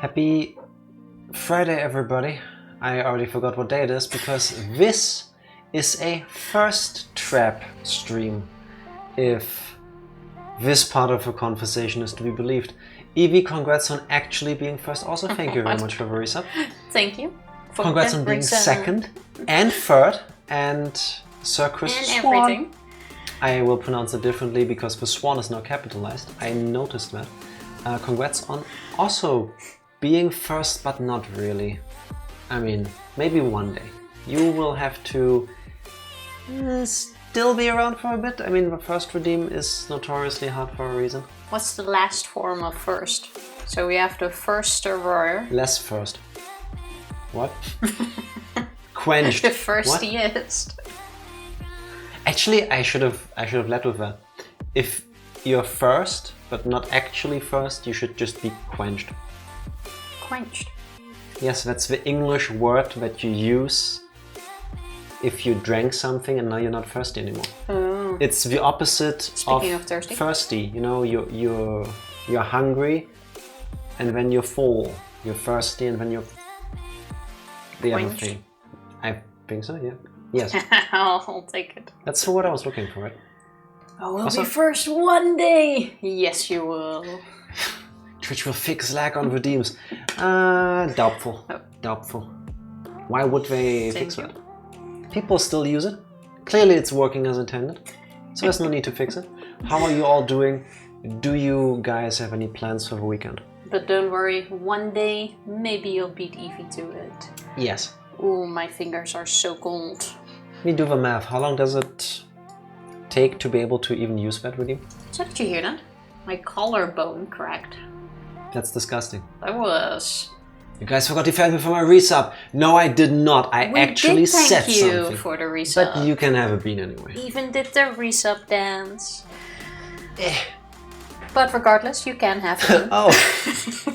Happy Friday, everybody. I already forgot what day it is because this is a first trap stream, if this part of the conversation is to be believed. Evie, congrats on actually being first. Also, thank you very much for the resub. Thank you. Congrats on being second and third, and Sir Chris and Swan. everything. I will pronounce it differently because the Swan is now capitalized. I noticed that. Congrats on also being first, but not really. I mean, maybe one day. You will have to still be around for a bit. I mean, the first redeem is notoriously hard for a reason. What's the last form of first? So we have the first roar. Less first. What? Quenched. The firstiest. Actually, I should have led with that. If you're first, but not actually first, you should just be quenched. Quenched. Yes, that's the English word that you use if you drank something and now you're not thirsty anymore. Oh. It's the opposite Speaking of thirsty. You know, you're hungry, and when you're full, you're thirsty, and when you're the other Quenched. thing. I think so. Yeah. Yes. I'll take it. That's the word I was looking for. Right? I will Also- be first one day. Yes, you will. Twitch will fix lag on redeems. Doubtful. Oh. Doubtful. Why would they Thank fix you. that? People still use it. Clearly it's working as intended. So there's no need to fix it. How are you all doing? Do you guys have any plans for the weekend? But don't worry, one day maybe you'll beat Evie to it. Yes. Ooh, my fingers are so cold. Let me do the math. How long does it take to be able to even use that redeem? So did you hear that? My collarbone cracked. That's disgusting. That was. You guys forgot to thank me for my resub. No, I did not. I We actually did thank said you something. for the resub. But you can have a bean anyway. Even did the resub dance. But regardless, you can have it. Oh,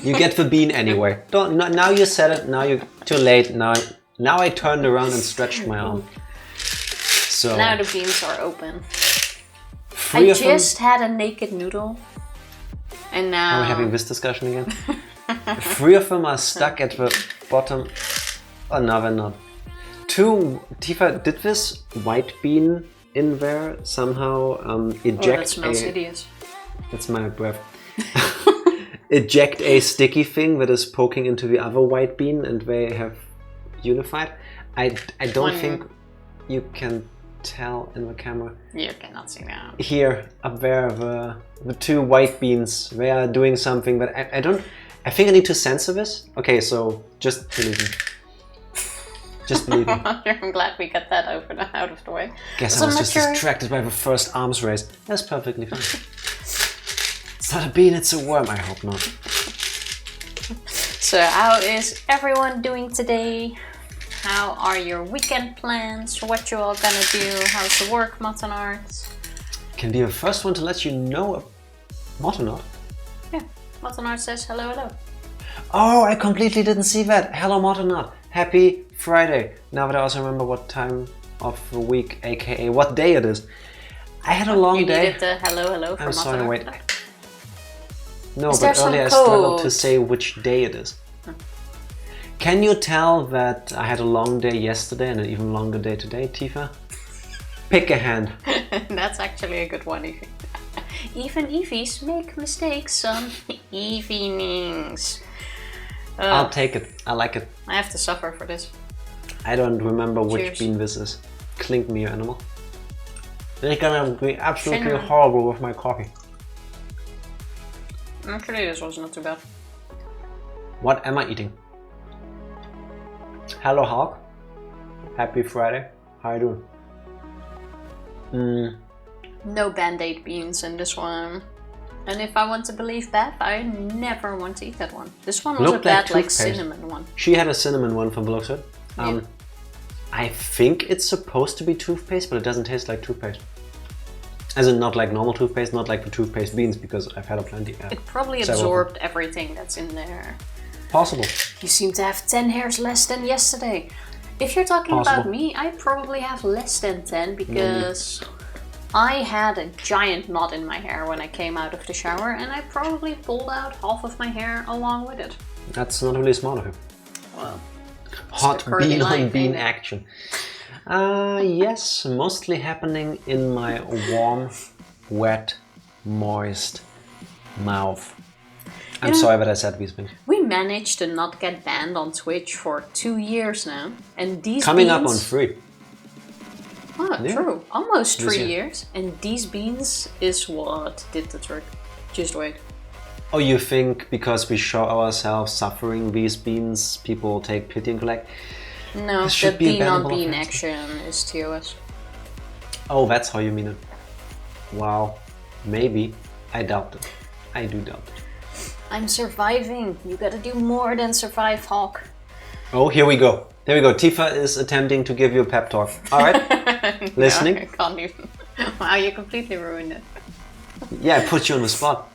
you get the bean anyway. Don't. No, now you said it. Now you're too late. Now I turned around and stretched my arm. So Now the beans are open. three I of them. just had a naked noodle. And now. Are we having this discussion again? Three of them are stuck at the bottom. Oh no, they're not. Two. Tifa, did this white bean in there somehow eject Oh, that smells a? hideous. That's my breath. Eject a sticky thing that is poking into the other white bean, and they have unified. I don't One- think you can tell in the camera. You cannot see that. Here, up there, the two white beans, they are doing something that I don't. I think I need to censor this. Okay, so just believe me. Just believe me. I'm glad we got that out of the way. Guess So I was I'm just not sure- distracted by the first arms race. That's perfectly fine. It's not a bean, it's a worm. I hope not. So, how is everyone doing today? How are your weekend plans? What you all gonna do? How's the work, Mott and Art? Can be the first one to let you know. What or not? Yeah, Mott and Art says hello, hello. Oh, I completely didn't see that. Hello, Martinat. Happy Friday. Now that I also remember what time of the week, aka what day it is. I had a long You day. needed the hello, hello from I'm Mott sorry, and wait. Art? No, Is there but some earlier I struggled to code? say which day it is. Can you tell that I had a long day yesterday and an even longer day today, Tifa? Pick a hand. That's actually a good one, Evie. Even Evies make mistakes on evenings. I'll take it. I like it. I have to suffer for this. I don't remember which Cheers. bean this is. Clink me, you animal. They're gonna be absolutely Cinnamon. horrible with my coffee. Actually, this was not too bad. What am I eating? Hello, Hawk. Happy Friday. How you doing? No band-aid beans in this one. And if I want to believe that, I never want to eat that one. This one was Looked a bad, like like toothpaste. cinnamon one. She had a cinnamon one from the looks of it. Yeah. I think it's supposed to be toothpaste, but it doesn't taste like toothpaste. As in, not like normal toothpaste, not like the toothpaste beans, because I've had a plenty. It probably Several. absorbed everything that's in there. Possible. You seem to have 10 hairs less than yesterday. If you're talking about Possible. me, I probably have less than 10 because I had a giant knot in my hair when I came out of the shower and I probably pulled out half of my hair along with it. That's not really smart of you. Well, Hot curly bean on line, bean ain't it? action. Yes, mostly happening in my warm, wet, moist mouth. I'm sorry that I said these things. We managed to not get banned on Twitch for 2 years now, and these Coming beans... up on 3. Oh, Yeah. true. Almost This 3 year. years. And these beans is what did the trick. Just wait. Oh, you think because we show ourselves suffering these beans, people will take pity and collect? No, This the should be a bean on bannable bean offense. action is TOS. Oh, that's how you mean it. Wow. Maybe. I doubt it. I do doubt it. I'm surviving. You gotta do more than survive, Hawk. Oh, here we go. There we go. Tifa is attempting to give you a pep talk. Alright. Listening? No, I can't even. Wow, you completely ruined it. Yeah, I put you on the spot.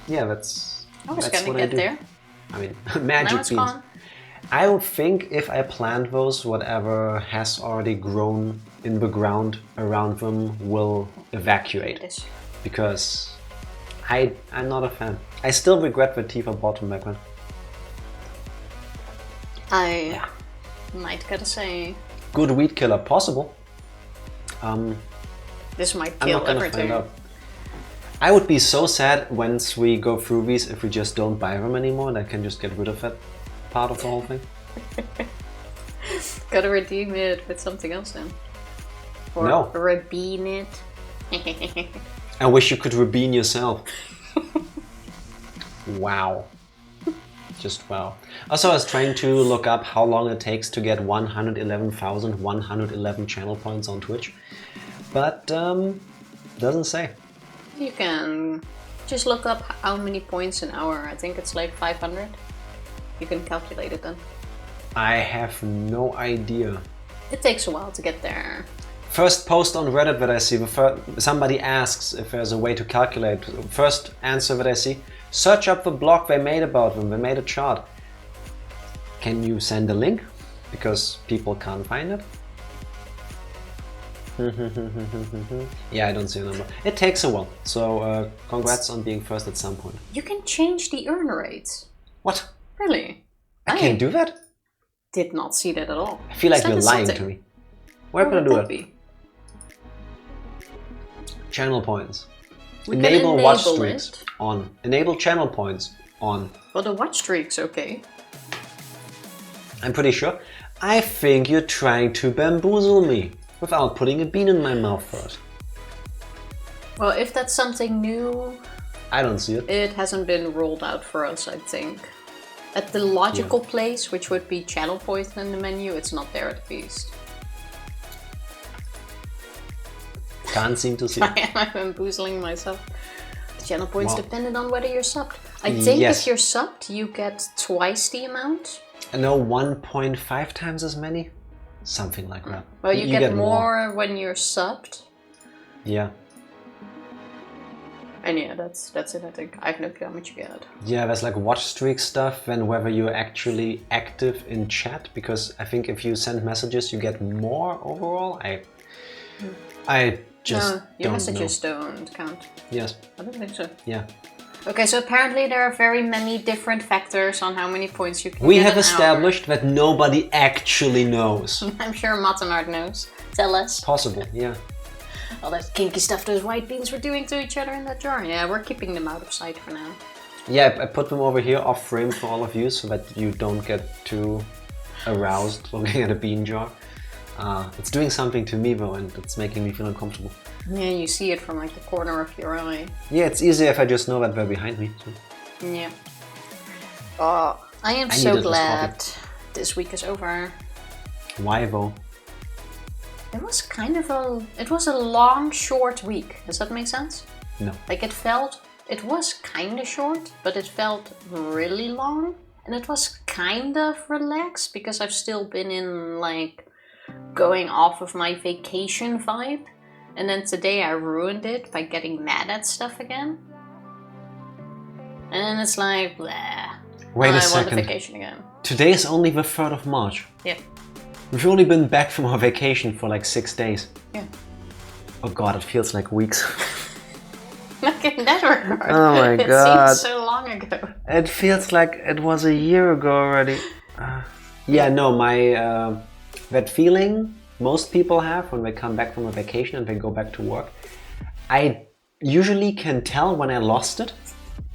Yeah, that's I was that's gonna what get I do. there. I mean, Now magic it's beans. gone. I would think if I plant those, whatever has already grown in the ground around them will evacuate. It is. Because I'm not a fan. I still regret that Tifa bought them back then. I might gotta say, Good weed killer, possible. this might I'm kill not gonna everything. find out. I would be so sad once we go through these if we just don't buy them anymore and I can just get rid of that part of the whole thing. Gotta redeem it with something else then. Or No. redeem it. I wish you could rebean yourself. Wow. Just wow. Also, I was trying to look up how long it takes to get 111,111 channel points on Twitch. But, doesn't say. You can just look up how many points an hour. I think it's like 500. You can calculate it then. I have no idea. It takes a while to get there. First post on Reddit that I see, somebody asks if there's a way to calculate. First answer that I see, search up the blog they made about them, they made a chart. Can you send a link? Because people can't find it. Yeah, I don't see a number. It takes a while, so congrats on being first at some point. You can change the earn rates. What? Really? I can't do that? Did not see that at all. I feel like Send you're us lying something. to me. Where can I What do would it? that be? Channel points. We can Enable watch enable streaks it. on. Enable channel points on. Well, the watch streak's okay. I'm pretty sure. I think you're trying to bamboozle me without putting a bean in my mouth first. Well, if that's something new, I don't see it. it hasn't been rolled out for us, I think. At the logical place, which would be channel points in the menu, it's not there at least. Can't seem to see it. I'm bamboozling myself. The channel points Wow. depended on whether you're subbed. I think Yes. if you're subbed, you get twice the amount. No, 1.5 times as many? Something like that. Well, you get more when you're subbed. Yeah. And yeah, that's it, I think. I have no clue how much you get. Yeah, there's like watch streak stuff and whether you're actually active in chat, because I think if you send messages you get more overall. I just No, your don't messages know. don't count. Yes. I don't think so. Yeah. Okay, so apparently there are very many different factors on how many points you can We get have an established that nobody actually knows. hour. I'm sure Mattenard knows. Tell us. Possible, yeah. All that kinky stuff those white beans were doing to each other in that jar. Yeah, we're keeping them out of sight for now. Yeah, I put them over here off frame for all of you so that you don't get too aroused looking at a bean jar. It's doing something to me though, and it's making me feel uncomfortable. Yeah, you see it from like the corner of your eye. Yeah, it's easier if I just know that they're behind me. So. Yeah. Oh, I am I so needed this glad this week is over. Why though? It was it was a long, short week. Does that make sense? No. Like it was kind of short, but it felt really long. And it was kind of relaxed because I've still been in like going off of my vacation vibe. And then today I ruined it by getting mad at stuff again. And then it's like, blah. Wait a I want second. the vacation again. Today is only the 3rd of March. Yeah. We've only been back from our vacation for like 6 days. Yeah. Oh god, it feels like weeks. Like in that regard. Oh my it God. seems so long ago. It feels like it was a year ago already. Yeah, no, that feeling most people have when they come back from a vacation and they go back to work. I usually can tell when I lost it.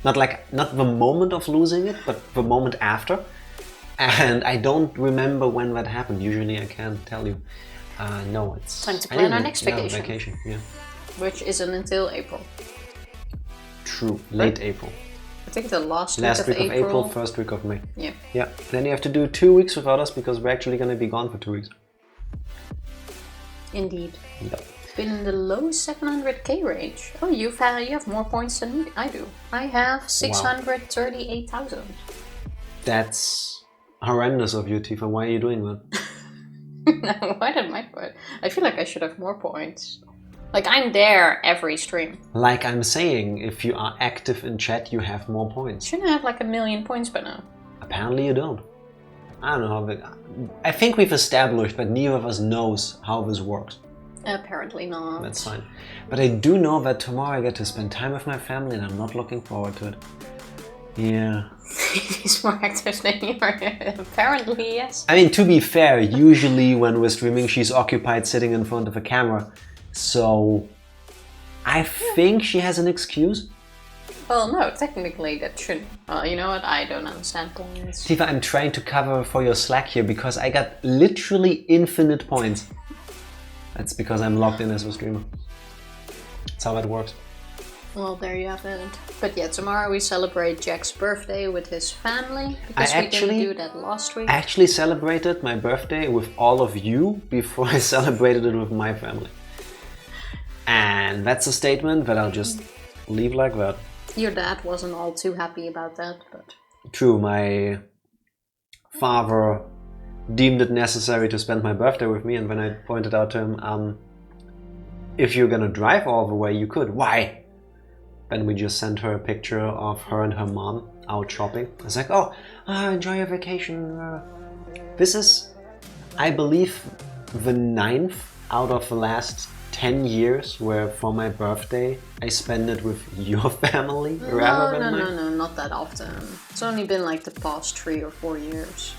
Not the moment of losing it, but the moment after. And I don't remember when that happened. Usually I can't tell you. No, it's time to plan our next vacation. Yeah. Which isn't until April. True, late April. I think the last week of April, first week of May. Yeah. Yeah. Then you have to do 2 weeks without us because we're actually going to be gone for 2 weeks. Indeed. Yep. Been in the low 700k range. Oh, you have more points than I do. I have 638,000. That's horrendous of you, Tifa. Why are you doing that? No, why did my point? I feel like I should have more points. Like, I'm there every stream. Like I'm saying, if you are active in chat, you have more points. Shouldn't I have like 1,000,000 points by now? Apparently you don't. I don't know how I think we've established that neither of us knows how this works. Apparently not. That's fine. But I do know that tomorrow I get to spend time with my family and I'm not looking forward to it. Yeah. He's more active than you are. Apparently, yes. I mean, to be fair, usually when we're streaming, she's occupied sitting in front of a camera. So I think she has an excuse. Well, no, technically that shouldn't. You know what? I don't understand points. Tifa, I'm trying to cover for your slack here because I got literally infinite points. That's because I'm logged in as a streamer. That's how that works. Well, there you have it. But yeah, tomorrow we celebrate Jack's birthday with his family because we didn't do that last week. I actually celebrated my birthday with all of you before I celebrated it with my family. And that's a statement that I'll just leave like that. Your dad wasn't all too happy about that, but... True, my father deemed it necessary to spend my birthday with me, and when I pointed out to him, if you're gonna drive all the way, you could. Why? Then we just sent her a picture of her and her mom out shopping. I was like, oh, enjoy your vacation. This is, I believe, the 9th out of the last 10 years where for my birthday I spend it with your family rather than mine. No, not that often. It's only been like the past 3 or 4 years.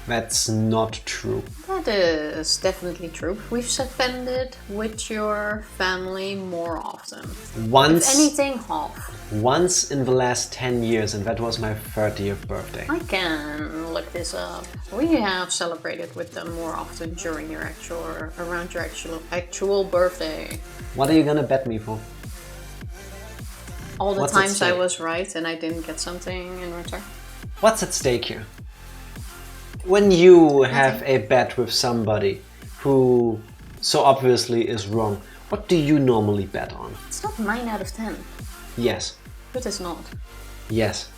That's not true. That is definitely true. We've spent it with your family more often. Once, if anything, half. Once in the last 10 years, and that was my 30th birthday. I can look this up. We have celebrated with them more often during your around your actual birthday. What are you gonna bet me for? All the times I was right and I didn't get something in return. What's at stake here? When you have a bet with somebody who so obviously is wrong, what do you normally bet on? It's not 9 out of 10. Yes. It is not. Yes.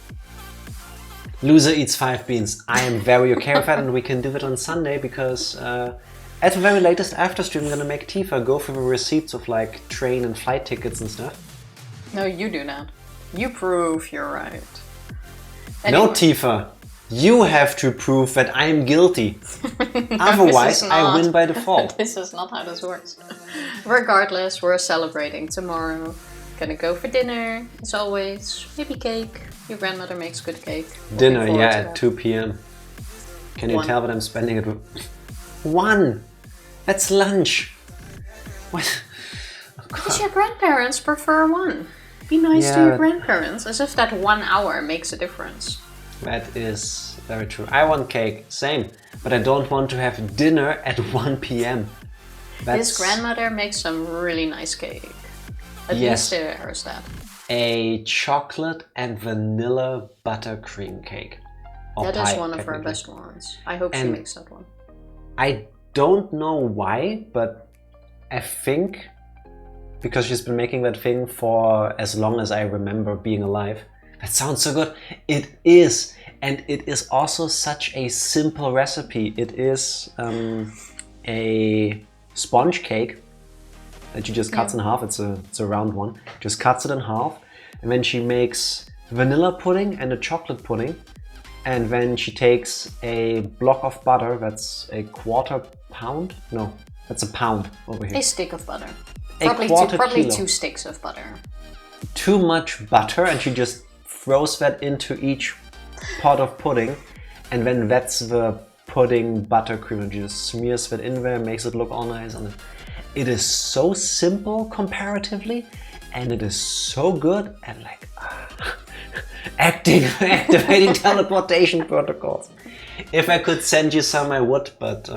Loser eats 5 beans. I am very okay with that, and we can do it on Sunday because at the very latest after stream I'm gonna make Tifa go through the receipts of like train and flight tickets and stuff. No, you do that. You prove you're right. Anyway. No, Tifa. You have to prove that I'm guilty. No, otherwise, I win by default. This is not how this works. Regardless, we're celebrating tomorrow. Gonna go for dinner, as always. Maybe cake. Your grandmother makes good cake. Dinner, yeah, at 2 p.m. Can you tell that I'm spending it with... 1! That's lunch! What? Oh, because your grandparents prefer 1. Be nice to your grandparents, as if that 1 hour makes a difference. That is very true. I want cake, same. But I don't want to have dinner at 1 p.m. His grandmother makes some really nice cake. At least there's that. A chocolate and vanilla buttercream cake. That is one of her best ones. I hope she makes that one. I don't know why, but I think because she's been making that thing for as long as I remember being alive. That sounds so good. It is. And it is also such a simple recipe. It is a sponge cake that she just cuts in half. It's a round one. Just cuts it in half. And then she makes vanilla pudding and a chocolate pudding. And then she takes a block of butter. That's a quarter pound. No, that's a pound over here. A stick of butter. Probably 2 sticks of butter. Too much butter, and she just throws that into each pot of pudding, and then that's the pudding buttercream, and just smears that in there, makes it look all nice. And it is so simple comparatively, and it is so good, and like activating teleportation protocols. If I could send you some, I would, but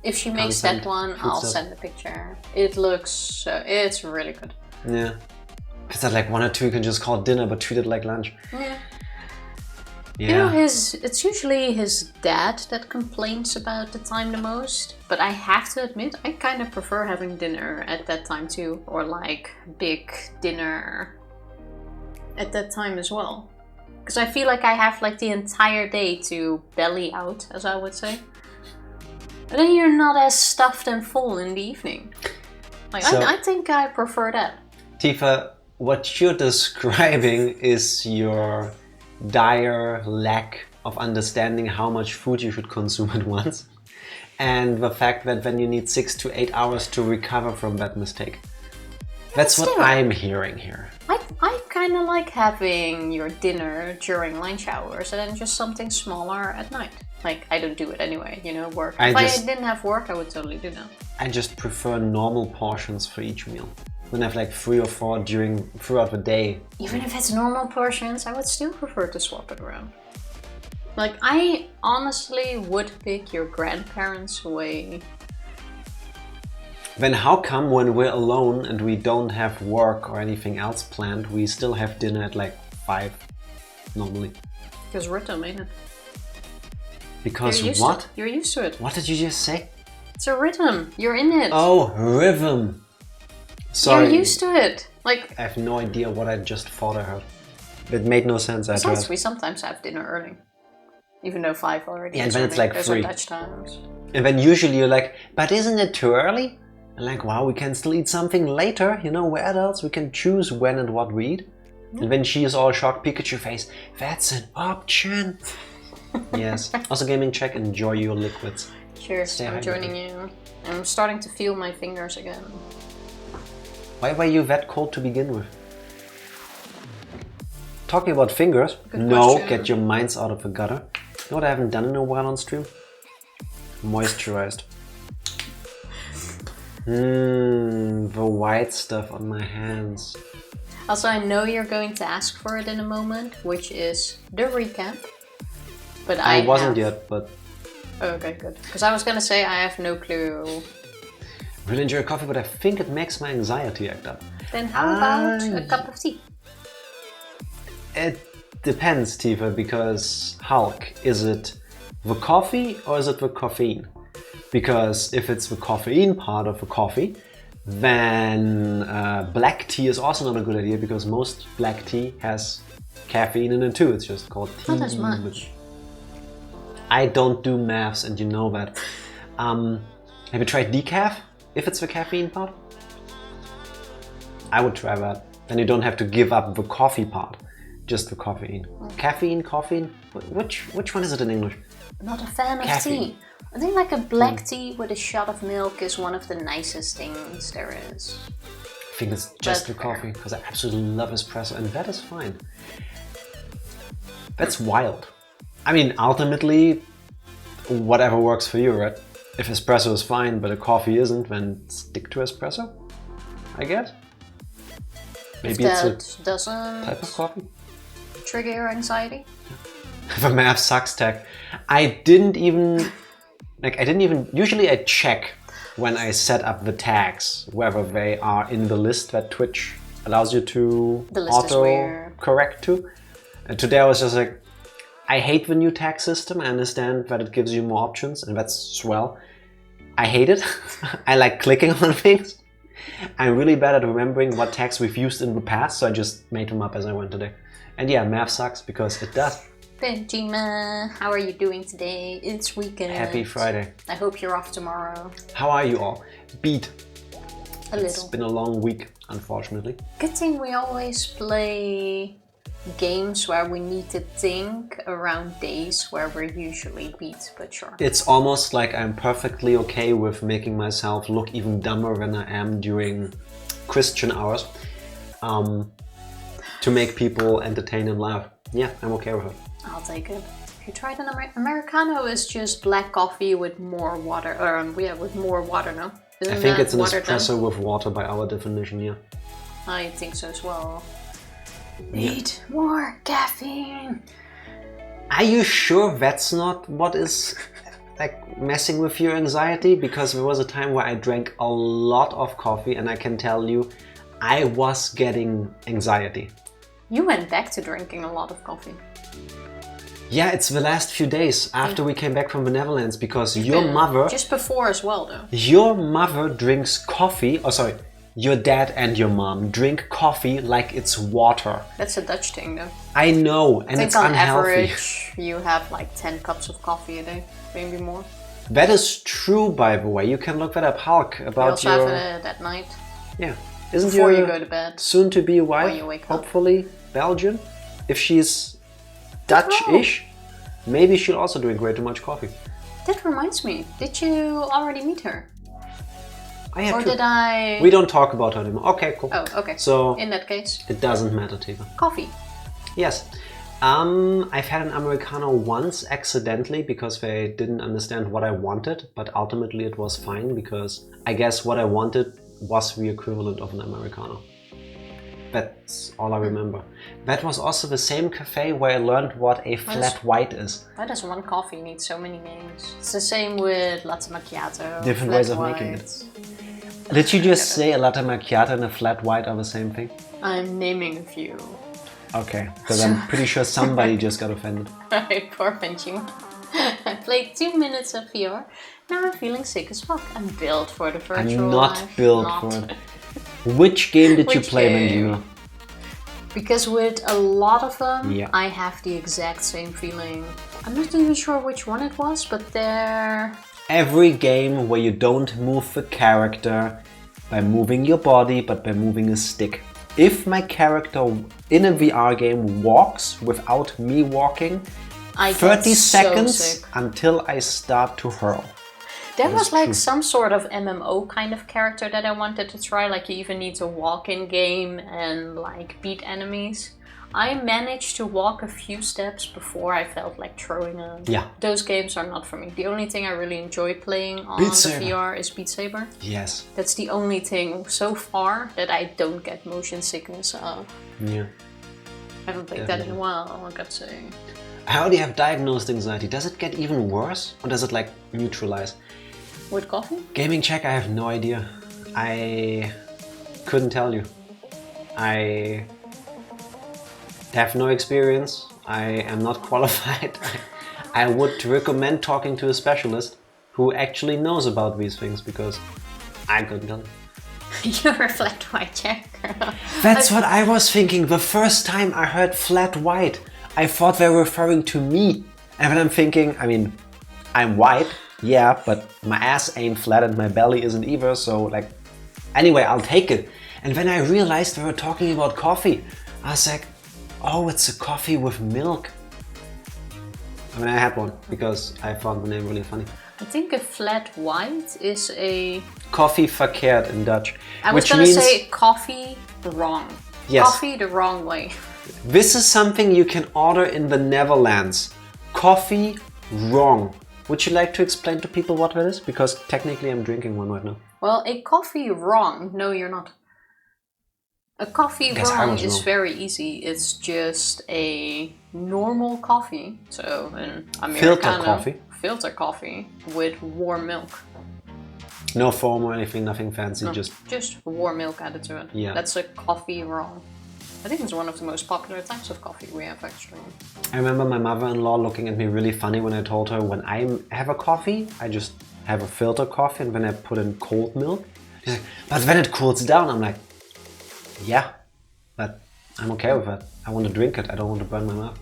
if she makes that one, I'll send a picture. It looks, it's really good. Yeah. Because that like 1 or 2 you can just call dinner, but treat it like lunch. Yeah. Yeah. You know, it's usually his dad that complains about the time the most. But I have to admit, I kind of prefer having dinner at that time too. Or like big dinner at that time as well. Because I feel like I have like the entire day to belly out, as I would say. And then you're not as stuffed and full in the evening. Like, so, I think I prefer that. Tifa, what you're describing is your dire lack of understanding how much food you should consume at once. And the fact that then you need 6 to 8 hours to recover from that mistake. That's what I'm hearing here. I kind of like having your dinner during lunch hours and then just something smaller at night. Like, I don't do it anyway, you know, work. If I didn't have work, I would totally do that. I just prefer normal portions for each meal. Then I have like 3 or 4 throughout the day. Even if it's normal portions, I would still prefer to swap it around. Like, I honestly would pick your grandparents' way. Then how come when we're alone and we don't have work or anything else planned, we still have dinner at like 5 normally? Because rhythm, ain't it? Because what? You're used to it. What did you just say? It's a rhythm. You're in it. Oh, rhythm. Sorry. You're used to it. Like, I have no idea what I just thought I heard. It made no sense. Besides, we sometimes have dinner early. Even though 5 already. Yeah, and then it's like 3. Dutch times. And then usually you're like, but isn't it too early? And like, wow, we can still eat something later. You know, we're adults. We can choose when and what we eat. Mm. And then she is all shocked, Pikachu face. That's an option. Yes. Also, gaming check. Enjoy your liquids. Cheers. I'm joining you. I'm starting to feel my fingers again. Why were you that cold to begin with? Talking about fingers, no, get your minds out of the gutter. You know what I haven't done in a while on stream? Moisturized. The white stuff on my hands. Also, I know you're going to ask for it in a moment, which is the recap. But I wasn't yet, but... Oh, okay, good. Because I was going to say I have no clue. Really enjoy coffee, but I think it makes my anxiety act up. Then how about a cup of tea? It depends, Tifa, because Hulk, is it the coffee or is it the caffeine? Because if it's the caffeine part of the coffee, then black tea is also not a good idea because most black tea has caffeine in it too. It's just called tea. Not as much. I don't do maths and you know that. Have you tried decaf? If it's the caffeine part? I would try that. Then you don't have to give up the coffee part. Just the caffeine. Caffeine, coffee? Which one is it in English? Not a fan of tea. I think like a black tea with a shot of milk is one of the nicest things there is. I think it's just the coffee because I absolutely love espresso and that is fine. That's wild. I mean, ultimately, whatever works for you, right? If espresso is fine, but a coffee isn't, then stick to espresso, I guess. Maybe it's a type of coffee. Trigger your anxiety? The math sucks tag. I didn't even, usually I check when I set up the tags, whether they are in the list that Twitch allows you to auto-correct to. And today I was just like, I hate the new tag system. I understand that it gives you more options and that's swell. I hate it. I like clicking on things. I'm really bad at remembering what tags we've used in the past, so I just made them up as I went today. And yeah, math sucks because it does. Benjima, how are you doing today? It's weekend. Happy Friday. I hope you're off tomorrow. How are you all? Beat. A little. It's been a long week, unfortunately. Good thing we always play games where we need to think around days where we're usually beat, but sure. It's almost like I'm perfectly okay with making myself look even dumber than I am during Christian hours to make people entertain and laugh. Yeah, I'm okay with it. I'll take it. Have you tried an Americano? Is just black coffee with more water, or with more water, no? I think it's an espresso with water by our definition, yeah. I think so as well. Need more caffeine. Are you sure that's not what is like messing with your anxiety? Because there was a time where I drank a lot of coffee and I can tell you I was getting anxiety. You went back to drinking a lot of coffee. Yeah, it's the last few days after we came back from the Netherlands because your mother... Just before as well though. Your mother drinks coffee, your dad and your mom drink coffee like it's water. That's a Dutch thing though. I know, and it's unhealthy. I think on average you have like 10 cups of coffee a day, maybe more. That is true, by the way. You can look that up, Hulk, about you also have it at night. Yeah. Isn't before you go to bed. Soon to be wife, when you wake hopefully Belgian? If she's Dutch-ish, maybe she'll also drink way too much coffee. That reminds me, did you already meet her? Did I... We don't talk about her anymore. Okay, cool. Oh, okay. So, in that case... It doesn't matter, Tiva. Coffee. Yes. I've had an Americano once accidentally because they didn't understand what I wanted, but ultimately it was fine because I guess what I wanted was the equivalent of an Americano. That's all I remember. That was also the same cafe where I learned what a flat white is. Why does one coffee need so many names? It's the same with latte macchiato. Different ways of making it. Did you just say a latte macchiato and a flat white are the same thing? I'm naming a few. Okay, because I'm pretty sure somebody just got offended. Alright, poor Benjamin. I played 2 minutes of VR. Now I'm feeling sick as fuck. I'm built for the virtual life. I'm not built for it. Which game did you play, Benjamin? Because with a lot of them, I have the exact same feeling. I'm not even sure which one it was, but they're... Every game where you don't move the character by moving your body, but by moving a stick. If my character in a VR game walks without me walking, 30 seconds until I start to hurl. There was like some sort of MMO kind of character that I wanted to try, like you even need to walk in game and like beat enemies. I managed to walk a few steps before I felt like throwing up. Yeah. Those games are not for me. The only thing I really enjoy playing on the VR is Beat Saber. Yes. That's the only thing so far that I don't get motion sickness of. Yeah. I haven't played that in a while, I got to say. How do you have diagnosed anxiety? Does it get even worse or does it like neutralize? With coffee? Gaming check, I have no idea. I couldn't tell you. I have no experience. I am not qualified. I would recommend talking to a specialist who actually knows about these things because I couldn't tell you. You're a flat white check. That's what I was thinking. The first time I heard flat white, I thought they were referring to me. And then I'm thinking, I mean, I'm white. Yeah, but my ass ain't flat and my belly isn't either, so like... Anyway, I'll take it. And then I realized they were talking about coffee. I was like, oh, it's a coffee with milk. I mean, I had one because I found the name really funny. I think a flat white is a... Coffee verkeerd in Dutch. I was gonna say coffee wrong. Yes. Coffee the wrong way. This is something you can order in the Netherlands. Coffee wrong. Would you like to explain to people what that is? Because technically I'm drinking one right now. Well, a coffee wrong. No, you're not. A coffee wrong is very easy. It's just a normal coffee. So an Americano. Filter coffee with warm milk. No foam or anything, nothing fancy, no, just warm milk added to it. Yeah. That's a coffee wrong. I think it's one of the most popular types of coffee we have actually. I remember my mother-in-law looking at me really funny when I told her when I have a coffee, I just have a filter coffee and then I put in cold milk. She's like, but when it cools down, I'm like, yeah, but I'm okay with it. I want to drink it, I don't want to burn my mouth.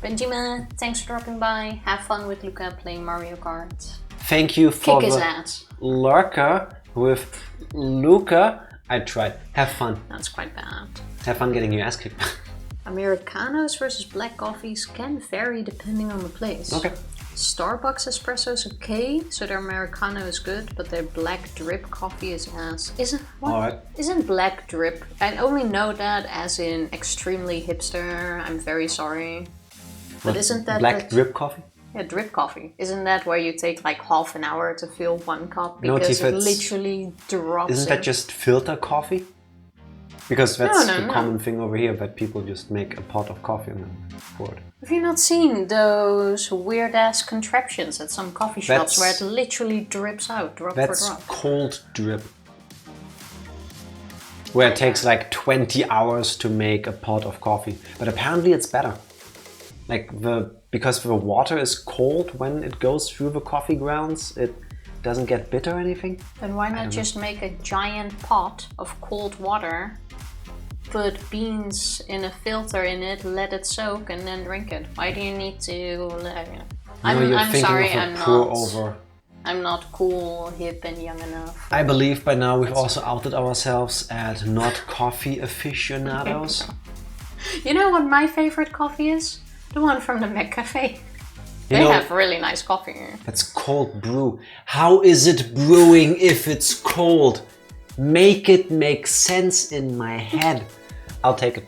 Benjamin, thanks for dropping by. Have fun with Luca playing Mario Kart. Thank you for Kick his ass. Lurker with Luca. I tried. Have fun. That's quite bad. Have fun getting your ass kicked. Americanos versus black coffees can vary depending on the place. Okay. Starbucks espresso is okay, so their Americano is good, but their black drip coffee is ass. Isn't black drip? I only know that as in extremely hipster. I'm very sorry. But isn't that black drip coffee? Yeah, drip coffee. Isn't that where you take like half an hour to fill one cup No, because Tifa, it literally drops? Isn't that just filter coffee? Because that's the No. common thing over here, that people just make a pot of coffee and then pour it. Have you not seen those weird ass contraptions at some coffee shops where it literally drips out, drop for drop? That's cold drip. Where it takes like 20 hours to make a pot of coffee. But apparently it's better. Like because the water is cold when it goes through the coffee grounds, it doesn't get bitter or anything. Then why not just make a giant pot of cold water, put beans in a filter in it, let it soak, and then drink it? Why do you need to? I'm sorry, I'm not cool, hip, and young enough. I believe by now we've also outed ourselves as not coffee aficionados. You know what my favorite coffee is? The one from the Mac Cafe. They have really nice coffee here. That's cold brew. How is it brewing if it's cold? Make it make sense in my head. I'll take it.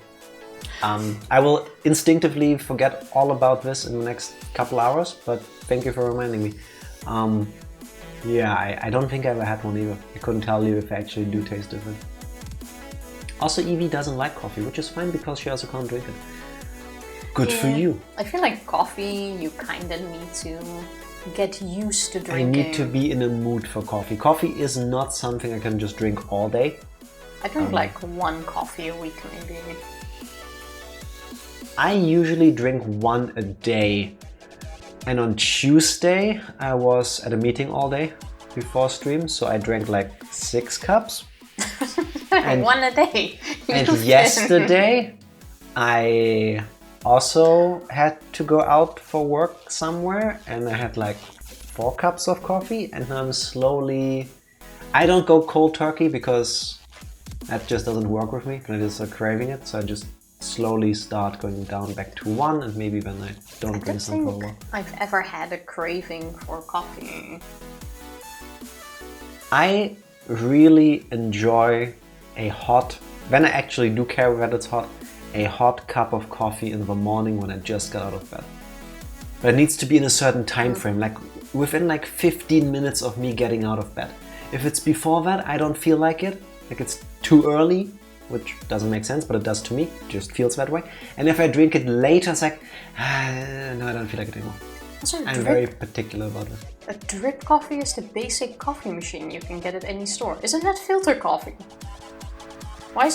I will instinctively forget all about this in the next couple hours, but thank you for reminding me. Yeah, I don't think I ever had one either. I couldn't tell you if they actually do taste different. Also, Evie doesn't like coffee, which is fine because she also can't drink it. Good for you. I feel like coffee, you kind of need to get used to drinking. I need to be in a mood for coffee. Coffee is not something I can just drink all day. I drink like one coffee a week maybe. I usually drink one a day. And on Tuesday, I was at a meeting all day before stream, so I drank like 6 cups. And one a day. And yesterday, I also had to go out for work somewhere, and I had like 4 cups of coffee, and I'm slowly... I don't go cold turkey because that just doesn't work with me, I just start craving it, so I just slowly start going down back to 1, and maybe then I don't drink some for a while. I've ever had a craving for coffee. I really enjoy a hot, when I actually do care that it's hot, a hot cup of coffee in the morning when I just got out of bed. But it needs to be in a certain time frame, like within like 15 minutes of me getting out of bed. If it's before that, I don't feel like it, like it's too early, which doesn't make sense, but it does to me, it just feels that way. And if I drink it later, it's like, no, I don't feel like it anymore. I'm very particular about it. A drip coffee is the basic coffee machine you can get at any store. Isn't that filter coffee? Why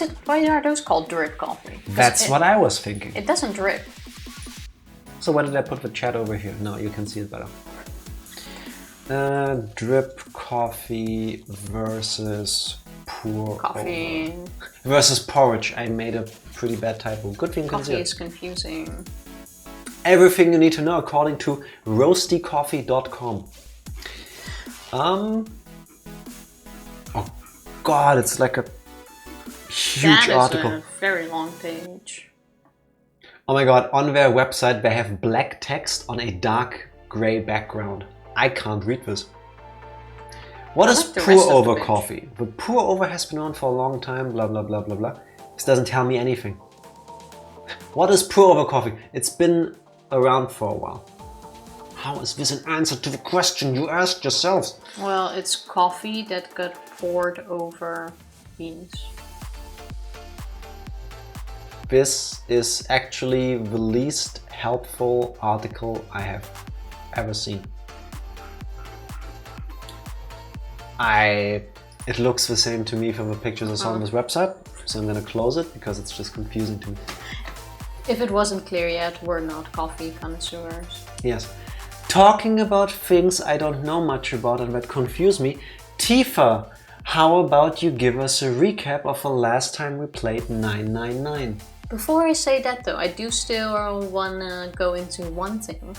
are those called drip coffee? That's what I was thinking. It doesn't drip. So why did I put the chat over here? No, you can see it better. Drip coffee versus pour coffee over. Versus porridge. I made a pretty bad typo. Good thing you can see it. Coffee is confusing. Everything you need to know according to roastycoffee.com. Oh god, it's like a huge article. That is a very long page. Oh my god, on their website they have black text on a dark grey background. I can't read this. What is pour-over coffee? The pour-over has been on for a long time, blah blah blah blah blah. This doesn't tell me anything. What is pour-over coffee? It's been around for a while. How is this an answer to the question you asked yourselves? Well, it's coffee that got poured over beans. This is actually the least helpful article I have ever seen. It looks the same to me from the pictures I saw on this website, so I'm gonna close it because it's just confusing to me. If it wasn't clear yet, we're not coffee connoisseurs. Yes. Talking about things I don't know much about and that confuse me, Tifa, how about you give us a recap of the last time we played 999? Before I say that though, I do still wanna go into one thing.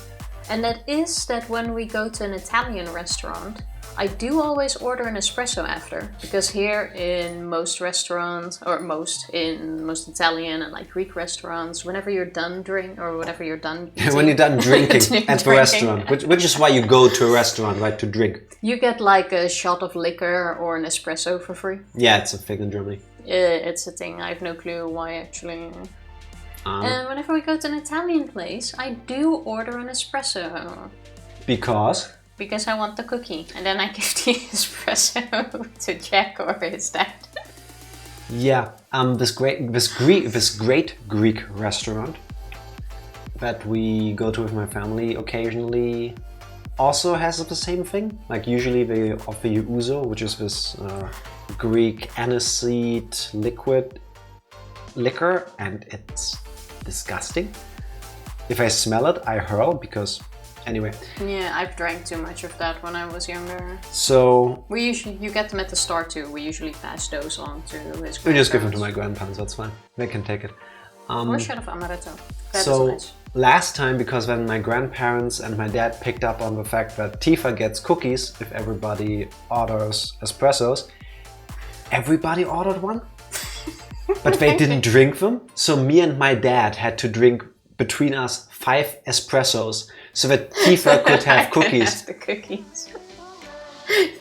And that is that when we go to an Italian restaurant, I do always order an espresso after, because here in most restaurants, or most Italian and like Greek restaurants, whenever you're done eating, when you're done drinking at the restaurant, which is why you go to a restaurant, right, to drink. You get like a shot of liquor or an espresso for free. Yeah, it's a thing in Germany. It's a thing. I have no clue why actually. And whenever we go to an Italian place, I do order an espresso. Because? Because I want the cookie. And then I give the espresso to Jack or his dad. Yeah, this great Greek restaurant that we go to with my family occasionally also has the same thing. Like usually they offer you ouzo, which is this Greek aniseed liquor, and it's disgusting. If I smell it, I hurl because anyway. Yeah, I've drank too much of that when I was younger. So you get them at the store too. We usually pass those on to his grandparents. we just give them to my grandparents. That's fine. They can take it. Or shot of amaretto. That so is nice. last time, because when my grandparents and my dad picked up on the fact that Tifa gets cookies if everybody orders espressos, everybody ordered one, but they didn't drink them. So me and my dad had to drink between us 5 espressos so that Tifa could have cookies. Have the cookies.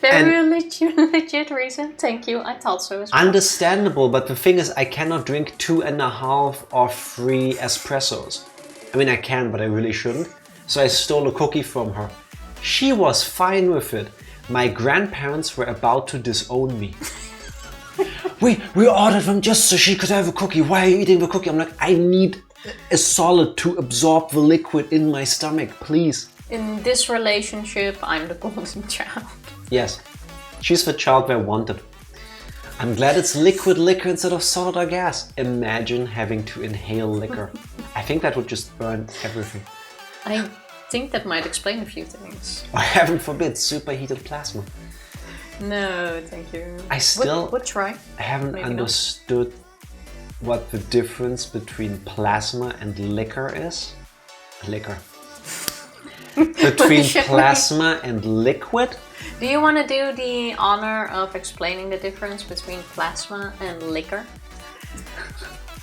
Very legit reason. Thank you. I thought so as well. Understandable, but the thing is, I cannot drink 2.5 or 3 espressos. I mean, I can, but I really shouldn't. So I stole a cookie from her. She was fine with it. My grandparents were about to disown me. we ordered them just so she could have a cookie. Why are you eating the cookie? I'm like, I need a solid to absorb the liquid in my stomach, please. In this relationship, I'm the golden child. Yes, she's the child they wanted. I'm glad it's liquid liquor instead of solid or gas. Imagine having to inhale liquor. I think that would just burn everything. I think that might explain a few things. Or heaven forbid, superheated plasma. No, thank you. I still would try. haven't Maybe understood what the difference between plasma and liquor is. Liquor. Between plasma and liquid? Do you want to do the honor of explaining the difference between plasma and liquor?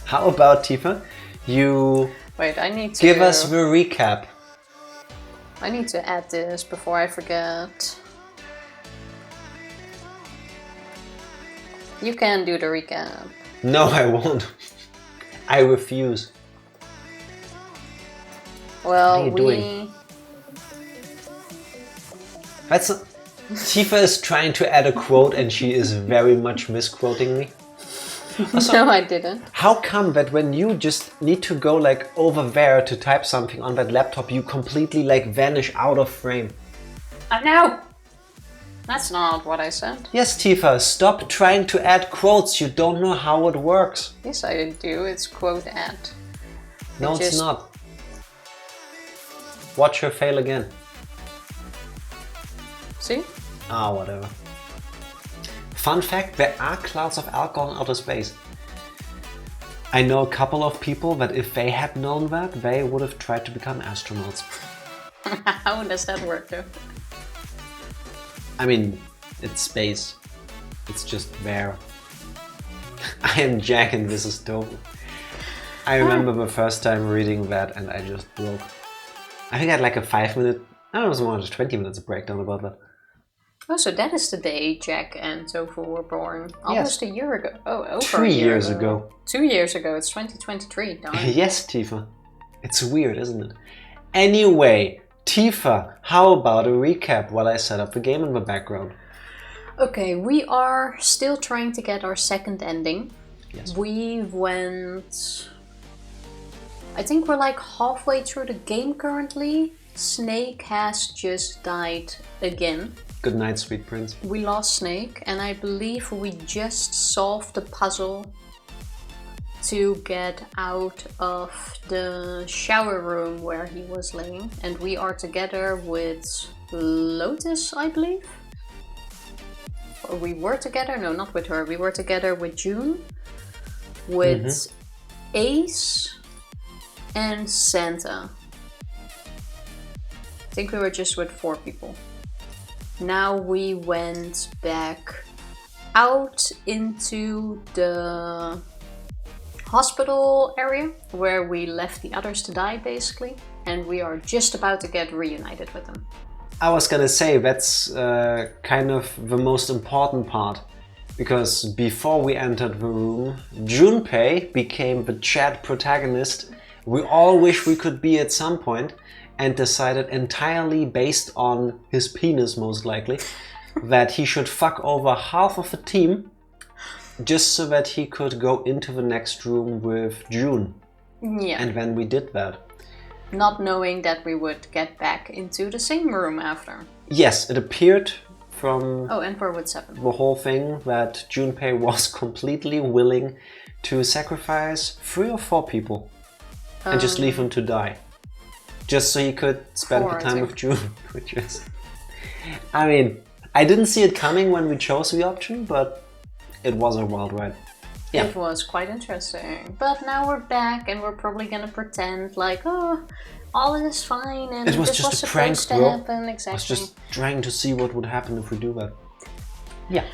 How about, Tifa, you Wait, I need to... give us the recap. I need to add this before I forget. You can do the recap. No, I won't. I refuse. Well, what are you doing? That's not... Tifa is trying to add a quote and she is very much misquoting me. Also, no, I didn't. How come that when you just need to go like over there to type something on that laptop, you completely like vanish out of frame? I know! That's not what I said. Yes, Tifa, stop trying to add quotes. You don't know how it works. Yes, I do. It's quote add. No, it's not. Watch her fail again. See? Ah, whatever. Fun fact, there are clouds of alcohol in outer space. I know a couple of people that if they had known that, they would have tried to become astronauts. How does that work though? I mean, it's space. It's just there. I am Jack and this is dope. I remember the first time reading that and I just broke. I think I had like a 5-minute, I don't know, it was more than 20 minutes of breakdown about that. Oh, so that is the day Jack and Tofu were born. Almost a year ago. Oh, over 3 a year years ago. 2 years ago. It's 2023. Darn. Yes, Tifa. It's weird, isn't it? Anyway, Tifa, how about a recap while I set up the game in the background? Okay, we are still trying to get our second ending. Yes. We went... I think we're like halfway through the game currently. Snake has just died again. Goodnight, sweet prince. We lost Snake, and I believe we just solved the puzzle to get out of the shower room where he was laying. And we are together with Lotus, I believe? Or we were together? No, not with her. We were together with June, with Ace, and Santa. I think we were just with 4 people. Now we went back out into the hospital area where we left the others to die basically, and we are just about to get reunited with them. I was gonna say that's kind of the most important part, Because before we entered the room, Junpei became the chat protagonist we all wish we could be at some point, and decided entirely based on his penis, most likely, that he should fuck over half of the team just so that he could go into the next room with June. Yeah. And then we did that. Not knowing that we would get back into the same room after. Yes, it appeared from and we're with 7. the whole thing that Junpei was completely willing to sacrifice 3 or 4 people and just leave them to die. Just so he could spend 4, the I time think. with June, which is... I mean, I didn't see it coming when we chose the option, but it was a wild ride. Yeah. It was quite interesting. But now we're back and we're probably gonna pretend like, oh, all is fine and It was this just was a prank, supposed to bro. happen. I Exactly. was just trying to see what would happen if we do that. Yeah.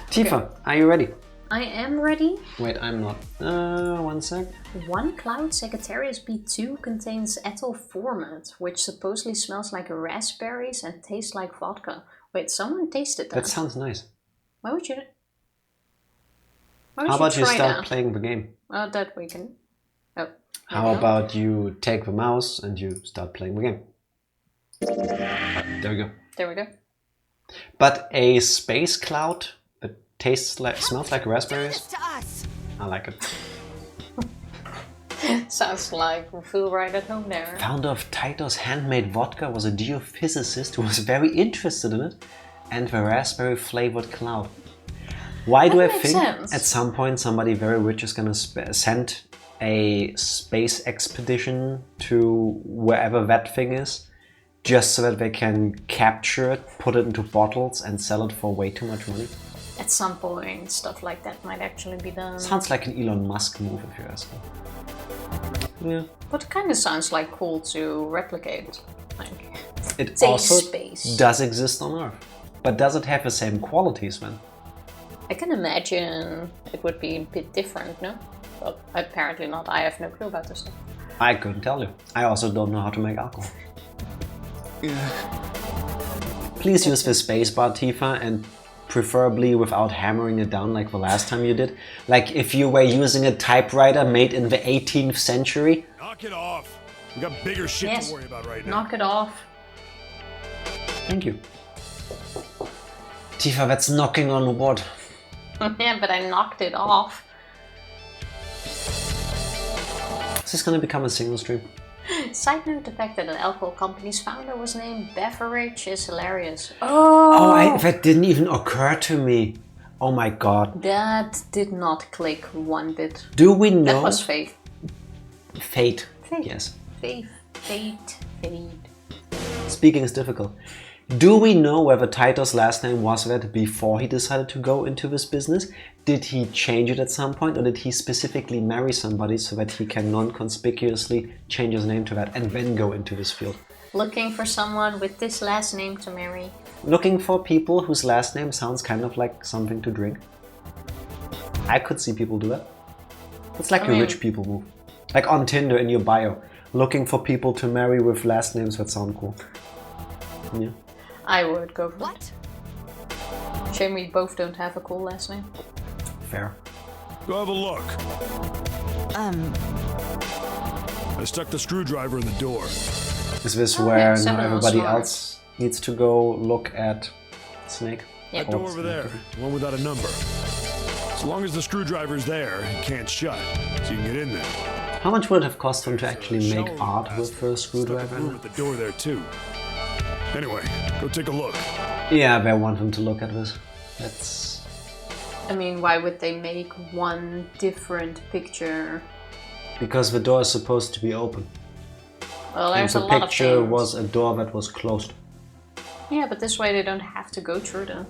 Tifa, are you ready? I am ready. Wait, I'm not. 1 sec. One Cloud Sagittarius B2 contains ethyl format, which supposedly smells like raspberries and tastes like vodka. Wait, someone tasted that. That sounds nice. Why would you? How about you try start that? playing the game? That we can. Oh. How about you take the mouse and you start playing the game? There we go. There we go. But a space cloud that tastes like, smells like raspberries? I like it. Sounds like we feel right at home there. Founder of Taito's handmade vodka was a geophysicist who was very interested in it and the raspberry flavored cloud. Why do I That makes think sense. at some point somebody very rich is gonna send a space expedition to wherever that thing is, just so that they can capture it, put it into bottles and sell it for way too much money? At some point, stuff like that might actually be done. Sounds like an Elon Musk move, if you ask me. Yeah. But it kind of sounds like cool to replicate. Like, It say also space. does exist on Earth. But does it have the same qualities, man? I can imagine it would be a bit different, no? But apparently not. I have no clue about this stuff. I couldn't tell you. I also don't know how to make alcohol. Please use the spacebar, Tifa, and preferably without hammering it down like the last time you did. Like if you were using a typewriter made in the 18th century. Knock it off. We got bigger shit Yes. to worry about right now. Knock it off. Thank you. Tifa, that's knocking on wood. Yeah, but I knocked it off. Is this gonna become a single stream? Side note, the fact that an alcohol company's founder was named Beverage is hilarious. That didn't even occur to me. Oh my god. That did not click one bit. Do we know? That was faith. Fate. Faith. Yes. Faith. Fate. Fate. Speaking is difficult. Do we know whether Taito's last name was that before he decided to go into this business? Did he change it at some point, or did he specifically marry somebody so that he can non-conspicuously change his name to that and then go into this field? Looking for someone with this last name to marry. Looking for people whose last name sounds kind of like something to drink. I could see people do that. It's like a rich people move. Like on Tinder in your bio. Looking for people to marry with last names that sound cool. Yeah. I would go for that. Shame we both don't have a cool last name. Fair. Go have a look. I stuck the screwdriver in the door. Is this Oh, where yeah, now Seven was everybody smart. else needs to go look at Snake? Yeah. That door over there, the one without a number. As long as the screwdriver's there, it can't shut, so you can get in there. How much would it have cost them to actually make Shower art past with the Stuck a room screwdriver? at the door there too. Anyway, go take a look. Yeah, they want them to look at this. That's... I mean, why would they make one different picture? because the door is supposed to be open. Well, And there's a the lot of picture things. was a door that was closed. Yeah, but this way they don't have to go through them.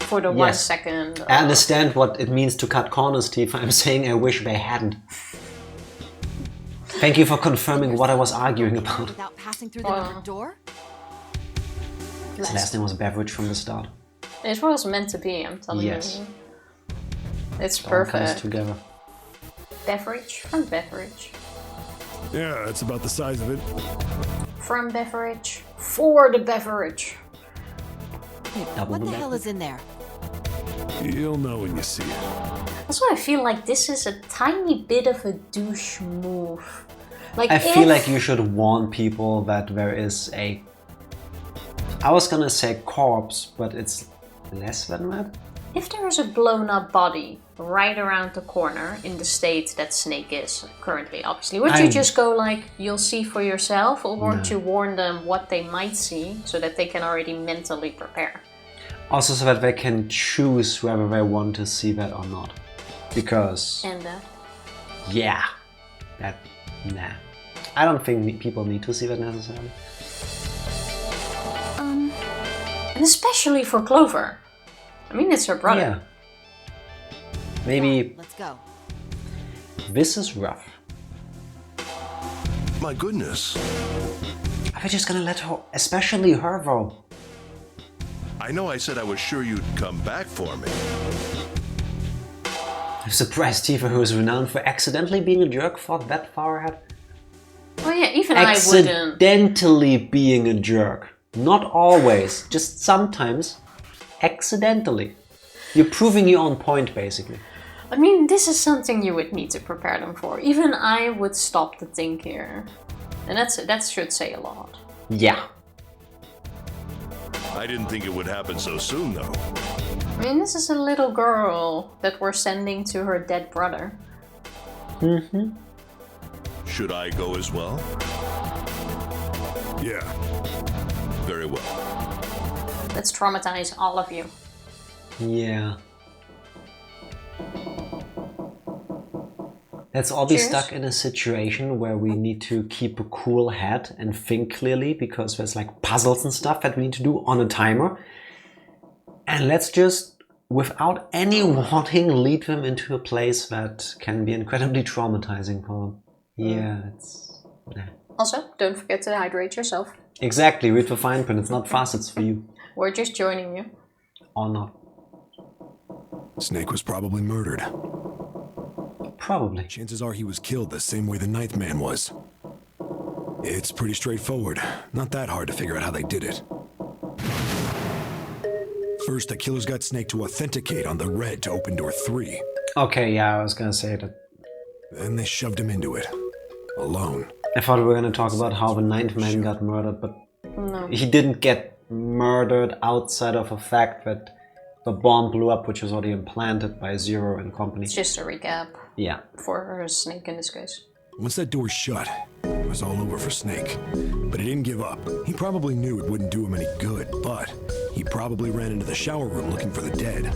For the 1 Yes. second. I understand what it means to cut corners, Tifa. I'm saying I wish they hadn't. Thank you for confirming what I was arguing about. Without passing through the Well. front door? His last name was Beverage from the start. It was meant to be, I'm telling Yes. you. It's It all comes perfect. together. Beverage from Beverage. Yeah, that's about the size of it. From Beverage. For the beverage. Wait, Double what the the hell beverage. is in there? You'll know when you see it. Also, I feel like this is a tiny bit of a douche move. Like, I feel like you should warn people that there is a... I was gonna say corpse, but it's less than that. If there is a blown up body right around the corner in the state that Snake is currently, obviously, would you just go like, you'll see for yourself, or won't you warn them what they might see so that they can already mentally prepare? Also so that they can choose whether they want to see that or not. Because... And that? Yeah. That... Nah. I don't think people need to see that necessarily. And especially for Clover. I mean, it's her brother. Yeah. Maybe... Let's go. This is rough. My goodness. Are we just gonna let her... Especially her though. I know I said I was sure you'd come back for me. I'm surprised Tifa, who is renowned for accidentally being a jerk, thought that far ahead. Oh yeah, even I wouldn't. Accidentally being a jerk. Not always, just sometimes. Accidentally. You're proving your own point, basically. I mean, this is something you would need to prepare them for. Even I would stop to think here. And that should say a lot. Yeah. I didn't think it would happen so soon, though. I mean, this is a little girl that we're sending to her dead brother. Mm-hmm. Should I go as well? Yeah. Very well. Let's traumatize all of you. Yeah. Let's all be stuck in a situation where we need to keep a cool head and think clearly, because there's like puzzles and stuff that we need to do on a timer. And let's just, without any warning, lead them into a place that can be incredibly traumatizing for them. Yeah, it's... Nah. Also, don't forget to hydrate yourself. Exactly, read the fine print, it's not facets for you. We're just joining you. Or not. Snake was probably murdered. Probably. Chances are he was killed the same way the Ninth Man was. It's pretty straightforward. Not that hard to figure out how they did it. First, the killers got Snake to authenticate on the red to open door 3. Okay, yeah, I was gonna say that. Then they shoved him into it. Alone. I thought we were gonna talk about how the Ninth Man got murdered, but No. he didn't get murdered outside of the fact that the bomb blew up, which was already implanted by Zero and company. It's just a recap Yeah. for Snake in this case. Once that door shut, it was all over for Snake. But he didn't give up. He probably knew it wouldn't do him any good, but he probably ran into the shower room looking for the dead.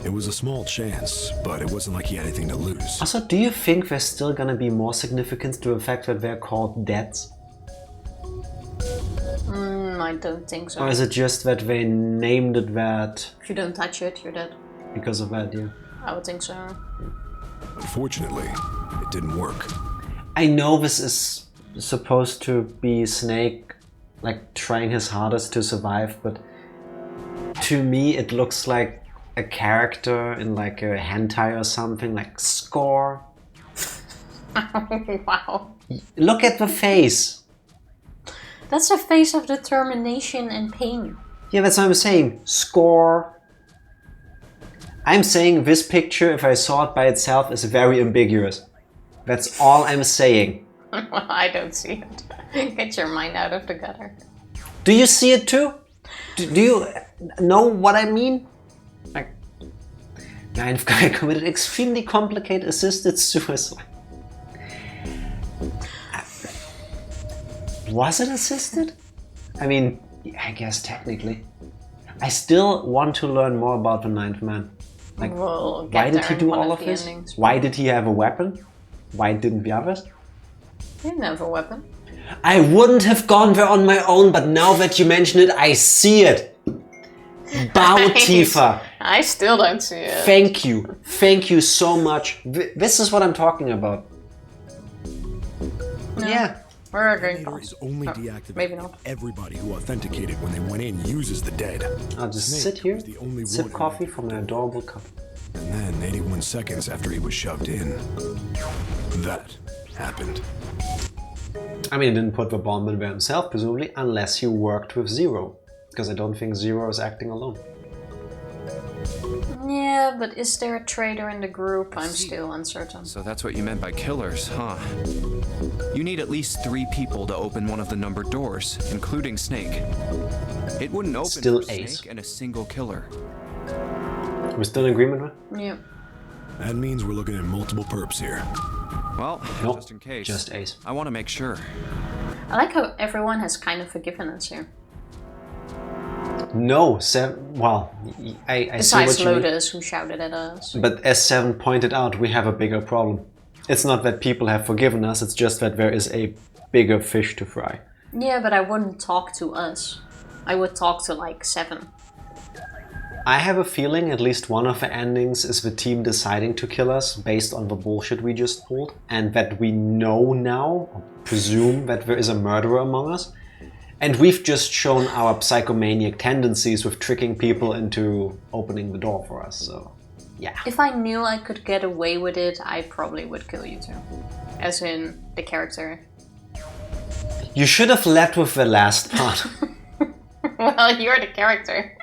It was a small chance, but it wasn't like he had anything to lose. Also, do you think there's still gonna be more significance to the fact that they're called deads? I don't think so. Or is it just that they named it that If you don't touch it, you're dead. because of that, yeah? I would think so. Unfortunately, it didn't work. I know this is supposed to be Snake, like, trying his hardest to survive, but to me it looks like a character in like a hentai or something, like Score. Wow. Look at the face! That's a face of determination and pain. Yeah, that's what I'm saying. Score. I'm saying this picture, if I saw it by itself, is very ambiguous. That's all I'm saying. I don't see it. Get your mind out of the gutter. Do you see it too? Do you know what I mean? Like, Ninth guy committed extremely complicated assisted suicide. Was it assisted? I mean, I guess technically. I still want to learn more about the Ninth Man. Like, We'll get why did there he in do one all of of the this? endings. Why did he have a weapon? Why didn't the others? He didn't have a weapon. I wouldn't have gone there on my own, but now that you mention it, I see it. Bow, Tifa. I still don't see it. Thank you. Thank you so much. This is what I'm talking about. No. Yeah. We're agreeing. Terminator is only deactivated maybe not. if everybody who authenticated when they went in uses the dead. I'll just Snake sit here, was the only sip one who coffee from an adorable cup. And then, 81 seconds after he was shoved in, that happened. I mean, he didn't put the bomb in there himself, presumably, unless he worked with Zero. Because I don't think Zero is acting alone. Yeah, but is there a traitor in the group? I'm still uncertain. So that's what you meant by killers, huh? You need at least 3 people to open one of the numbered doors, including Snake. It wouldn't open Still for Ace. Snake and a single killer. We're still in agreement, right? Yeah. That means we're looking at multiple perps here. Well, Nope, just in case. just Ace. I want to make sure. I like how everyone has kind of forgiven us here. No, well, I see Besides what you mean. Lotus, who shouted at us. But as Seven pointed out, we have a bigger problem. It's not that people have forgiven us, it's just that there is a bigger fish to fry. Yeah, but I wouldn't talk to us. I would talk to like Seven. I have a feeling at least one of the endings is the team deciding to kill us based on the bullshit we just pulled, and that we know now, or presume that there is a murderer among us. And we've just shown our psychomaniac tendencies with tricking people into opening the door for us, so yeah. If I knew I could get away with it, I probably would kill you too. As in, the character. You should have led with the last part. Well, you're the character.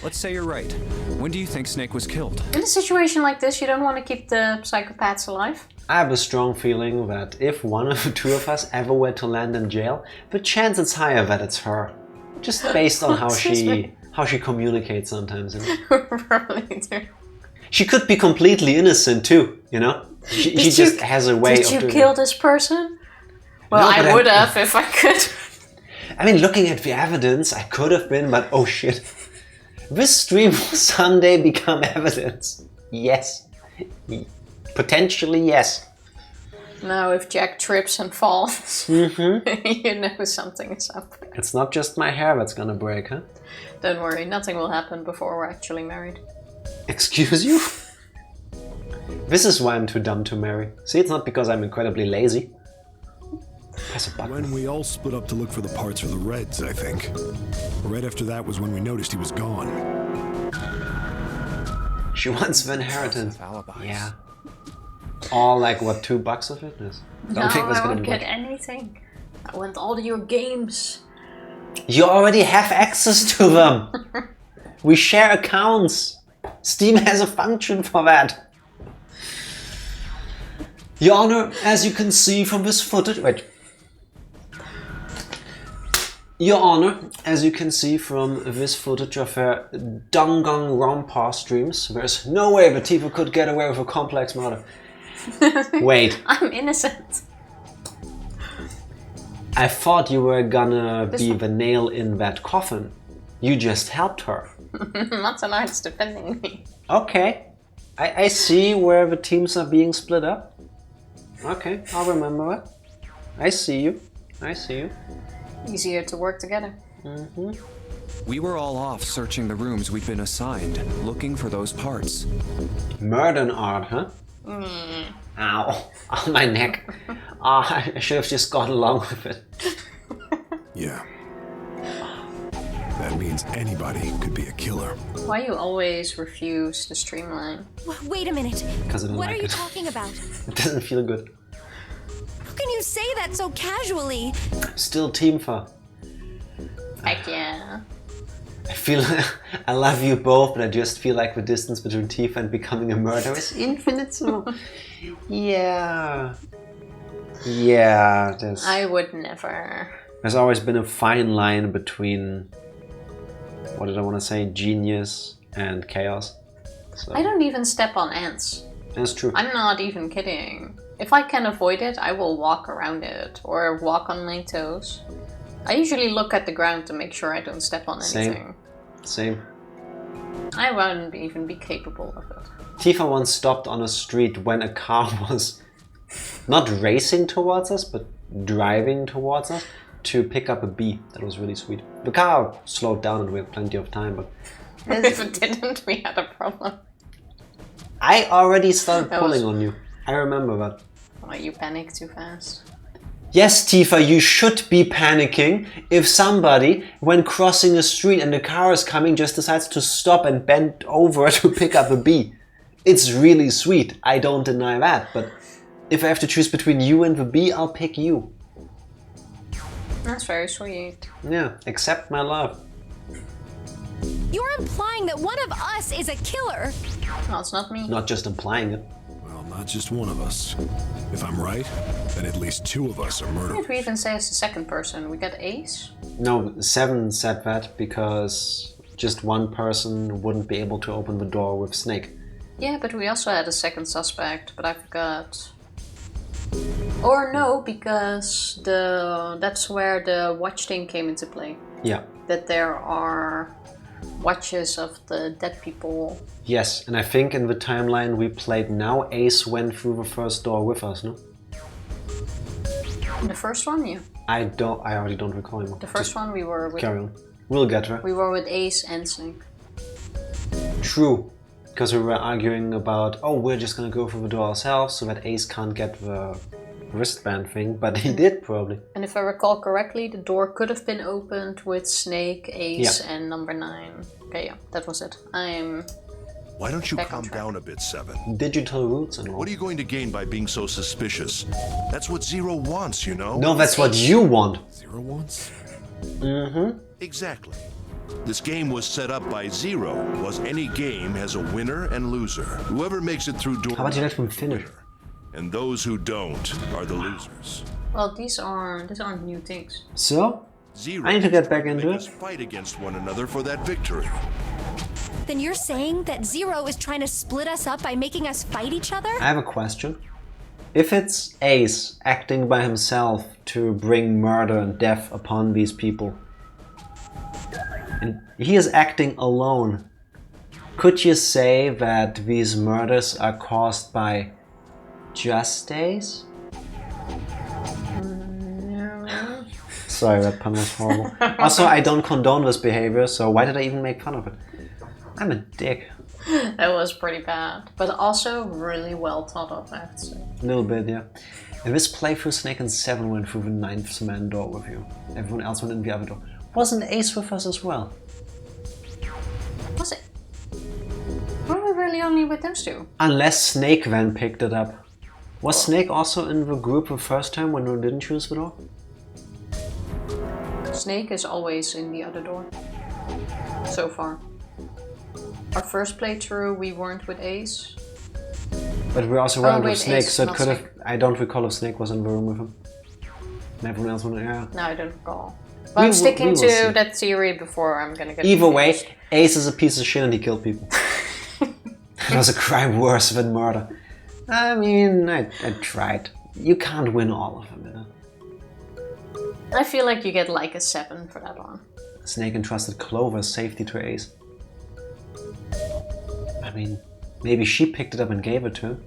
Let's say you're right. When do you think Snake was killed? In a situation like this, you don't want to keep the psychopaths alive. I have a strong feeling that if one of the 2 of us ever were to land in jail, the chance is higher that it's her. Just based on how she communicates sometimes. You know? Probably do. She could be completely innocent too, you know? She just has a way of doing Did you kill this person? Well, No, but I would have if I could. I mean, looking at the evidence, I could have been, but oh shit. This stream will someday become evidence. Yes. Potentially, yes. Now, if Jack trips and falls, you know something is up. It's not just my hair that's gonna break, huh? Don't worry, nothing will happen before we're actually married. Excuse you? This is why I'm too dumb to marry. See, it's not because I'm incredibly lazy. Press a button. When we all split up to look for the parts for the Reds, I think. Right after that was when we noticed he was gone. She wants the inheritance. Alibis. Yeah. All like what, $2 of it is? No, think that's I gonna won't be get much. anything. I want all your games. You already have access to them. We share accounts. Steam has a function for that. Your Honor, as you can see from this footage... Wait. Your Honor, as you can see from this footage of her Dungang Rompa streams, there's no way the Tifa could get away with a complex murder. Wait, I'm innocent. I thought you were gonna This be one. the nail in that coffin. You just helped her. Not so nice defending me. Okay, I see where the teams are being split up. Okay, I'll remember it. I see you. I see you. Easier to work together. We were all off searching the rooms we'd been assigned, looking for those parts. Murder art, huh? Ow. On my neck. I should have just gone along with it. Yeah. That means anybody could be a killer. Why you always refuse to streamline? Wait a minute. 'Cause I don't What like are you it. talking about? It doesn't feel good. How can you say that so casually? Still Teamfa. Heck yeah. I feel I love you both, but I just feel like the distance between Tifa and becoming a murderer is infinite. So yeah, I would never. there's always been a fine line between what did I want to say, genius and chaos. So I don't even step on ants. that's true. I'm not even kidding. If I can avoid it, I will walk around it or walk on my toes. I usually look at the ground to make sure I don't step on anything. Same. I won't even be capable of it. Tifa once stopped on a street when a car was not racing towards us, but driving towards us to pick up a bee. That was really sweet. The car slowed down and we had plenty of time, but If it didn't, we had a problem. I already started That pulling was- on you. I remember that. Why you panic too fast? Yes, Tifa, you should be panicking if somebody, when crossing a street and the car is coming, just decides to stop and bend over to pick up a bee. It's really sweet, I don't deny that, but if I have to choose between you and the bee, I'll pick you. That's very sweet. Yeah, accept my love. You're implying that one of us is a killer. No, it's not me. Not just implying it. Well, not just one of us. If I'm right, then at least 2 of us are Why murderers. did we even say it's the second person? We got Ace? No, 7 said that because just one person wouldn't be able to open the door with Snake. Yeah, but we also had a second suspect, but I forgot. Or no, because that's where the watch thing came into play. Yeah. That there are watches of the dead people. Yes, and I think in the timeline we played now, Ace went through the first door with us, no? In the first one, yeah. I already don't recall anymore. The first one we were with. Carry on. We'll get there. We were with Ace and Snake. True. Because we were arguing about, oh, we're just gonna go through the door ourselves so that Ace can't get the wristband thing, but he did probably. And if I recall correctly, the door could have been opened with Snake, Ace, and number 9. Okay, yeah, that was it. I'm Why don't you back on calm track. down a bit, 7? Digital roots and all. What are you going to gain by being so suspicious? That's what Zero wants, you know? No, that's what you want. 0 once? Mm-hmm. Exactly. This game was set up by Zero, was any game has a winner and loser. Whoever makes it through door How about you let him finish? and those who don't are the losers. Well, these aren't new things. So, Zero I need to get back into make us it. fight against one another for that victory. Then you're saying that Zero is trying to split us up by making us fight each other? I have a question. If it's Ace acting by himself to bring murder and death upon these people, and he is acting alone, could you say that these murders are caused by just Ace? No. Sorry, that pun was horrible. Also, I don't condone this behavior, so why did I even make fun of it? I'm a dick. That was pretty bad. But also really well thought of, I have to say. A little bit, yeah. In this playthrough, Snake and 7 went through the 9th man door with you. Everyone else went in the other door. Wasn't Ace with us as well? Was it? Were we really only with those 2? Unless Snake then picked it up. Was Snake also in the group the first time when we didn't choose the door? Snake is always in the other door. So far. Our first playthrough, we weren't with Ace. But we also weren't with wait, Snake, Ace, so it not could have... Snake. I don't recall if Snake was in the room with him. And everyone else went, yeah. No, I don't recall. We But I'm will- sticking we will to see. that theory before I'm gonna get Either way, confused. Ace is a piece of shit and he killed people. It was a crime worse than murder. I mean, I tried. You can't win all of them, you know? I feel like you get like a 7 for that one. Snake entrusted Clover's safety to Ace. I mean, maybe she picked it up and gave it to him.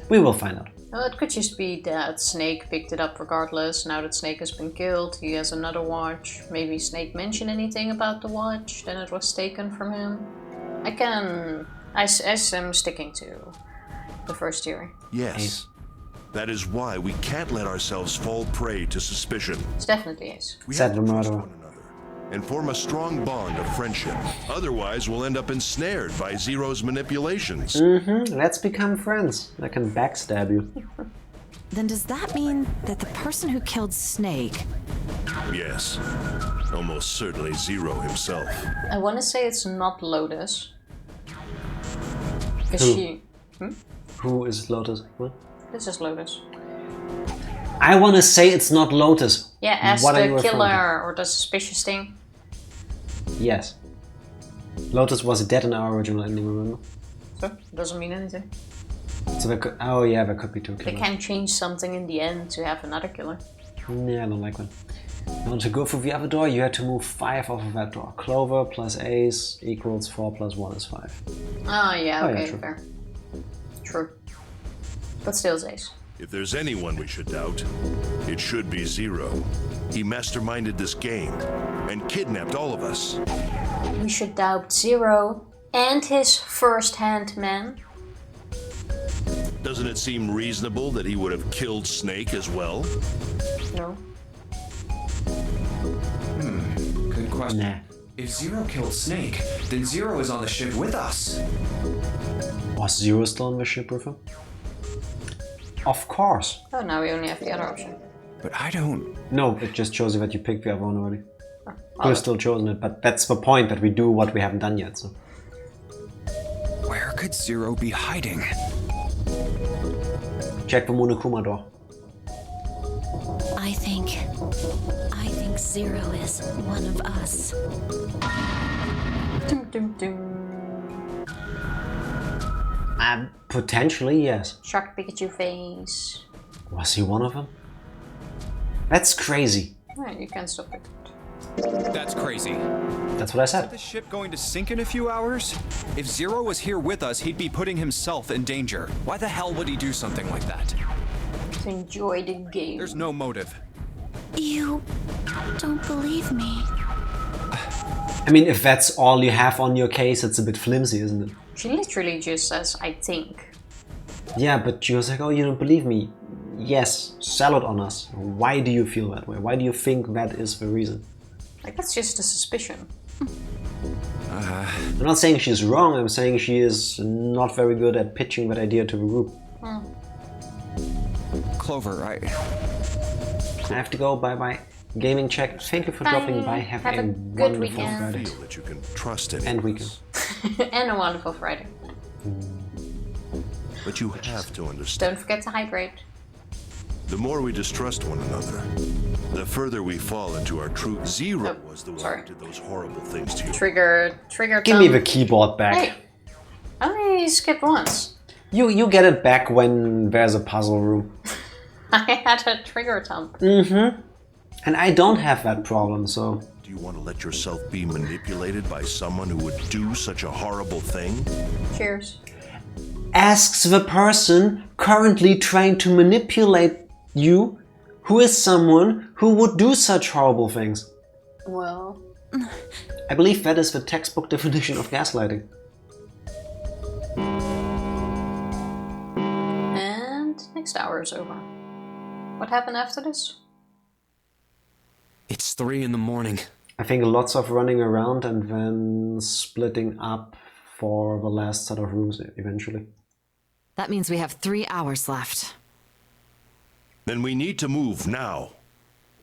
We will find out. Well, it could just be that Snake picked it up regardless. Now that Snake has been killed, he has another watch. Maybe Snake mentioned anything about the watch, then it was taken from him. I'm sticking to the first theory. Yes. That is why we can't let ourselves fall prey to suspicion. It's definitely Ace. We Said have the to trust murderer. one another and form a strong bond of friendship. Otherwise, we'll end up ensnared by Zero's manipulations. Let's become friends. I can backstab you. Then does that mean that the person who killed Snake... Yes. Almost certainly Zero himself. I want to say it's not Lotus. Because Who? she... Who is Lotus? What? This is Lotus. I want to say it's not Lotus. Yeah, as What are you the referring killer or the suspicious thing. to? Yes. Lotus was dead in our original ending, remember? So, doesn't mean anything. So there could... Oh yeah, there could be 2 They killers. can change something in the end to have another killer. Yeah, I don't like that. Now to go through the other door, you had to move 5 off of that door. Clover plus Ace equals 4 plus 1 is 5. Oh yeah, Oh, yeah, okay, true. fair. True. But still it's Ace. If there's anyone we should doubt, it should be Zero. He masterminded this game and kidnapped all of us. We should doubt Zero and his first-hand man. Doesn't it seem reasonable that he would have killed Snake as well? No. Good question. Nah. If Zero killed Snake, then Zero is on the ship with us. Was Zero still on the ship with him? Of course. Oh, now we only have the other option. But I don't... No, it just shows you that you picked the other one already. We've still chosen it, but that's the point, that we do what we haven't done yet. So Where could Zero be hiding? check the Monokuma door. I think Zero is one of us. Dum, dum, dum. Potentially, yes. Shocked Pikachu face. Was he one of them? That's crazy. Right, you can stop it. That's crazy. That's what I said. Is the ship going to sink in a few hours? If Zero was here with us, he'd be putting himself in danger. Why the hell would he do something like that? To enjoy the game. There's no motive. You don't believe me. I mean, if that's all you have on your case, it's a bit flimsy, isn't it? She literally just says, I think. Yeah, but she was like, oh, you don't believe me. Yes, sell it on us. Why do you feel that way? Why do you think that is the reason? Like, that's just a suspicion. I'm not saying she's wrong, I'm saying she is not very good at pitching that idea to the group. Clover, I have to go, bye-bye. Gaming check, thank you for Bye. dropping by. Have a good wonderful weekend. Friday. Feel that you can trust anyone. And weekend. And a wonderful Friday. But you have to understand. Don't forget to hydrate. The more we distrust one another, the further we fall into our truth. Zero Oh, was the one sorry. who did those horrible things to you. Trigger Give me the keyboard back. Hey, I only skipped once. You get it back when there's a puzzle room. I had a trigger thump. And I don't have that problem, so... Do you want to let yourself be manipulated by someone who would do such a horrible thing? Cheers. Asks the person currently trying to manipulate you, who is someone who would do such horrible things. Well, I believe that is the textbook definition of gaslighting. and next hour is over. What happened after this? It's 3 in the morning. I think lots of running around and then splitting up for the last set of rooms eventually. That means we have 3 hours left. Then we need to move now.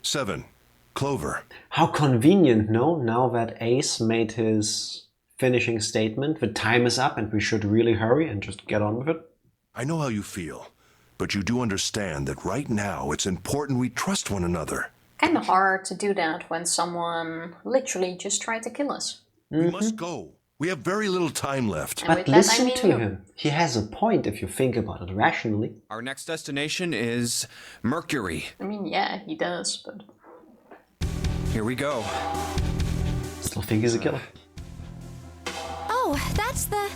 7. Clover. How convenient, no? Now that Ace made his finishing statement, the time is up and we should really hurry and just get on with it. I know how you feel, but you do understand that right now it's important we trust one another. Kinda hard to do that when someone literally just tried to kill us. We must go. We have very little time left. And But with that, I listen mean to you. him. He has a point if you think about it rationally. Our next destination is Mercury. I mean, yeah, he does, but... Here we go. Still think he's a killer. Oh, that's the...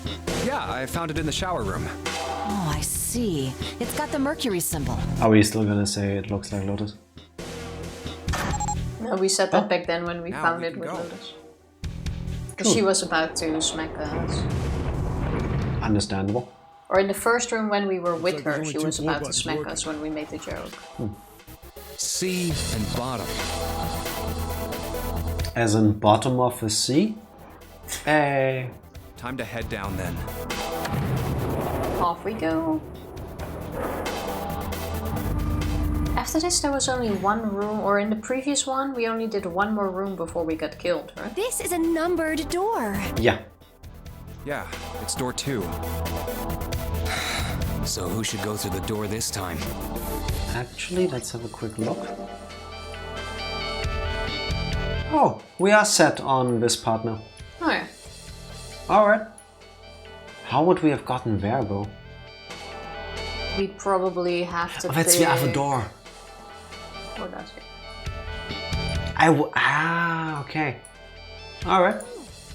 Yeah, I found it in the shower room. Oh, I see. It's got the Mercury symbol. Are we still gonna say it looks like Lotus? No, we said that back then when we Now found we it can with go. Lotus. Because she was about to smack us. Understandable. Or in the first room when we were with like there's her, only she two was floor about to buttons smack working. us when we made the joke. C and bottom. As in bottom of the sea? Hey. Time to head down then. Off we go. After this there was only one room, or in the previous one we only did one more room before we got killed, right? This is a numbered door. Yeah. Yeah, it's door 2. So who should go through the door this time? Actually, let's have a quick look. Oh, we are set on this part now. Oh yeah. Alright. How would we have gotten there though? We probably have to Oh, that's the other pick- door. Or that's it. Okay. Alright.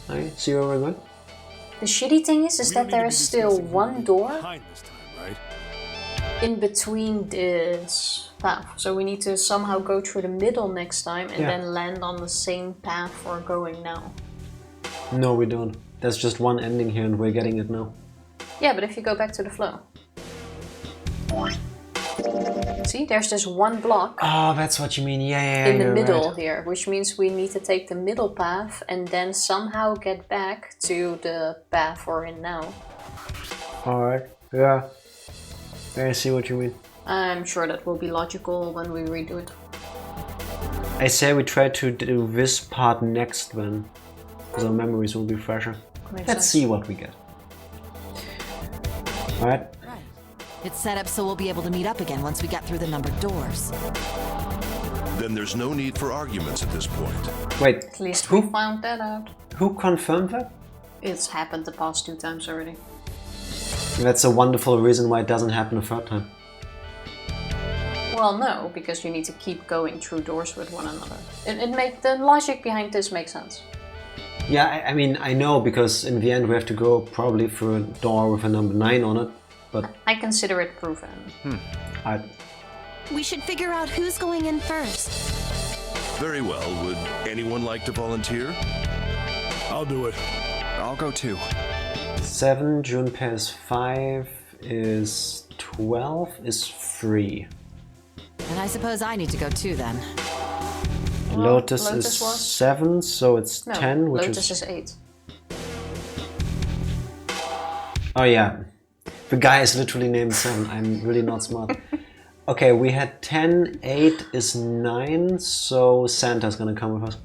I see where we're going. The shitty thing is We don't that need there to is be still discussing who one will be door behind this time, right? in between this path. So we need to somehow go through the middle next time and Yeah. then land on the same path we're going now. No, we don't. There's just one ending here and we're getting it now. Yeah, but if you go back to the flow. See, there's this one block Oh, that's what you mean. Yeah, in the you're middle right. here, which means we need to take the middle path and then somehow get back to the path we're in now. Alright. Yeah. I see what you mean. I'm sure that will be logical when we redo it. I say we try to do this part next then, because our memories will be fresher. Let's see what we get. Alright. It's set up so we'll be able to meet up again once we get through the numbered doors. Then there's no need for arguments at this point. Wait, At least we found that out. who confirmed that? It's happened the past 2 times already. That's a wonderful reason why it doesn't happen a third time. Well, no, because you need to keep going through doors with one another. The logic behind this makes sense. Yeah, I mean, I know, because in the end we have to go probably through a door with a number 9 on it, but... I consider it proven. We should figure out who's going in first. Very well. Would anyone like to volunteer? I'll do it. I'll go too. 7, Junpei is 5, is 12, is 3. And I suppose I need to go too then. Lotus is was? 7, so it's No, 10, which Lotus is... is 8. Oh yeah, the guy is literally named 7, I'm really not smart. Okay, we had 10, 8 is 9, so Santa's gonna come with us.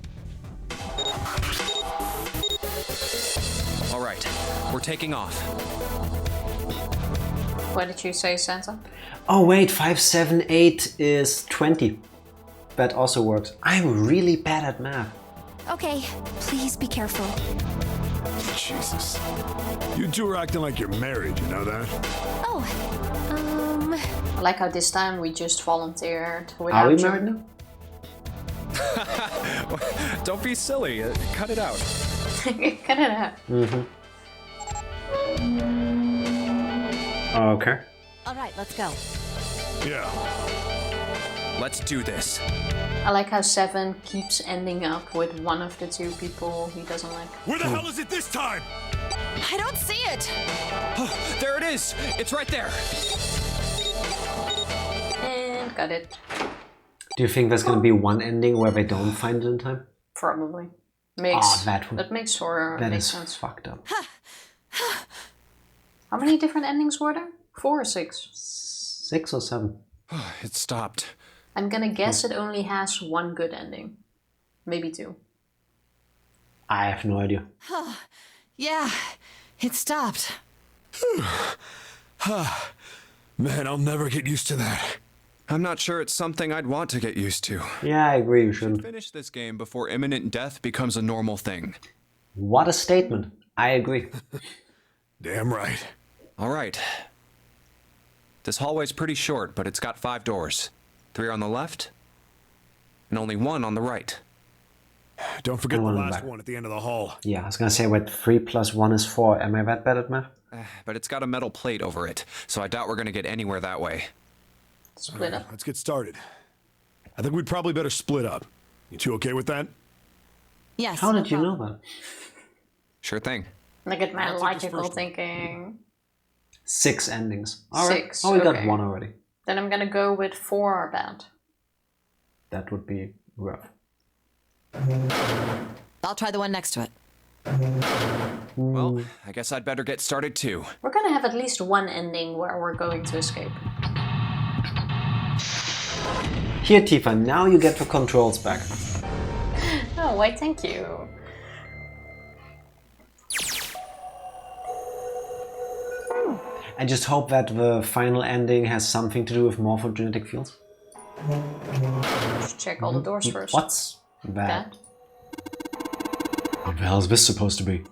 Alright, we're taking off. What did you say, Santa? Oh wait, 5, 7, 8 is 20. That also works. I'm really bad at math. Okay, please be careful. Jesus. You two are acting like you're married, you know that? Oh, I like how this time we just volunteered Are without we you. married now? Don't be silly. Cut it out. Cut it out. Okay. Alright, let's go. Yeah. Let's do this. I like how 7 keeps ending up with one of the 2 people he doesn't like. Where the hell is it this time? I don't see it! Oh, there it is! It's right there! And got it. Do you think there's gonna be one ending where they don't find it in time? Probably. Makes that makes horror That makes is sense. fucked up. How many different endings were there? 4 or 6? 6 or 7? It stopped. I'm gonna guess it only has 1 good ending. Maybe 2. I have no idea. Yeah, it stopped. Man, I'll never get used to that. I'm not sure it's something I'd want to get used to. Yeah, I agree, you shouldn't. Finish this game before imminent death becomes a normal thing. What a statement. I agree. Damn right. Alright. This hallway's pretty short, but it's got 5 doors. 3 on the left, and only 1 on the right. Don't forget And the one in the last back. one at the end of the hall. Yeah, I was gonna say, wait, 3 plus 1 is 4. Am I that bad at math? But it's got a metal plate over it, so I doubt we're gonna get anywhere that way. Split up. Let's get started. I think we'd probably better split up. You two okay with that? Yes. How no did you know problem. that? Sure thing. Look at my I'll take this logical first one. thinking. 6 endings. Alright. 6, Oh, we got okay. 1 already. Then I'm gonna go with 4 are bad. That would be rough. I'll try the one next to it. Well, I guess I'd better get started too. We're gonna have at least 1 ending where we're going to escape. Here, Tifa, now you get the controls back. Oh, why thank you. I just hope that the final ending has something to do with morphogenetic fields. Just check all the doors first. What's that? That? What the hell is this supposed to be?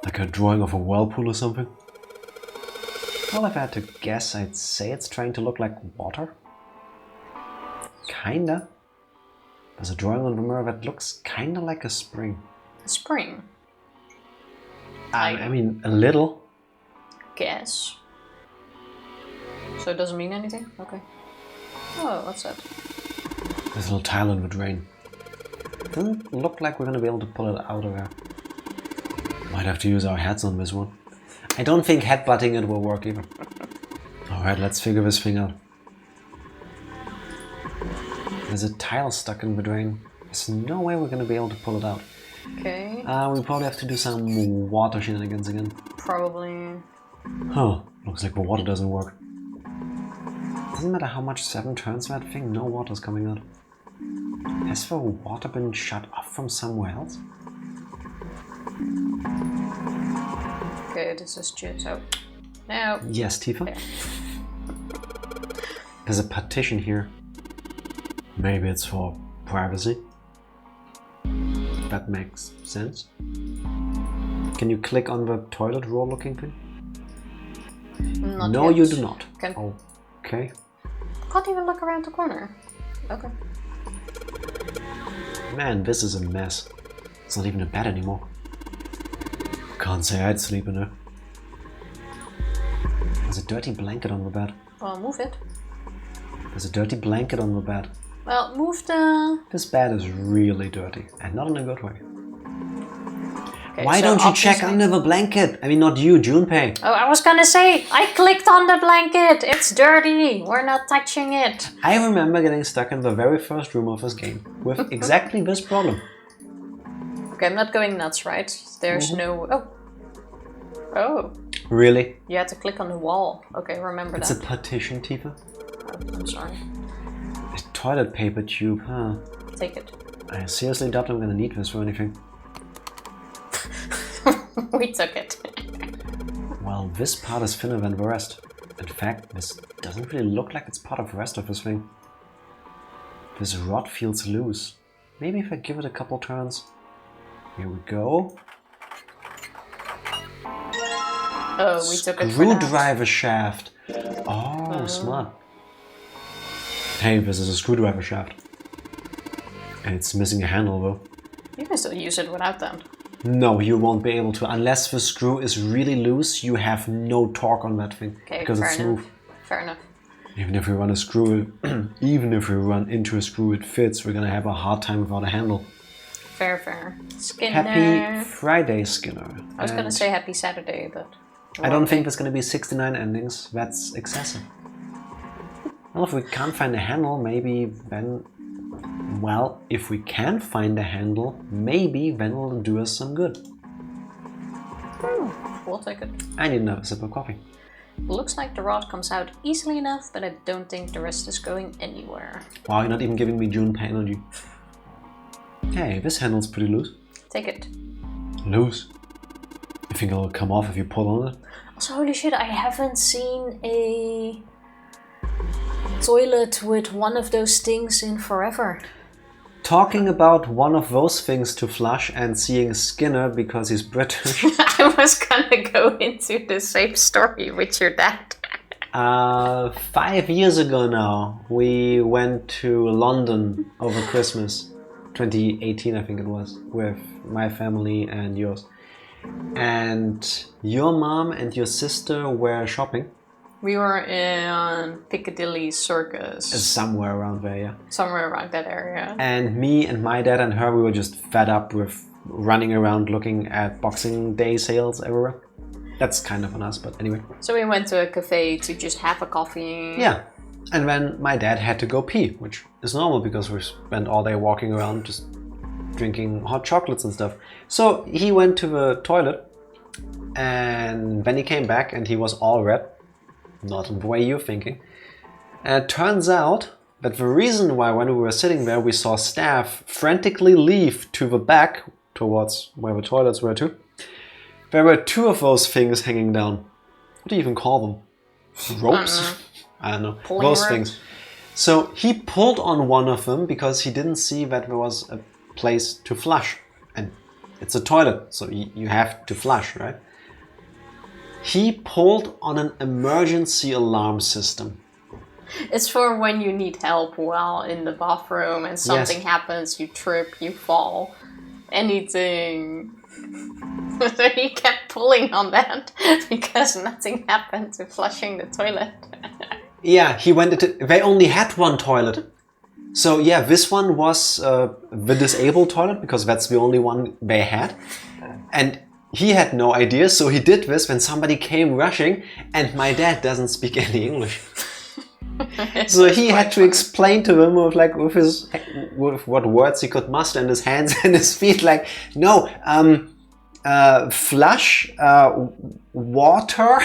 Like a drawing of a whirlpool or something? Well, if I had to guess, I'd say it's trying to look like water. Kinda. There's a drawing on the mirror that looks kinda like a spring. A spring. I mean, a little. Guess. So it doesn't mean anything? Okay. Oh, what's that? There's a little tile in the drain. Doesn't look like we're gonna be able to pull it out of there. Might have to use our heads on this one. I don't think headbutting it will work either. Alright, let's figure this thing out. There's a tile stuck in the drain. There's no way we're gonna be able to pull it out. Okay. We probably have to do some water shenanigans again. Probably. Huh, looks like the water doesn't work. Doesn't matter how much 7 turns that thing, no water's coming out. Has the water been shut off from somewhere else? Okay, this is just so. No. Yes, Tifa. Okay. There's a partition here. Maybe it's for privacy. That makes sense. Can you click on the toilet roll looking thing? Not No, yet. you do not. Okay. Okay. Can't even look around the corner. Okay. Man, this is a mess. It's not even a bed anymore. Can't say I'd sleep in there. There's a dirty blanket on the bed. Well, move it. There's a dirty blanket on the bed. Well, move the... This bed is really dirty, and not in a good way. Okay, Why so don't you check obviously- under the blanket? I mean, not you, Junpei. Oh, I was gonna say, I clicked on the blanket. It's dirty. We're not touching it. I remember getting stuck in the very first room of this game with exactly this problem. Okay, I'm not going nuts, right? There's no... Oh. Oh. Really? You had to click on the wall. Okay, remember It's a that. partition, Tifa. Oh, I'm sorry. A toilet paper tube, huh? Take it. I seriously doubt I'm gonna need this for anything. We took it. Well, this part is thinner than the rest. In fact, this doesn't really look like it's part of the rest of this thing. This rod feels loose. Maybe if I give it a couple turns. Here we go. Oh, we took it for that. Screwdriver shaft. Oh, smart. Hey, this is a screwdriver shaft. And it's missing a handle though. You can still use it without that. No, you won't be able to. Unless the screw is really loose, you have no torque on that thing. Okay, because fair it's enough. smooth. Fair enough. Even if we run a screw, even if we run into a screw it fits, we're gonna have a hard time without a handle. Fair. Skinner. Happy Friday, Skinner. I was gonna And say happy Saturday, but... I don't think there's gonna be 69 endings. That's excessive. Well, if we can't find a handle, maybe then... Well, if we can find a handle, maybe then it'll do us some good. We'll take it. I need another sip of coffee. Looks like the rod comes out easily enough, but I don't think the rest is going anywhere. Wow, you're not even giving me Junpei energy. Hey, this handle's pretty loose. Take it. Loose? You think it'll come off if you pull on it? Also, holy shit, I haven't seen a toilet with one of those things in forever. Talking about one of those things to flush and seeing Skinner because he's British. I was gonna go into the same story with your dad. 5 years ago now, we went to London over Christmas. 2018, I think it was, with my family and yours. And your mom and your sister were shopping. We were in Piccadilly Circus. Somewhere around there, yeah. Somewhere around that area. And me and my dad and her, we were just fed up with running around looking at Boxing Day sales everywhere. That's kind of on us, but anyway. So we went to a cafe to just have a coffee. Yeah. And then my dad had to go pee, which is normal because we spent all day walking around just drinking hot chocolates and stuff. So he went to the toilet and then he came back and he was all red. Not in the way you're thinking. And it turns out that the reason why when we were sitting there we saw staff frantically leave to the back towards where the toilets were too. There were two of those things hanging down. What do you even call them? Ropes? I don't know. Pulling those ropes. things. So he pulled on one of them because he didn't see that there was a place to flush. And it's a toilet, so you have to flush, right? He pulled on an emergency alarm system. It's for when you need help while in the bathroom and something happens, you trip, you fall, anything. So he kept pulling on that because nothing happened to flushing the toilet. Yeah, he went into... They only had one toilet. So yeah, this one was the disabled toilet because that's the only one they had. And he had no idea, so he did this when somebody came rushing and my dad doesn't speak any English. So he had to explain to him with what words he could muster in his hands and his feet, like, no, flush, water.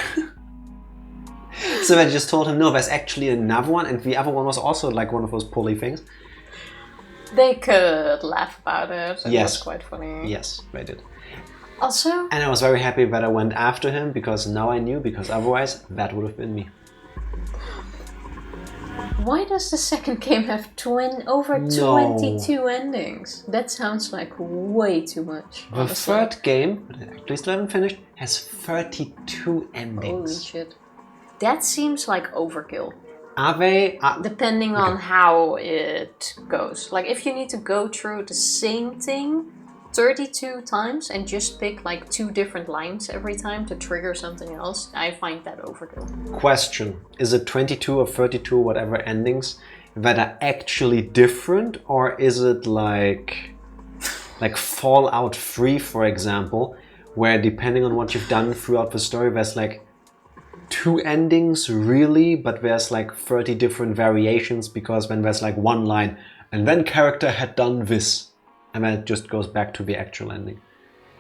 So I just told him, no, there's actually another one, and the other one was also like one of those pulley things. They could laugh about it. It Yes. was quite funny. Yes, they did. Also, And I was very happy that I went after him, because now I knew, because otherwise that would have been me. why does the second game have over 22 endings? That sounds like way too much. The honestly. third game, that I actually still haven't finished, has 32 endings. Holy shit. That seems like overkill. Are they? Depending on how it goes. Like if you need to go through the same thing 32 times and just pick like 2 different lines every time to trigger something else, I find that overkill. Question: is it 22 or 32, whatever endings, that are actually different, or is it like Fallout 3, for example, where depending on what you've done throughout the story, there's like 2 endings really, but there's like 30 different variations, because then there's like one line, and then character had done this, and then it just goes back to the actual ending.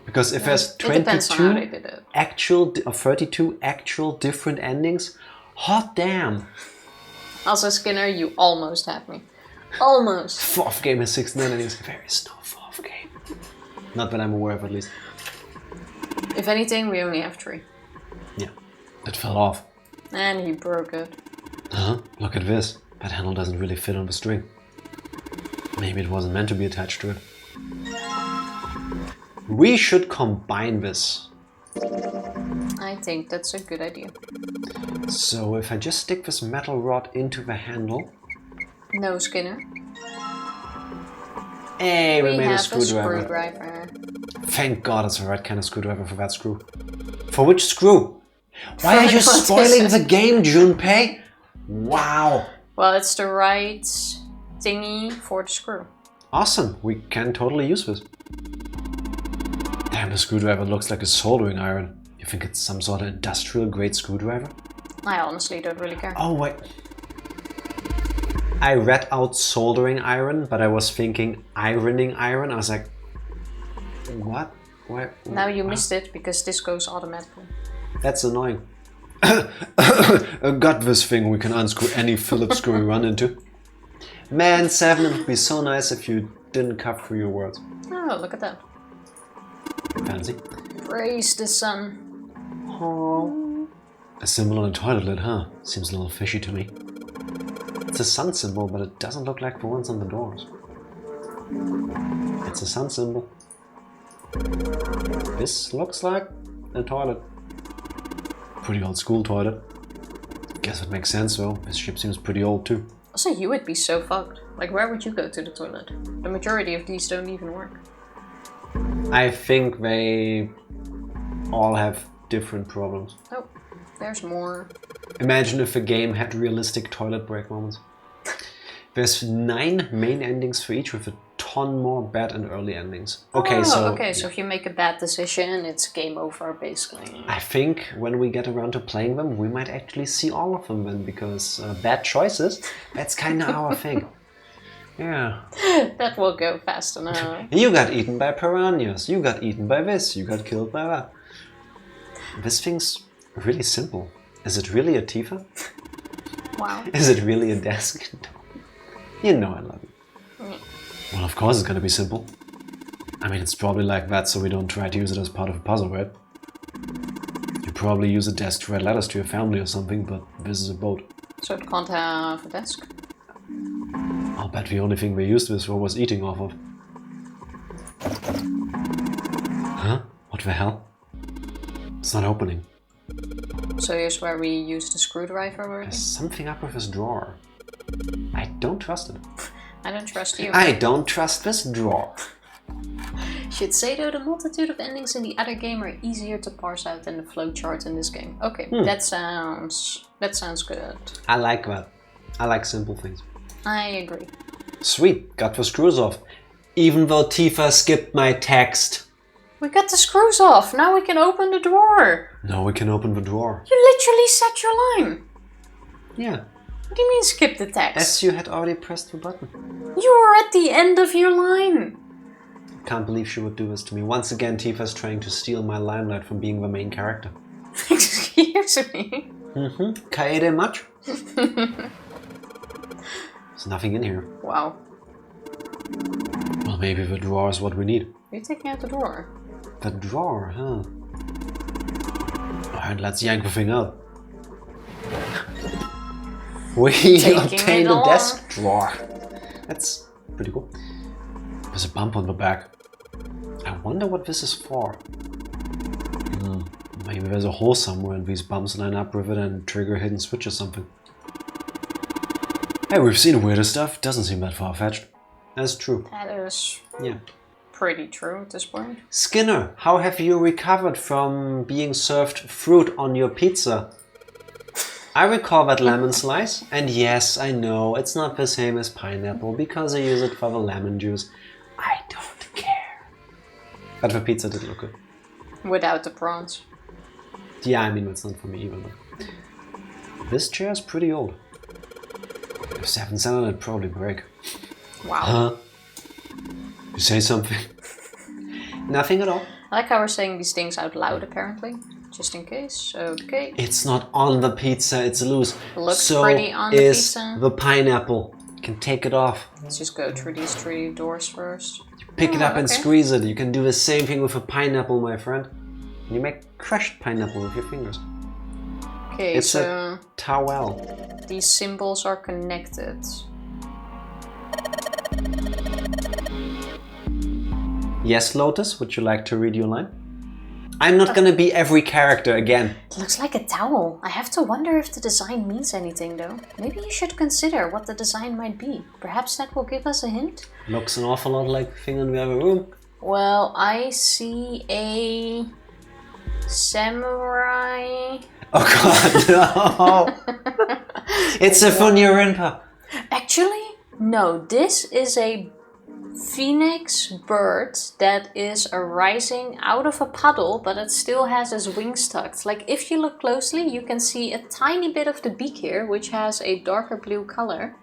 Because if there's 22 actual or 32 actual different endings, hot damn. Also, Skinner, you almost had me. Almost. Fourth game has 69 endings. There is no fourth game. Not that I'm aware of, at least. If anything, we only have 3. Yeah, it fell off. And he broke it. Huh? Look at this. That handle doesn't really fit on the string. Maybe it wasn't meant to be attached to it. We should combine this. I think that's a good idea. So if I just stick this metal rod into the handle... No, Skinner. Hey, we made a have screwdriver. Thank God it's the right kind of screwdriver for that screw. For which screw? Why are you spoiling the game, Junpei? Wow. Well, it's the right thingy for the screw. Awesome, we can totally use this. Damn, the screwdriver looks like a soldering iron. You think it's some sort of industrial grade screwdriver? I honestly don't really care. Oh, wait. I read out soldering iron, but I was thinking ironing iron. I was like, what? Why? Now you missed it, because this goes automatically. That's annoying. Got this thing we can unscrew any Phillips screw we run into. Man, 7, it would be so nice if you didn't cut through your words. Oh, look at that. Fancy. Praise the sun. Oh. A symbol on a toilet lid, huh? Seems a little fishy to me. It's a sun symbol, but it doesn't look like the ones on the doors. It's a sun symbol. This looks like a toilet. Pretty old school toilet. Guess it makes sense though. This ship seems pretty old too. Also, you would be so fucked. Like, where would you go to the toilet? The majority of these don't even work. I think they all have different problems. Oh, there's more. Imagine if a game had realistic toilet break moments. There's 9 main endings for each, with a ton more bad and early endings. Okay, so if you make a bad decision, it's game over, basically. I think when we get around to playing them, we might actually see all of them then, because bad choices, that's kind of our thing. Yeah. That will go fast enough. You got eaten by piranhas, you got eaten by this, you got killed by that. This thing's really simple. Is it really a Tifa? Wow. Is it really a desk? You know I love you. Well, of course it's gonna be simple. I mean, it's probably like that so we don't try to use it as part of a puzzle, right? You probably use a desk to write letters to your family or something, but this is a boat. So it can't have a desk? I'll bet the only thing we used this for was eating off of. Huh? What the hell? It's not opening. So here's where we use the screwdriver working? There's something up with this drawer. I don't trust it. I don't trust you. I don't trust this drawer. Should say though, the multitude of endings in the other game are easier to parse out than the flowchart in this game. Okay, that sounds good. I like that. I like simple things. I agree. Sweet, got the screws off. Even though Tifa skipped my text. We got the screws off. Now we can open the drawer. Now we can open the drawer. You literally set your line. Yeah. What do you mean skip the text? As you had already pressed the button. You were at the end of your line. Can't believe she would do this to me. Once again, Tifa's trying to steal my limelight from being the main character. Excuse me. Kaede much? There's nothing in here. Wow. Well, maybe the drawer is what we need. Are you taking out the drawer? The drawer, huh? Alright, let's yank the thing out. We obtained a desk drawer. That's pretty cool. There's a bump on the back. I wonder what this is for. Maybe there's a hole somewhere and these bumps line up with it and trigger a hidden switch or something. Hey, we've seen weirder stuff. Doesn't seem that far-fetched. That's true. That is Yeah. pretty true at this point. Skinner, how have you recovered from being served fruit on your pizza? I recall that lemon slice, and yes, I know, it's not the same as pineapple because I use it for the lemon juice. I don't care. But the pizza did look good. Without the prawns. Yeah, I mean, it's not for me either. But this chair is pretty old. If 7 cents on it, probably break. Wow. Huh? You say something? Nothing at all. I like how we're saying these things out loud, apparently. Just in case. Okay. It's not on the pizza, it's loose. Looks so pretty on the is pizza. the pineapple. You can take it off. Let's just go through these 3 doors first. Pick it up and okay. squeeze it. You can do the same thing with a pineapple, my friend. You make crushed pineapple with your fingers. Okay, It's so a towel. these symbols are connected. Yes, Lotus, would you like to read your line? I'm not gonna be every character again. It looks like a towel. I have to wonder if the design means anything though. Maybe you should consider what the design might be. Perhaps that will give us a hint? Looks an awful lot like the thing in the other room. Well, I see a samurai. Oh god, no! It's a Funyarinpa. Actually, no, this is a phoenix bird that is arising out of a puddle, but it still has its wings tucked. Like, if you look closely, you can see a tiny bit of the beak here, which has a darker blue color.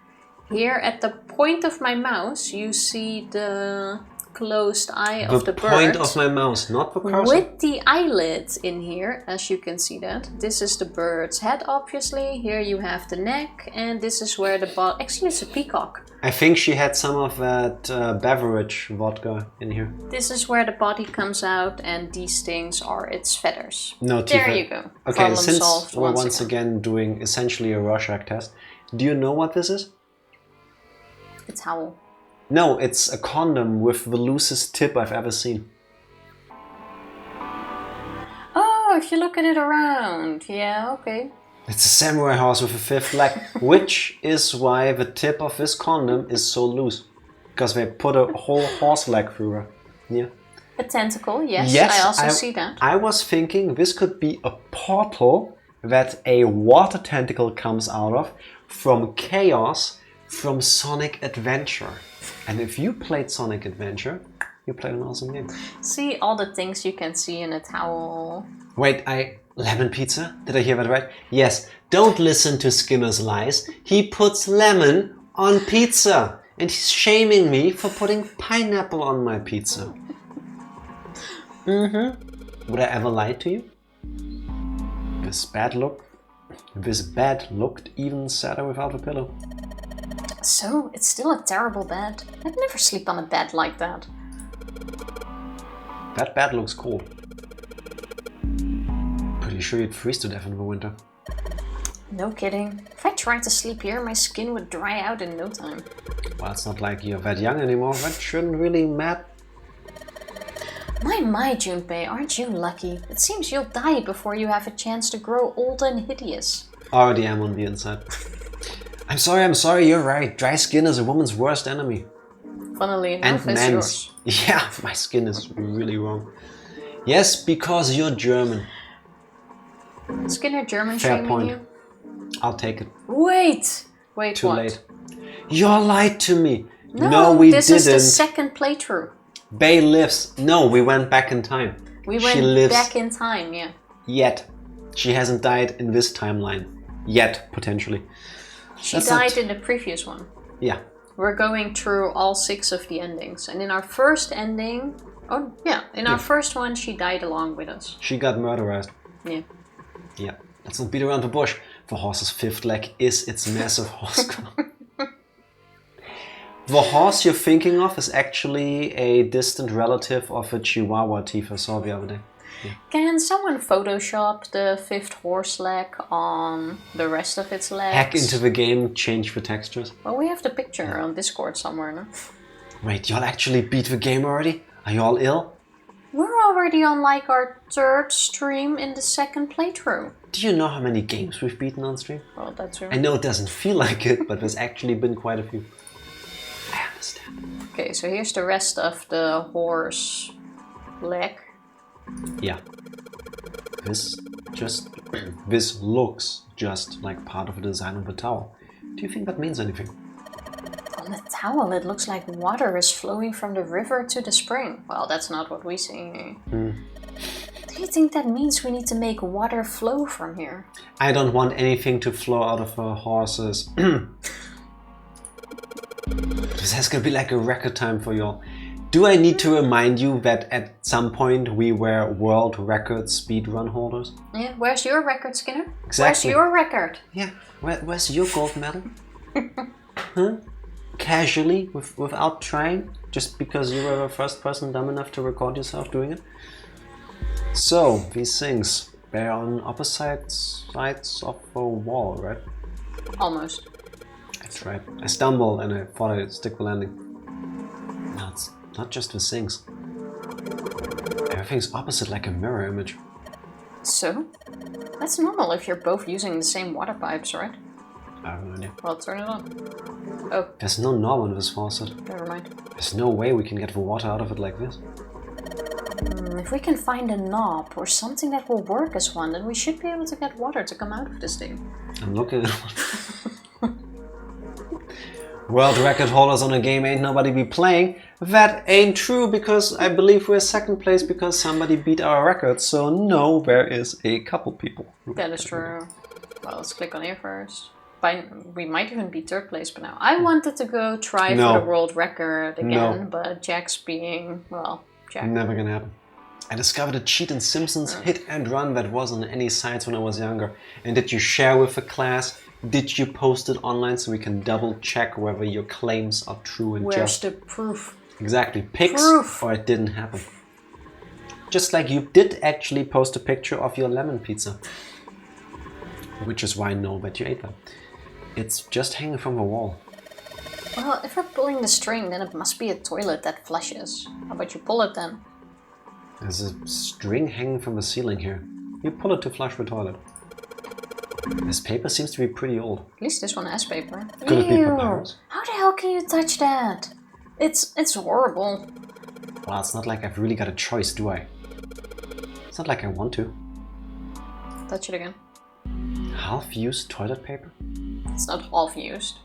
Here at the point of my mouse, you see the closed eye of the bird. The point of my mouse, not the cursor. With the eyelid in here, as you can see that. This is the bird's head, obviously. Here you have the neck, and this is where the body... Actually, it's a peacock. I think she had some of that beverage vodka in here. This is where the body comes out, and these things are its feathers. No, there Tifa. you go. Okay, Problem since solved we're once again doing essentially a Rorschach test, do you know what this is? It's Howl. No, it's a condom with the loosest tip I've ever seen. Oh, if you look at it around. Yeah, okay. It's a samurai horse with a 5th leg, which is why the tip of this condom is so loose. Because they put a whole horse leg through her. Yeah. A tentacle, yes. Yes, I also see that. I was thinking this could be a portal that a water tentacle comes out of from Chaos from Sonic Adventure. And if you played Sonic Adventure, you played an awesome game. See all the things you can see in a towel. Wait, lemon pizza? Did I hear that right? Yes, don't listen to Skinner's lies. He puts lemon on pizza. And he's shaming me for putting pineapple on my pizza. Would I ever lie to you? This bed looked even sadder without a pillow. So, it's still a terrible bed. I'd never sleep on a bed like that. That bed looks cold. Pretty sure you'd freeze to death in the winter. No kidding. If I tried to sleep here, my skin would dry out in no time. Well, it's not like you're that young anymore. That shouldn't really matter. My, Junpei, aren't you lucky? It seems you'll die before you have a chance to grow old and hideous. Already am on the inside. I'm sorry, you're right. Dry skin is a woman's worst enemy. Funnily enough, And it's men's. yours. Yeah, my skin is really wrong. Yes, because you're German. Skinner German Fair shaming point. you? I'll take it. Wait, Too what? late. You lied to me. No, we this didn't. is the second playthrough. Bay lives. No, we went back in time. We She went lives back in time, yeah. yet. She hasn't died in this timeline. Yet, potentially. She That's died not- in the previous one. Yeah. We're going through all 6 of the endings. And in our first ending... Oh, yeah. In our first one, she died along with us. She got murderized. Yeah. Yeah. Let's not beat around the bush. The horse's 5th leg is its massive horse crown. The horse you're thinking of is actually a distant relative of a Chihuahua teeth I saw the other day. Can someone Photoshop the 5th horse leg on the rest of its legs? Hack into the game, change the textures. Well, we have the picture on Discord somewhere, no? Wait, y'all actually beat the game already? Are you all ill? We're already on like our 3rd stream in the 2nd playthrough. Do you know how many games we've beaten on stream? Well, that's true. I know it doesn't feel like it, but there's actually been quite a few. I understand. Okay, so here's the rest of the horse leg. Yeah. This looks just like part of the design of the tower. Do you think that means anything? On the towel, it looks like water is flowing from the river to the spring. Well, that's not what we see. Do you think that means we need to make water flow from here? I don't want anything to flow out of the horses. This is gonna be like a record time for y'all. Do I need to remind you that at some point we were world record speedrun holders? Yeah, where's your record, Skinner? Exactly. Where's your record? Yeah, where's your gold medal? Huh? Casually, without trying, just because you were the first person dumb enough to record yourself doing it? So, these things, they're on opposite sides of a wall, right? Almost. That's right. I stumbled and I thought I'd stick the landing. No, it's not just the things. Everything's opposite like a mirror image. So? That's normal if you're both using the same water pipes, right? I have no idea. Well, turn it on. Oh, There's no knob on this faucet. never mind. There's no way we can get the water out of it like this. If we can find a knob or something that will work as one, then we should be able to get water to come out of this thing. I'm looking at one. World record holders on a game ain't nobody be playing. That ain't true because I believe we're 2nd place because somebody beat our record. So no, there is a couple people. That is true. Well, let's click on here first. We might even be 3rd place by now. I wanted to go try No. for the world record again, No. but Jack's being, well, Jack. Never gonna happen. I discovered a cheat in Simpsons hit and run that wasn't on any sites when I was younger. And did you share with the class? Did you post it online so we can double check whether your claims are true and Where's just? the proof? Exactly, pics Proof. or it didn't happen. Just like you did actually post a picture of your lemon pizza. Which is why I know that you ate that. It's just hanging from the wall. Well, if we're pulling the string, then it must be a toilet that flushes. How about you pull it then? There's a string hanging from the ceiling here. You pull it to flush the toilet. This paper seems to be pretty old. At least this one has paper. Could it be Ew. papyrus? How the hell can you touch that? It's horrible. Well, it's not like I've really got a choice, do I? It's not like I want to. Touch it again. Half-used toilet paper? It's not half used.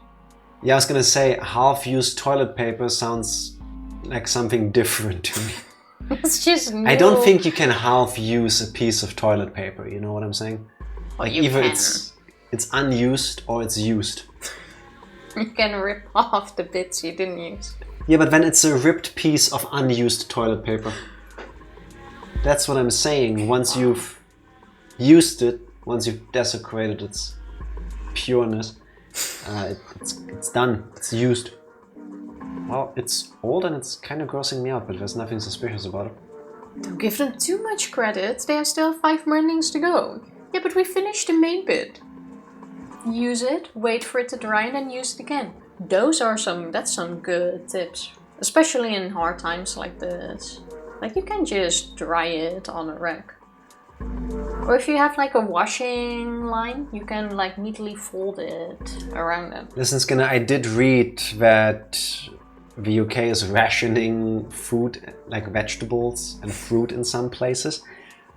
Yeah, I was gonna say half-used toilet paper sounds like something different to me. It's just new. I don't think you can half-use a piece of toilet paper, you know what I'm saying? Well, Like you either can. it's unused or it's used. You can rip off the bits you didn't use. Yeah, but then it's a ripped piece of unused toilet paper. That's what I'm saying. Once you've used it, once you've desecrated its pureness, it's done. It's used. Well, it's old and it's kind of grossing me out, but there's nothing suspicious about it. Don't give them too much credit. They have still 5 more endings to go. Yeah, but we finished the main bit. Use it, wait for it to dry, and then use it again. That's some good tips. Especially in hard times like this. Like, you can just dry it on a rack. Or if you have like a washing line, you can like neatly fold it around it. Listen, Skinner, I did read that the UK is rationing food, like vegetables and fruit in some places,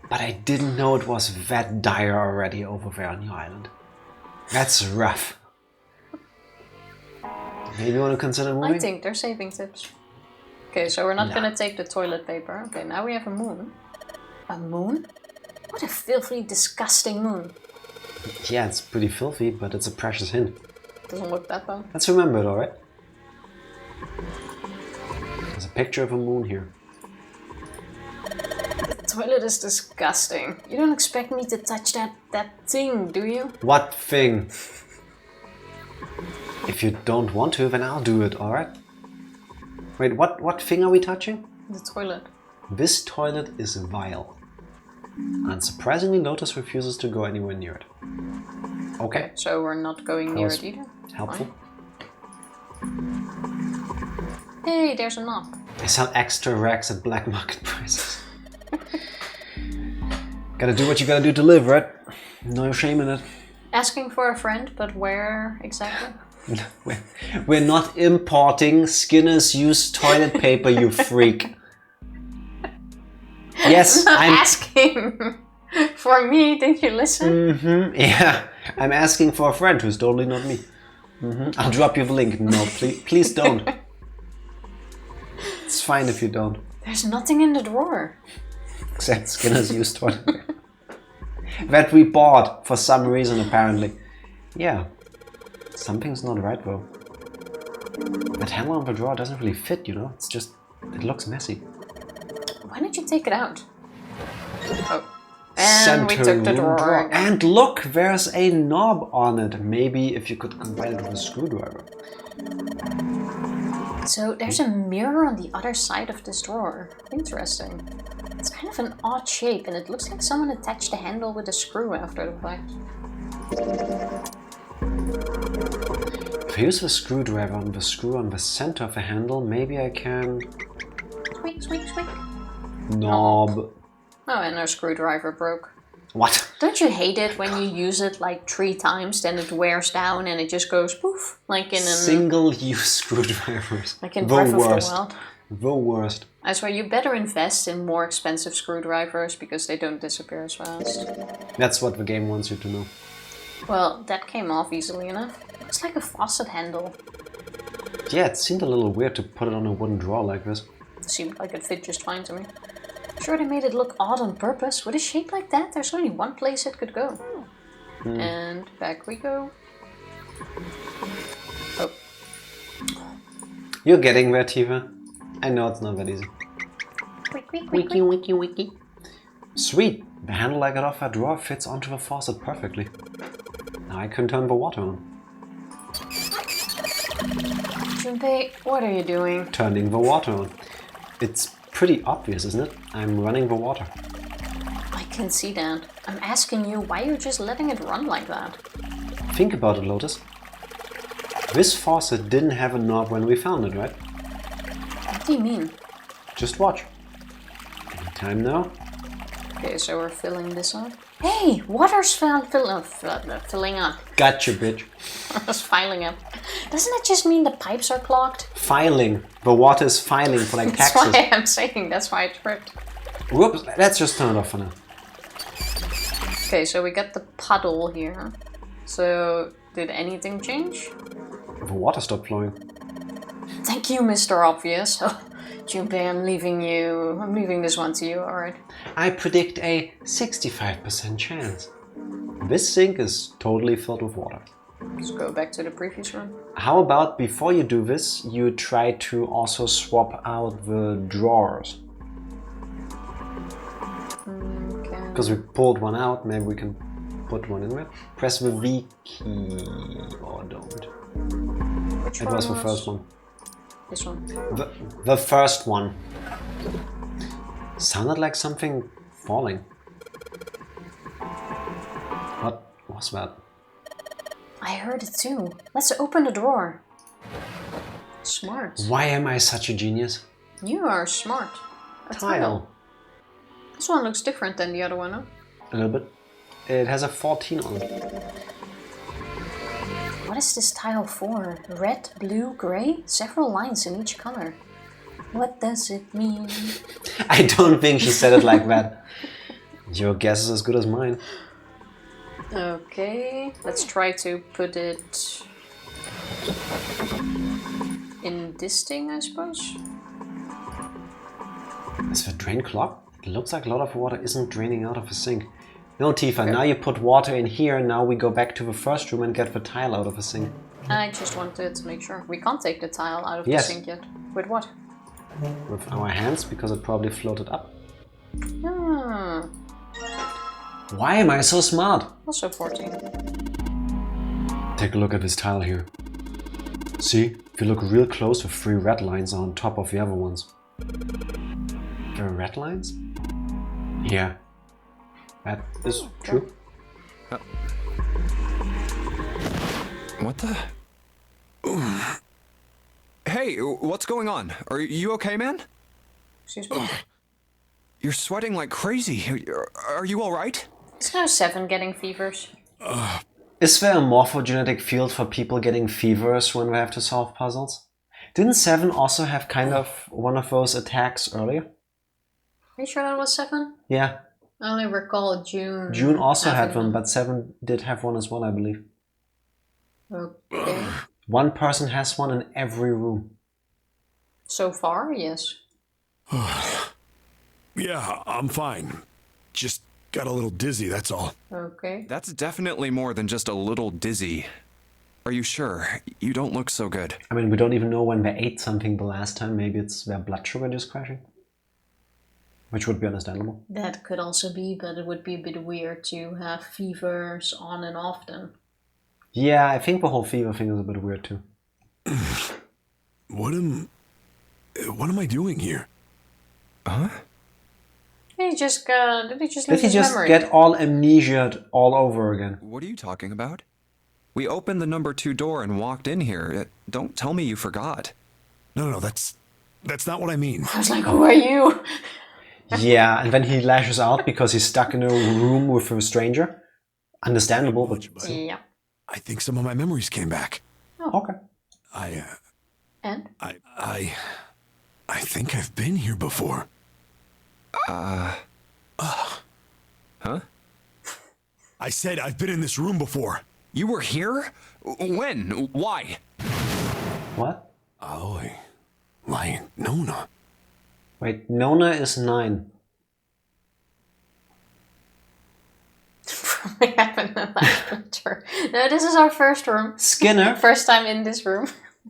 but I didn't know it was that dire already over there on your island. That's rough. Maybe you want to consider moving? I think they're saving tips. Okay, so we're not gonna take the toilet paper. Okay, now we have a moon. A moon? What a filthy, disgusting moon. Yeah, it's pretty filthy, but it's a precious hint. Doesn't look that bad. Let's remember it, alright? There's a picture of a moon here. The toilet is disgusting. You don't expect me to touch that thing, do you? What thing? If you don't want to, then I'll do it, alright? Wait, what thing are we touching? The toilet. This toilet is vile. Unsurprisingly, Lotus refuses to go anywhere near it. Okay. So we're not going near it either. Helpful. Fine. Hey, there's a knob. They sell extra racks at black market prices. Gotta do what you gotta do to live, right? No shame in it. Asking for a friend, but where exactly? We're not importing Skinner's used toilet paper, you freak. Yes, I'm asking for me. Did you listen? Yeah, I'm asking for a friend who's totally not me. I'll drop you the link. No, please don't. It's fine if you don't. There's nothing in the drawer. Except Skinner's used toilet paper. That we bought for some reason, apparently. Yeah. Something's not right, though. That handle on the drawer doesn't really fit, you know? It's just... it looks messy. Why did you take it out? Oh. And we took the drawer. And look, there's a knob on it. Maybe if you could combine it with a screwdriver. So there's a mirror on the other side of this drawer. Interesting. It's kind of an odd shape and it looks like someone attached the handle with a screw after the fact. If I use the screwdriver on the screw on the center of the handle, maybe I can... Squeak, squeak, squeak. Knob. Oh, and our screwdriver broke. What? Don't you hate it when you use it like 3 times, then it wears down and it just goes poof? Like in a... Single-use screwdrivers. Like in Breath of the Wild. The worst. I swear you better invest in more expensive screwdrivers because they don't disappear as fast. That's what the game wants you to know. Well, that came off easily enough. Looks like a faucet handle. Yeah, it seemed a little weird to put it on a wooden drawer like this. It seemed like it fit just fine to me. Sure, they made it look odd on purpose. With a shape like that, there's only one place it could go. And back we go. Oh. You're getting there, Tifa. I know it's not that easy. Wiki. Sweet! The handle I got off that drawer fits onto the faucet perfectly. Now I can turn the water on. Junpei, what are you doing? Turning the water on. It's pretty obvious, isn't it? I'm running the water. I can see that. I'm asking you why you're just letting it run like that. Think about it, Lotus. This faucet didn't have a knob when we found it, right? What do you mean? Just watch. Any time now. Okay, so we're filling this up. Hey, water's filling up. Gotcha, bitch. It's filing up. Doesn't that just mean the pipes are clogged? Filing. The water is filing for like That's taxes. why I'm saying, that's why it tripped. Whoops, let's just turn it off for now. Okay, so we got the puddle here. So, did anything change? The water stopped flowing. Thank you, Mr. Obvious. Oh, Junpei, I'm leaving this one to you, alright. I predict a 65% chance. This sink is totally filled with water. Let's go back to the previous room. How about before you do this, you try to also swap out the drawers? Okay. Because we pulled one out, maybe we can put one in there. Press the V key, or don't. Which It one was the first one. This one. The first one. Sounded like something falling. What was that? I heard it too. Let's open the drawer. Smart. Why am I such a genius? You are smart. A Tile. This one looks different than the other one, huh? A little bit. It has a 14 on it. What is this tile for? Red, blue, grey? Several lines in each color. What does it mean? I don't think she said it like that. Your guess is as good as mine. Okay, let's try to put it in this thing, I suppose. Is the drain clogged? It looks like a lot of water isn't draining out of the sink. No, Tifa, now you put water in here, now we go back to the first room and get the tile out of the sink. I just wanted to make sure. We can't take the tile out of the sink yet. With what? With our hands, because it probably floated up. Hmm. Why am I so smart? Also 14. Take a look at this tile here. See, if you look real close, the 3 red lines are on top of the other ones. There are red lines? Yeah. That is true. What the? Hey, what's going on? Are you okay, man? Excuse me. You're sweating like crazy. Are you alright? Is now 7 getting fevers? Is there a morphogenetic field for people getting fevers when we have to solve puzzles? Didn't 7 also have kind of one of those attacks earlier? Are you sure that was 7? Yeah. I only recall June. June also had having one, but 7 did have one as well, I believe. Okay. One person has one in every room. So far, yes. Yeah, I'm fine. Just got a little dizzy, that's all. Okay. That's definitely more than just a little dizzy. Are you sure? You don't look so good. I mean, we don't even know when they ate something the last time. Maybe it's their blood sugar just crashing. Which would be understandable. That could also be, but it would be a bit weird to have fevers on and off then. Yeah, I think the whole fever thing is a bit weird too. What am I doing here? Huh? Did he just lose Did he his just memory? get all amnesia'd all over again? What are you talking about? We opened the number 2 door and walked in here. Don't tell me you forgot. No, that's not what I mean. I was like, who are you? Yeah, and then he lashes out because he's stuck in a room with a stranger. Understandable, but Yeah. I think some of my memories came back. okay. And? I think I've been here before. Huh? I said I've been in this room before. You were here? When? Why? What? Aoi. Like Nona. Wait, Nona is 9. We haven't in that picture. No, this is our first room. Skinner? First time in this room.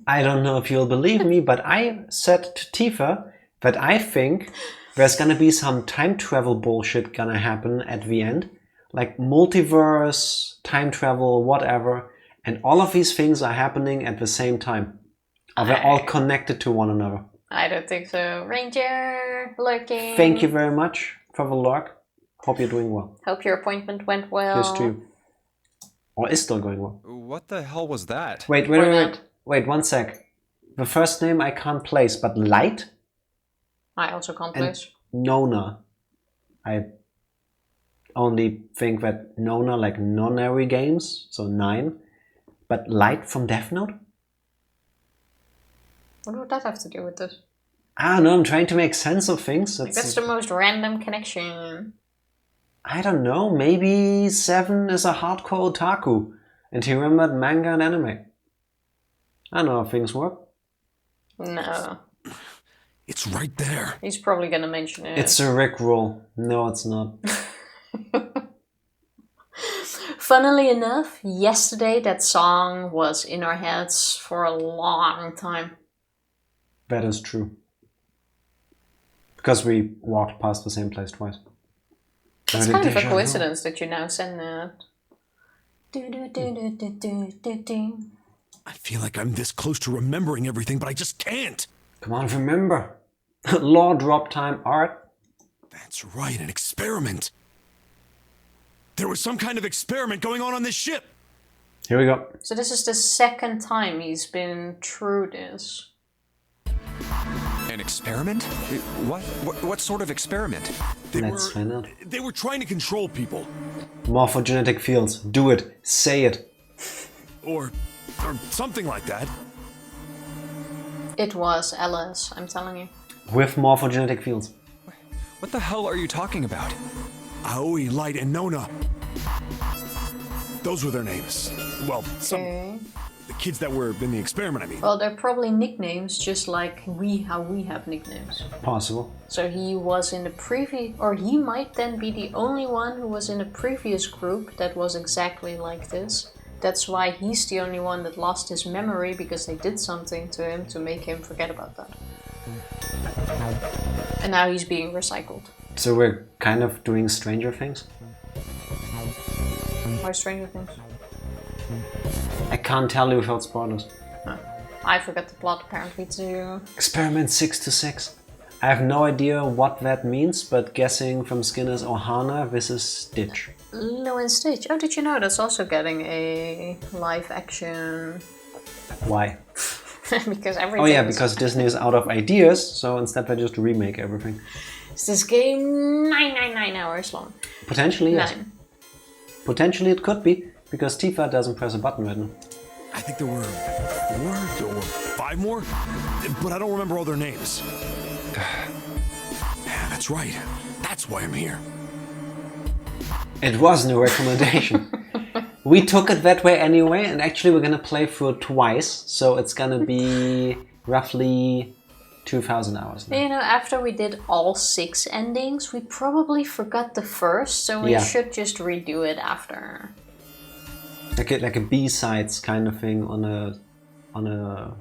I don't know if you'll believe me, but I said to Tifa that I think there's gonna be some time travel bullshit gonna happen at the end. Like multiverse, time travel, whatever. And all of these things are happening at the same time. Or they're all connected to one another. I don't think so. Ranger, lurking. Thank you very much for the lurk. Hope you're doing well. Hope your appointment went well. Here's to you. Or is still going well. What the hell was that? Wait, 1 sec. The first name I can't place, but Light? I also can't And place. Nona. I only think that Nona like nonary games, so 9. But Light from Death Note? What would that have to do with this? I don't know, I'm trying to make sense of things. That's the most random connection. I don't know, maybe 7 is a hardcore otaku and he remembered manga and anime. I don't know how things work. No. It's right there. He's probably gonna mention it. It's a Rickroll. No, it's not. Funnily enough, yesterday that song was in our heads for a long time. That is true. Because we walked past the same place twice. It's kind of a coincidence that you now send that. I feel like I'm this close to remembering everything, but I just can't. Come on, remember. Law drop time art. That's right, an experiment. There was some kind of experiment going on this ship. Here we go. So this is the second time he's been through this. An experiment? What sort of experiment? Let's find out. They were trying to control people. Morphogenetic fields. Do it. Say it. Or something like that. It was Alice, I'm telling you. With morphogenetic fields. What the hell are you talking about? Aoi, Light, and Nona. Those were their names. Well, Okay. the kids that were in the experiment, I mean. Well, they're probably nicknames, just like how we have nicknames. Possible. So he was in the previous, or he might then be the only one who was in a previous group that was exactly like this. That's why he's the only one that lost his memory, because they did something to him to make him forget about that. And now he's being recycled. So we're kind of doing Stranger Things? Why Stranger Things? I can't tell you without spoilers. I forgot the plot apparently too. Experiment 626. I have no idea what that means, but guessing from Skinner's Ohana, this is Stitch. Lilo and Stitch. Oh, did you know that's also getting a live action? Why? Because everything. Oh yeah, because Disney is out of ideas, so instead they just remake everything. Is this game 999 hours long? Potentially, yes. 9. Potentially it could be, because Tifa doesn't press a button right now. I think there were 4 or 5 more, but I don't remember all their names. Yeah, that's right. That's why I'm here. It was no recommendation. We took it that way anyway, and actually we're gonna play through it twice, so it's gonna be roughly 2,000 hours now. You know, after we did all 6 endings, we probably forgot the first, so we should just redo it after. Like a B-sides kind of thing on a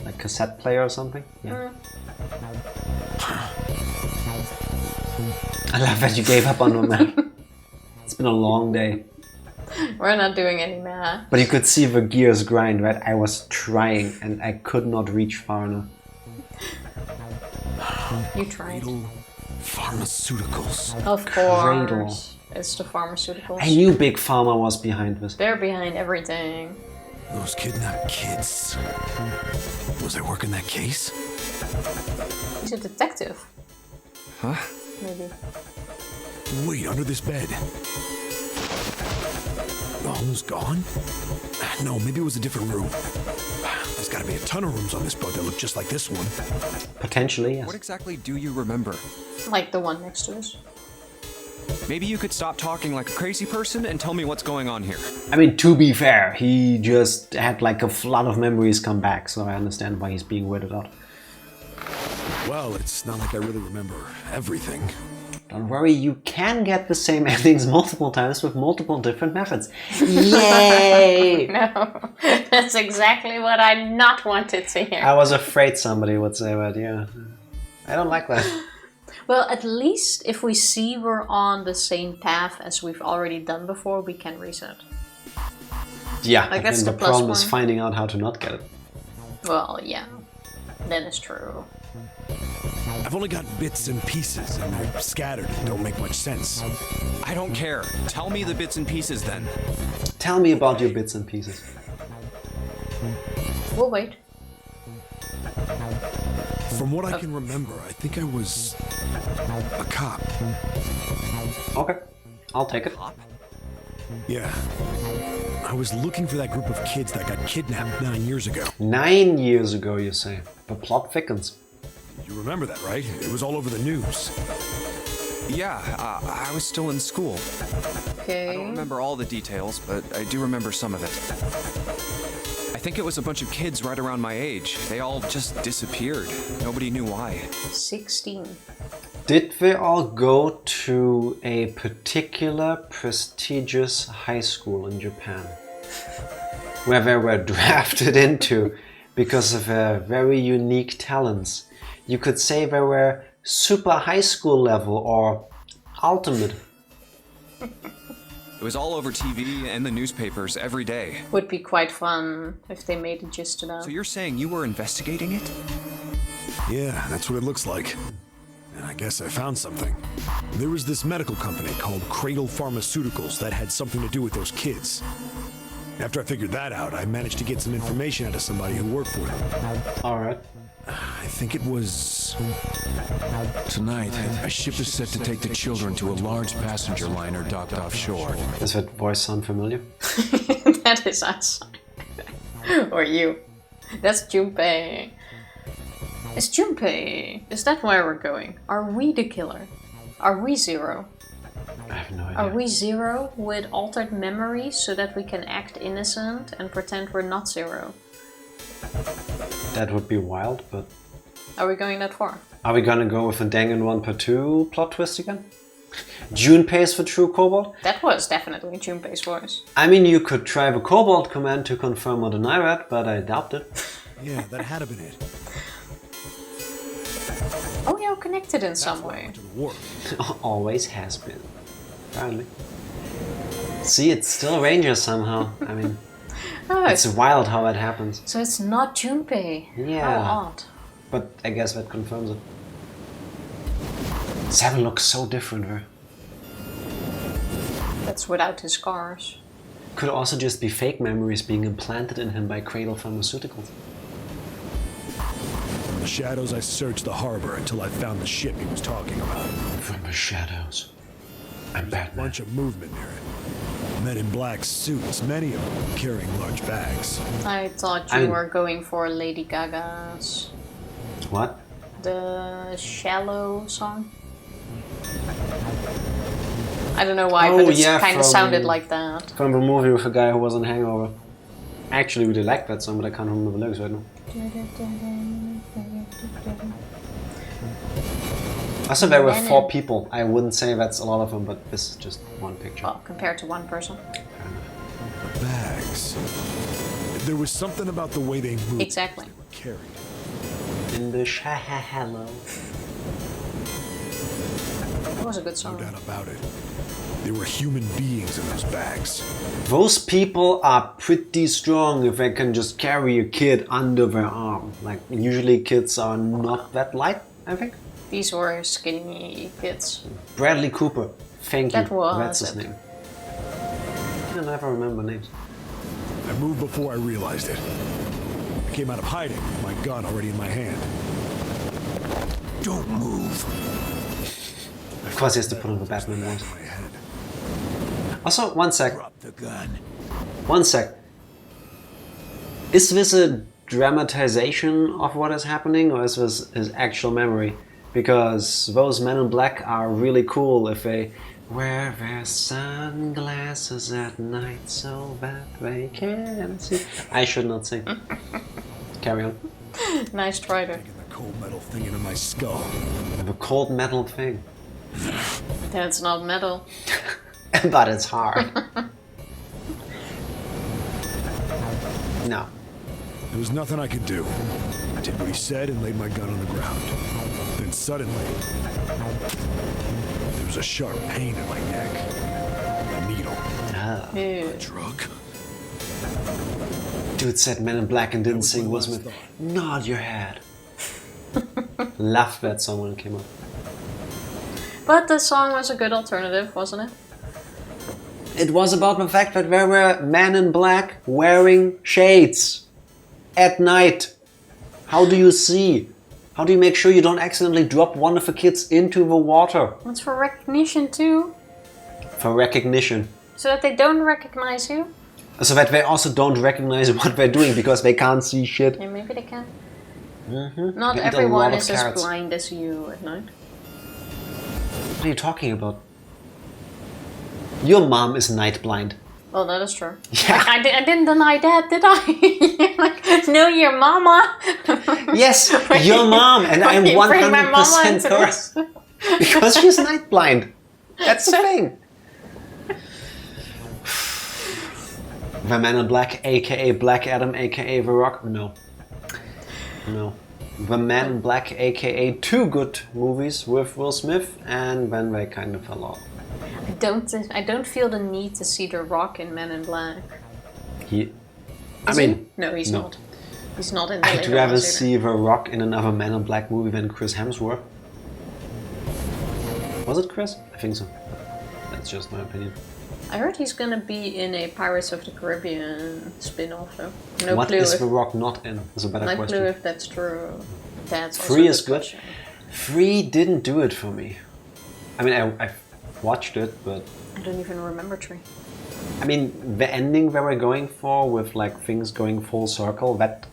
like cassette player or something. Yeah. I love that you gave up on the map. It's been a long day. We're not doing any math. But you could see the gears grind, right? I was trying and I could not reach far enough. You tried. Cradle Pharmaceuticals. Of course. It's the pharmaceuticals. I knew Big Pharma was behind this. They're behind everything. Those kidnapped kids. Was I working that case? He's a detective. Huh? Maybe. Wait, under this bed. The home's gone? No, maybe it was a different room. There's gotta be a ton of rooms on this boat that look just like this one. Potentially, yes. What exactly do you remember? Like the one next to us. Maybe you could stop talking like a crazy person and tell me what's going on here. I mean, to be fair, he just had like a flood of memories come back, so I understand why he's being weirded out. Well, it's not like I really remember everything. Don't worry, you can get the same endings multiple times with multiple different methods. Yay! No, that's exactly what I not wanted to hear. I was afraid somebody would say that, yeah. I don't like that. Well, at least if we see we're on the same path as we've already done before, we can reset. Yeah, Like, that's and the the plus problem is one. finding out how to not get it. Well, yeah, that is true. I've only got bits and pieces, and they're scattered and don't make much sense. I don't care. Tell me the bits and pieces then. Tell me about your bits and pieces. We'll wait. From what I can remember, I think I was a cop. Okay, I'll take it. Yeah. I was looking for that group of kids that got kidnapped 9 years ago. 9 years ago, you say. The plot thickens. You remember that, right? It was all over the news. Yeah, I was still in school. Okay. I don't remember all the details, but I do remember some of it. I think it was a bunch of kids right around my age. They all just disappeared. Nobody knew why. 16. Did they all go to a particular prestigious high school in Japan? Where they were drafted into because of their very unique talents? You could say they were super high school level or ultimate. It was all over TV and the newspapers every day. Would be quite fun if they made it just to that. So you're saying you were investigating it? Yeah, that's what it looks like. And I guess I found something. There was this medical company called Cradle Pharmaceuticals that had something to do with those kids. After I figured that out, I managed to get some information out of somebody who worked for them. Alright. I think it was... Tonight, a ship is set to take the children to a large passenger liner docked offshore. Does that voice sound familiar? That is us. Or you. That's Junpei. It's Junpei. Is that where we're going? Are we the killer? Are we Zero? I have no idea. Are we Zero with altered memories so that we can act innocent and pretend we're not Zero? That would be wild, but... Are we going that far? Are we gonna go with a Danganronpa 2 plot twist again? Junpei's the true Kobold? That was definitely Junpei's voice. I mean, you could try the Kobold command to confirm or deny that, but I doubt it. Yeah, that had to been it. Oh, you're connected in some way. To the war. Always has been. Apparently. See, it's still Rangers somehow. I mean... Oh, It's wild how that happens. so it's not Junpei. Yeah. How odd. But I guess that confirms it. Seven looks so different here. That's without his scars. Could also just be fake memories being implanted in him by Cradle Pharmaceuticals. From the shadows, I searched the harbor until I found the ship he was talking about. From the shadows. I'm A Batman. bunch of movement near it. Men in black suits, many of them carrying large bags. I thought you were going for Lady Gaga's What? the Shallow song. I don't know why, Oh, but it yeah, kind of from- sounded like that. From the movie with a guy who was on Hangover. I actually really like that song, but I can't remember the lyrics right now. Also, there were 4 people. I wouldn't say that's a lot of them, but this is just one picture. Well, compared to one person. Bags. There was something about the way they moved. Exactly. They were carried. In the shallow. That was a good No song. doubt about it. There were human beings in those bags. Those people are pretty strong if they can just carry a kid under their arm. Like, usually kids are not that light, I think. These were skinny kids. Bradley Cooper. Thank you. That was That's his it. name. I never remember names. I moved before I realized it. I came out of hiding with my gun already in my hand. Don't move. Of course, he has to put on the Batman voice. My head. Also, one sec. Drop the gun. One sec. Is this a dramatization of what is happening, or is this his actual memory? Because those men in black are really cool if they wear their sunglasses at night so that they can see. I should not sing. Carry on. Nice try there. Taking the cold metal thing into my skull. The cold metal thing. That's not metal. But it's hard. No. There was nothing I could do. I did what he said and laid my gun on the ground. Then suddenly, there was a sharp pain in my neck. A needle. Ah. Ew. Drug. Dude said Men in Black and didn't was sing my Will last Smith. thought. Nod your head. Loved that song when it came out. But the song was a good alternative, wasn't it? It was about the fact that there were men in black wearing shades at night. How do you see? How do you make sure you don't accidentally drop one of the kids into the water? It's for recognition too, For recognition. so that they don't recognize you. So that they also don't recognize what they're doing because they can't see shit. Yeah, maybe they can. Mm-hmm. Not They eat a everyone lot of is as carrots. blind as you at night. What are you talking about? Your mom is night blind. Well, that is true. Yeah. Like, I didn't deny that, did I? Like, no, your mama. Yes, your mom, and I'm You bring my mama 100% into correct. this. Because she's night blind. That's the thing. The Man in Black, aka Black Adam, aka The Rock. No. No. The Man in Black, aka 2 good movies with Will Smith, and then they kind of fell off. I don't feel the need to see The Rock in Men in Black. He. I Is he? mean, No, he's no. not. He's not in the I'd later rather ones either. see The Rock in another Man in Black movie than Chris Hemsworth. Was it Chris? I think so. That's just my opinion. I heard he's gonna be in a Pirates of the Caribbean spin-off though. No What clue is if The Rock not in? Is a better no question. clue if that's true. That's also 3 a is good. question. 3 didn't do it for me. I mean, I watched it, but I don't even remember 3. I mean, the ending they were going for with like things going full circle, that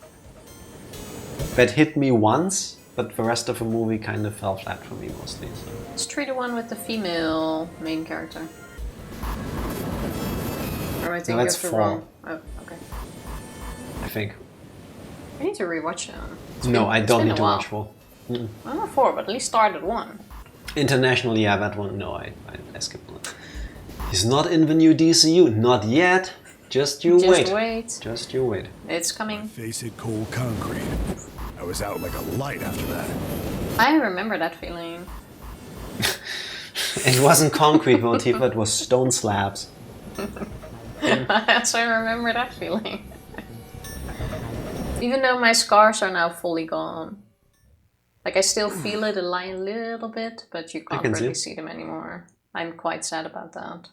hit me once, but the rest of the movie kind of fell flat for me mostly. So. It's 3 the one with the female main character. Or I think that's of the 4. wrong. Oh, okay. I think. I need to rewatch it. No, I don't need a to while. watch 4. Mm-mm. I'm not 4, but at least start at 1. International, yeah, that one. No, I skipped it. He's not in the new DCU, not yet. Just you Just wait. wait. Just you wait. It's coming. Face hit cold concrete. I was out like a light after that. I remember that feeling. It wasn't concrete, Motiva, it was stone slabs. So I remember that feeling. Even though my scars are now fully gone. Like, I still feel it a little bit, but you can't really see them anymore. I'm quite sad about that.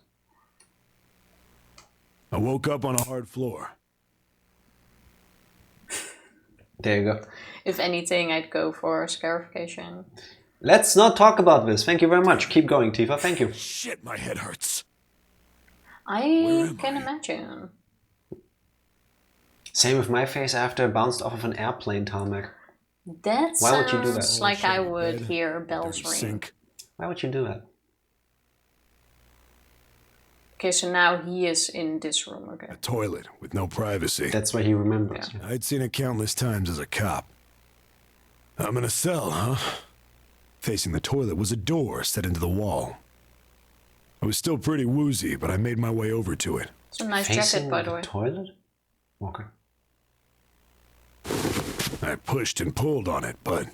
I woke up on a hard floor. There you go. If anything, I'd go for scarification. Let's not talk about this. Thank you very much. Keep going, Tifa. Thank you. Shit, my head hurts. I can imagine. Same with my face after I bounced off of an airplane tarmac. That Why would you do that? sounds like I would hear bells ring. Sink. Why would you do that? Okay, so now he is in this room, okay. A toilet with no privacy. That's why he remembers. Yeah. I'd seen it countless times as a cop. I'm in a cell, huh? Facing the toilet was a door set into the wall. I was still pretty woozy, but I made my way over to it. It's a nice Facing jacket, by the way. Toilet? Okay. I pushed and pulled on it, but...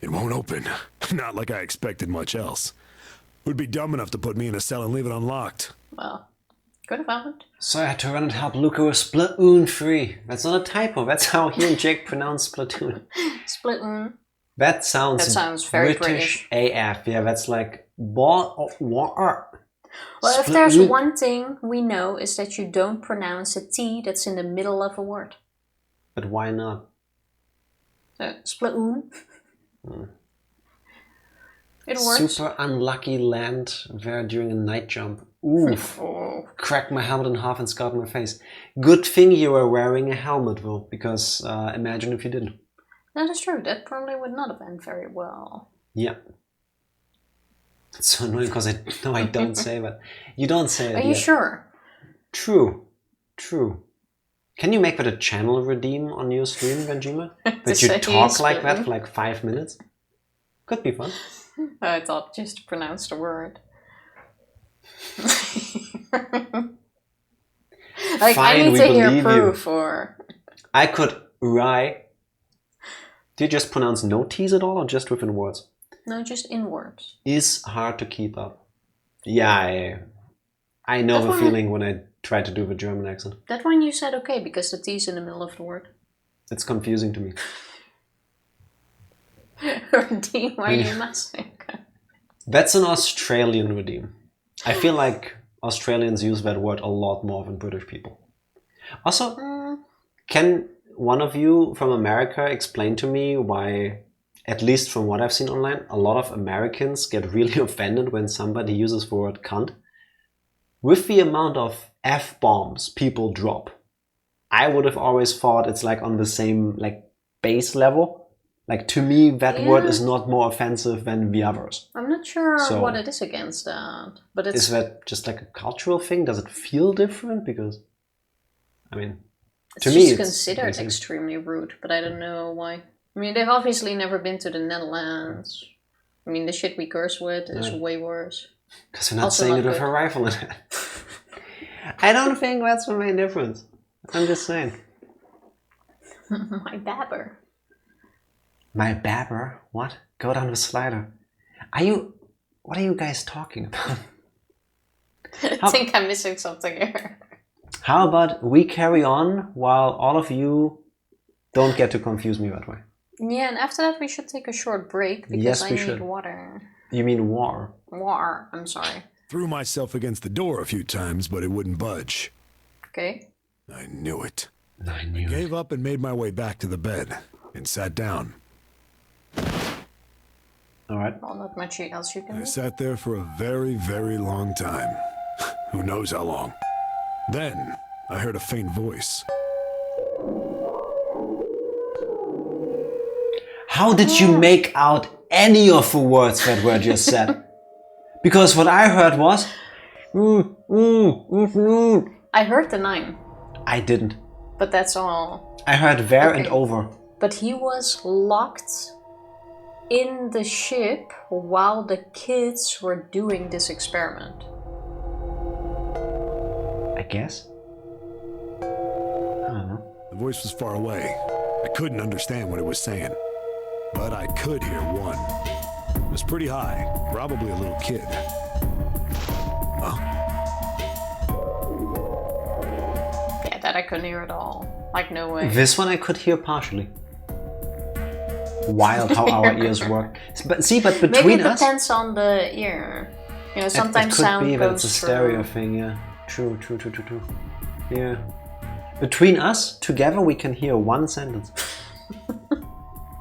it won't open. Not like I expected much else. Would be dumb enough to put me in a cell and leave it unlocked. Well, could have happened. So I had to run and help Luca with Splatoon 3. That's not a typo. That's how he and Jake pronounce Splatoon. Splatoon. That sounds very British AF. Yeah, that's like... Well, if there's one thing we know is that you don't pronounce a T that's in the middle of a word. But why not? So, Splatoon. It works. Super unlucky land there during a night jump. Oof. Cracked my helmet in half and scarred my face. Good thing you were wearing a helmet though, because imagine if you didn't. That is true. That probably would not have been very well. Yeah. It's so annoying because I don't say that. You don't say it. Are you sure? True. Can you make that a channel redeem on your stream, Benjima? That you talk like that for like 5 minutes? Could be fun. I thought just to pronounce the word. Like, Fine, I need to hear believe proof you. or... I could write. Do you just pronounce no T's at all or just within words? No, just in words. Is hard to keep up. Yeah, I know the feeling when I try to do the German accent. That one you said okay, because the T's in the middle of the word. It's confusing to me. Redeem, why are you messing? That's an Australian redeem. I feel like Australians use that word a lot more than British people. Also, can one of you from America explain to me why, at least from what I've seen online, a lot of Americans get really offended when somebody uses the word cunt? With the amount of F-bombs people drop, I would have always thought it's like on the same like base level. Like, to me, that word is not more offensive than the others. I'm not sure what it is against that. But it's... Is that just like a cultural thing? Does it feel different? Because, I mean, to me, it's considered extremely rude, but I don't know why. I mean, they've obviously never been to the Netherlands. I mean, the shit we curse with is way worse. Because you're not saying it with a rifle in it. I don't think that's the main difference. I'm just saying. My babber. My babber? What? Go down the slider. What are you guys talking about? I think I'm missing something here. How about we carry on while all of you don't get to confuse me that way? Yeah, and after that we should take a short break because I need water. You mean war? War, I'm sorry. Threw myself against the door a few times, but it wouldn't budge. Okay. I knew it. I gave up and made my way back to the bed and sat down. Alright. Well, not much else you can do. I sat there for a very, very long time. Who knows how long. Then, I heard a faint voice. How did you make out any of the words that were just said? Because what I heard was... I heard the 9. I didn't. But that's all. I heard there and over. But he was locked in the ship while the kids were doing this experiment. I guess. I don't know. The voice was far away. I couldn't understand what it was saying. But I could hear one. It was pretty high, probably a little kid. That I couldn't hear at all. Like, no way. This one I could hear partially. Wild how our ears work. But between Maybe it us... depends on the ear. You know, sometimes sound It could be that it's a goes stereo through. thing, yeah. True. Yeah. Between us, together, we can hear one sentence.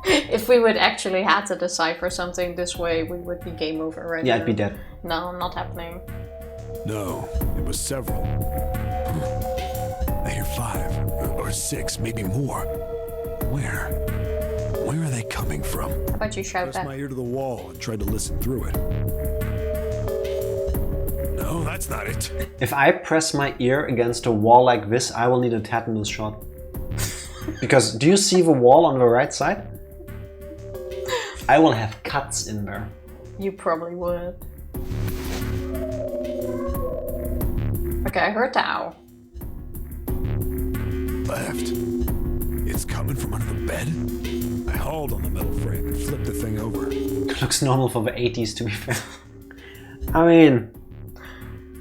If we would actually had to decipher something this way, we would be game over right now. Yeah, I'd be dead. No, not happening. No, it was several. I hear 5 or 6, maybe more. Where? Where are they coming from? How about you shout Pressed back? my ear to the wall and tried to listen through it. No, that's not it. If I press my ear against a wall like this, I will need a tetanus shot. Because do you see the wall on the right side? I will have cuts in there. You probably would. Okay, I heard the owl. Left. It's coming from under the bed? I hauled on the metal frame and flipped the thing over. It looks normal for the 80s, to be fair. I mean,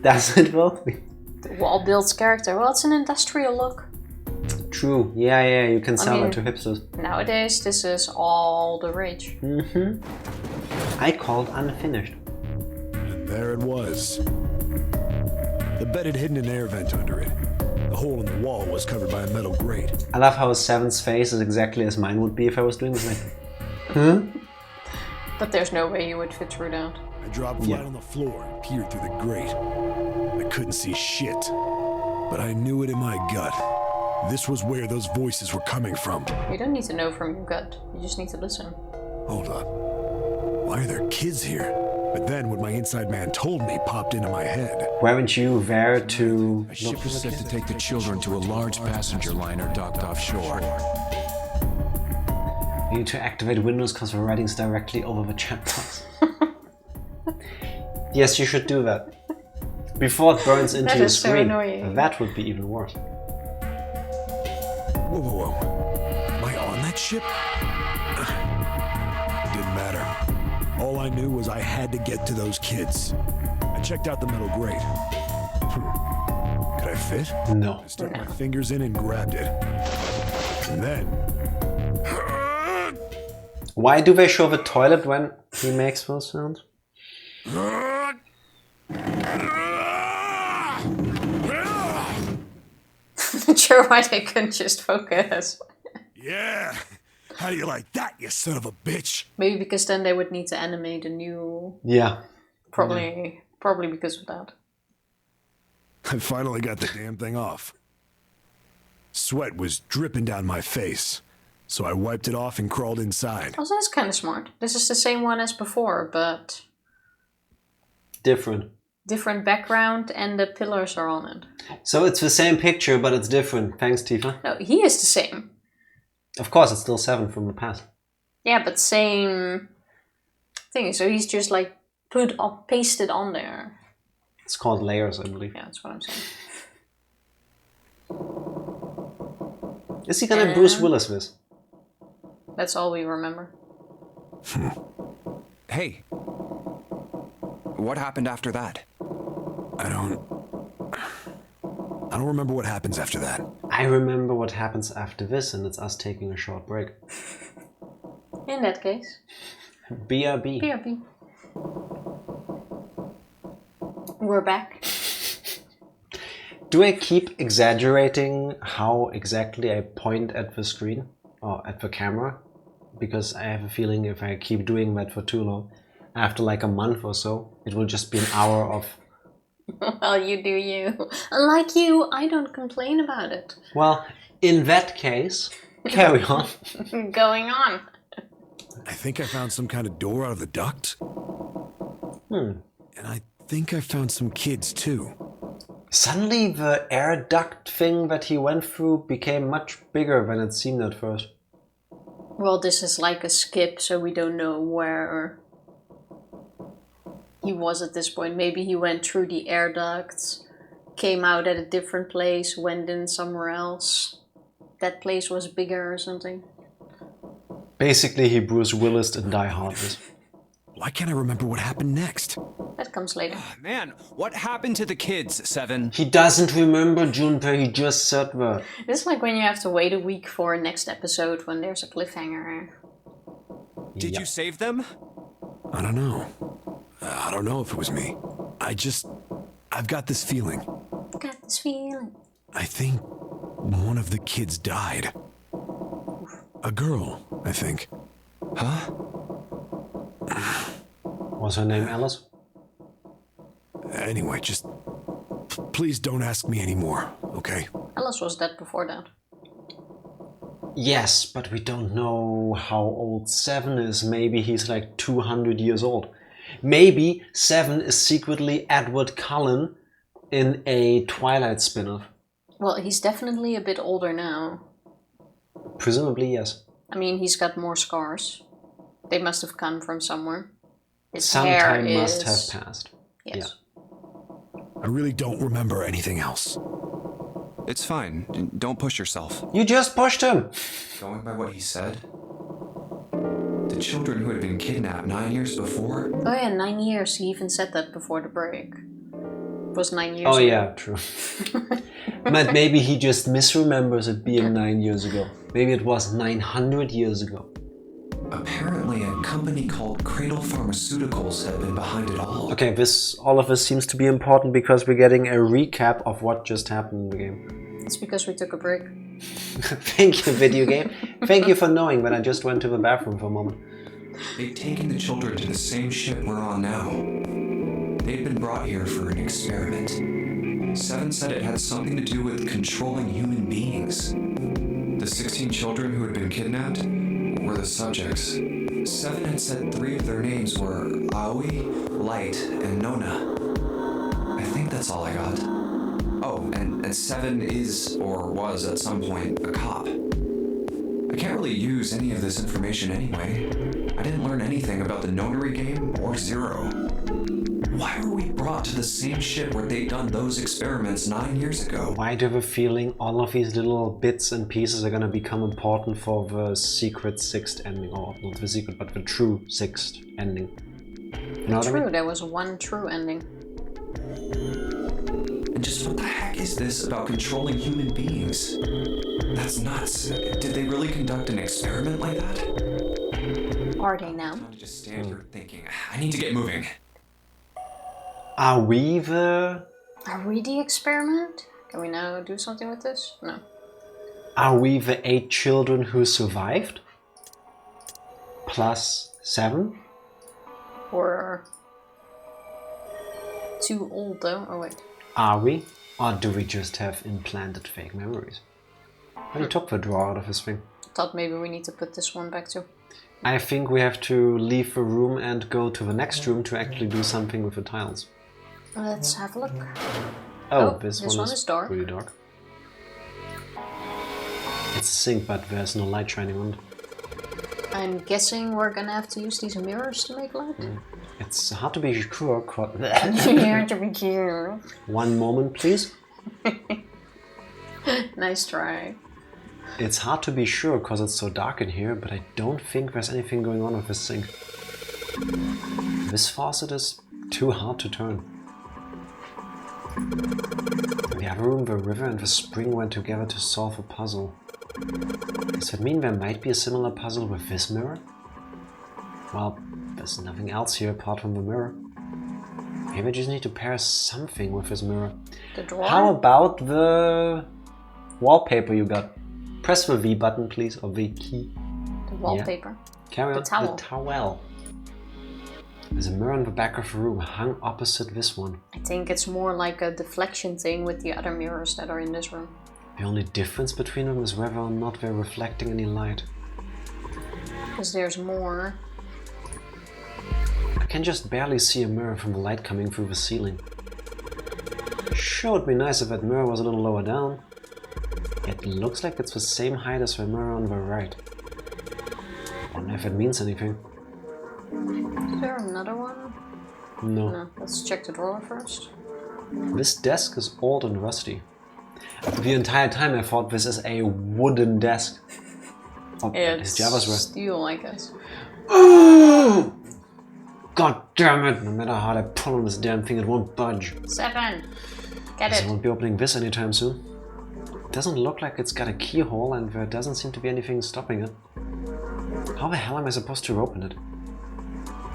does it though? The wall builds character. Well, it's an industrial look. True. Yeah, you can sell that to hipsters. Nowadays, this is all the rage. I called unfinished. And there it was. The bed had hidden an air vent under it. The hole in the wall was covered by a metal grate. I love how Seven's face is exactly as mine would be if I was doing this. Like, huh? But there's no way you would fit through that. I dropped flat on the floor and peered through the grate. I couldn't see shit, but I knew it in my gut. This was where those voices were coming from. You don't need to know from your gut. You just need to listen. Hold up. Why are there kids here? But then what my inside man told me popped into my head. Weren't you there to A ship is set to take the children to a large passenger liner docked offshore. You need to activate Windows because the writing's directly over the chat box. Yes, you should do that. Before it burns into That your is so screen. annoying. That would be even worse. Whoa. Am I on that ship? It didn't matter. All I knew was I had to get to those kids. I checked out the metal grate. Could I fit? No. I stuck my fingers in and grabbed it. And then... Why do they show the toilet when he makes those sounds? Not sure why they couldn't just focus. Yeah! How do you like that, you son of a bitch? Maybe because then they would need to animate a new... Yeah. Probably because of that. I finally got the damn thing off. Sweat was dripping down my face, so I wiped it off and crawled inside. Also, that's kind of smart. This is the same one as before, but... Different. different background and the pillars are on it. So it's the same picture, but it's different. Thanks, Tifa. No, he is the same. Of course, it's still 7 from the past. Yeah, but same thing. So he's just like pasted on there. It's called layers, I believe. Yeah, that's what I'm saying. Is he gonna Bruce Willis this? That's all we remember. Hey. What happened after that? I don't remember what happens after that. I remember what happens after this, and it's us taking a short break. In that case. BRB. BRB. We're back. Do I keep exaggerating how exactly I point at the screen? Or at the camera? Because I have a feeling if I keep doing that for too long, after like a month or so, it will just be an hour of... Well, you do you. Unlike you, I don't complain about it. Well, in that case, carry on. Going on. I think I found some kind of door out of the duct. And I think I found some kids too. Suddenly the air duct thing that he went through became much bigger than it seemed at first. Well, this is like a skip, so we don't know where he was at this point. Maybe he went through the air ducts, came out at a different place, went in somewhere else. That place was bigger or something. Basically, he Bruce Willis and Die Hard this. Why can't I remember what happened next? That comes later. Man, what happened to the kids, Seven? He doesn't remember, Junpei, he just said that. This is like when you have to wait a week for next episode when there's a cliffhanger. Did you save them? I don't know. I don't know if it was me. I've got this feeling. Got this feeling. I think one of the kids died. A girl, I think. Huh? Was her name Alice? Anyway, just please don't ask me anymore, okay? Alice was dead before that. Yes, but we don't know how old Seven is. Maybe he's like 200 years old. Maybe Seven is secretly Edward Cullen in a Twilight spin-off. Well, he's definitely a bit older now. Presumably, yes. I mean, he's got more scars. They must have come from somewhere. His Some hair time is... must have passed. Yes. Yeah. I really don't remember anything else. It's fine. Don't push yourself. You just pushed him! Going by what he said, the children who had been kidnapped 9 years before? Oh yeah, 9 years. He even said that before the break. It was 9 years Oh ago. yeah, true. But maybe he just misremembers it being 9 years ago. Maybe it was 900 years ago. Apparently a company called Cradle Pharmaceuticals had been behind it all. Okay, all of this seems to be important because we're getting a recap of what just happened in the game. It's because we took a break. Thank you, video game. Thank you for knowing when I just went to the bathroom for a moment. They'd taken the children to the same ship we're on now. They'd been brought here for an experiment. Seven said it had something to do with controlling human beings. The 16 children who had been kidnapped were the subjects. Seven had said 3 of their names were Aoi, Light, and Nona. I think that's all I got. Oh, and Seven is, or was at some point, a cop. I can't really use any of this information anyway. I didn't learn anything about the nonary game or Zero. Why were we brought to the same ship where they'd done those experiments 9 years ago? Why do I have a feeling all of these little bits and pieces are gonna become important for the secret sixth ending? Or not the secret, but the true sixth ending. You know what I True, mean? there was one true ending. And just what the heck is this about controlling human beings? That's nuts. Did they really conduct an experiment like that? Are they now? I'm just stand here thinking, I need to get moving. Are we the experiment? Can we now do something with this? No. Are we the 8 children who survived? Plus 7? Or too old though? Oh wait. Are we? Or do we just have implanted fake memories? Oh, he took the drawer out of his thing. Thought maybe we need to put this one back too. I think we have to leave the room and go to the next room to actually do something with the tiles. Let's have a look. Oh, this one is dark. really dark. It's a sink, but there's no light shining on it. I'm guessing we're gonna have to use these mirrors to make light. It's hard to be sure. One moment, please. Nice try. It's hard to be sure because it's so dark in here, but I don't think there's anything going on with this sink. This faucet is too hard to turn. In the other room, the river and the spring went together to solve a puzzle. Does that mean there might be a similar puzzle with this mirror? Well, there's nothing else here apart from the mirror. Maybe I just need to pair something with this mirror. The drawer? How about the wallpaper you got? Press the V button, please, or V key. The wallpaper. Yeah. Carry on. The towel. The towel. There's a mirror in the back of the room, hung opposite this one. I think it's more like a deflection thing with the other mirrors that are in this room. The only difference between them is whether or not they're reflecting any light. Because there's more. I can just barely see a mirror from the light coming through the ceiling. Sure, it'd be nice if that mirror was a little lower down. It looks like it's the same height as the mirror on the right. I wonder if it means anything. Is there another one? No. No, let's check the drawer first. This desk is old and rusty. The entire time I thought this is a wooden desk. Oh, It's Java's steel, I guess. God damn it! No matter how I pull on this damn thing, it won't budge. 7. Get Guess I it. won't be opening this anytime soon. It doesn't look like it's got a keyhole, and there doesn't seem to be anything stopping it. How the hell am I supposed to open it?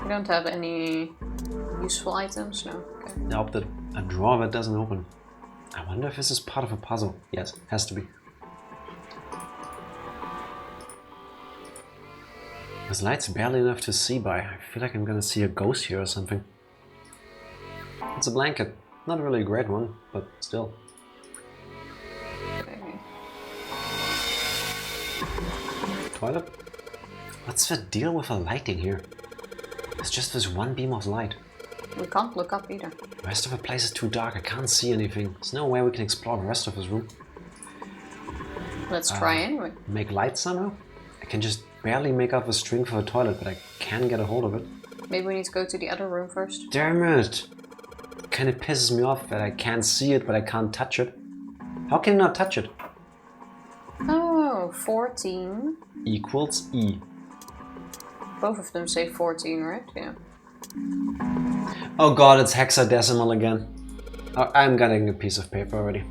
We don't have any useful items, no. Okay. Nope, a drawer that doesn't open. I wonder if this is part of a puzzle. Yes, has to be. This light's barely enough to see by. I feel like I'm gonna see a ghost here or something. It's a blanket. Not really a great one, but still. Okay. Toilet? What's the deal with the lighting here? It's just this one beam of light. We can't look up either. The rest of the place is too dark. I can't see anything. There's no way we can explore the rest of this room. Let's try anyway. Make light somehow? I can just barely make out the string for the toilet, but I can get a hold of it. Maybe we need to go to the other room first. Damn it! Kinda pisses me off that I can't see it, but I can't touch it. How can you not touch it? Oh, 14. Equals E. Both of them say 14, right? Yeah. Oh god, it's hexadecimal again. Oh, I'm getting a piece of paper already.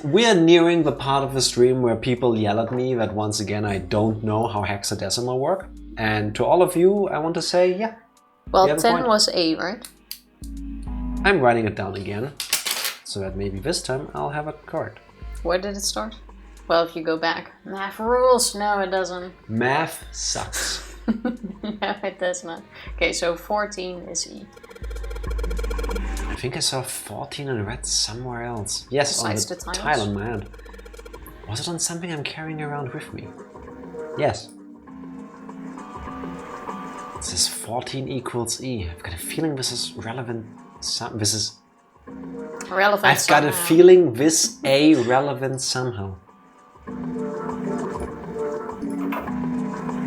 We're nearing the part of the stream where people yell at me that once again I don't know how hexadecimal work. And to all of you, I want to say, yeah. Well, 10 was A, right? I'm writing it down again, so that maybe this time I'll have it correct. Where did it start? Well, if you go back. Math rules! No, it doesn't. Math sucks. No, it does not. Okay, so 14 is E. I think I saw 14 in red somewhere else. Yes, besides on the tile on my hand. Was it on something I'm carrying around with me? Yes. It says 14 equals E. I've got a feeling this is relevant. This is... Relevant I've got a feeling this A relevant somehow.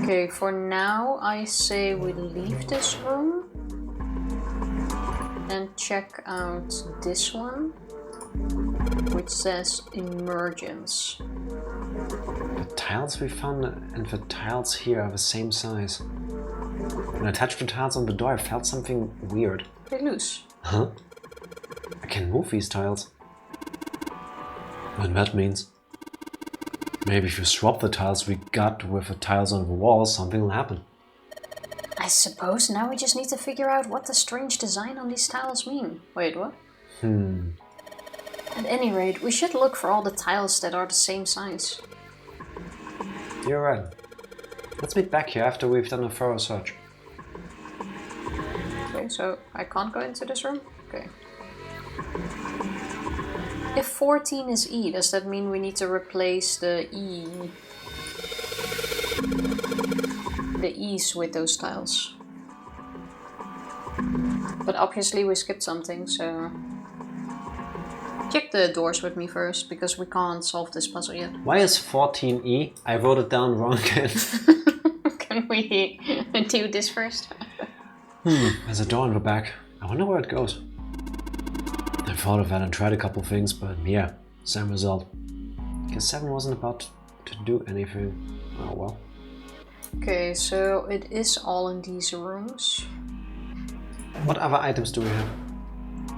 Okay, for now I say we leave this room and check out this one, which says emergence. The tiles we found and the tiles here are the same size. When I touched the tiles on the door, I felt something weird. They're loose. Huh? I can move these tiles. And that means maybe if you swap the tiles we got with the tiles on the walls, something will happen. I suppose now we just need to figure out what the strange design on these tiles mean. Wait, what? At any rate, we should look for all the tiles that are the same size. You're right. Let's meet back here after we've done a thorough search. Okay, so I can't go into this room? Okay. If 14 is E, does that mean we need to replace the E? The E's with those tiles. But obviously we skipped something, so... Check the doors with me first, because we can't solve this puzzle yet. Why is 14E? I wrote it down wrong again. Can we do this first? There's a door in the back. I wonder where it goes. I thought of that and tried a couple things, but yeah, same result. Guess 7 wasn't about to do anything. Oh well. Okay, so it is all in these rooms. What other items do we have?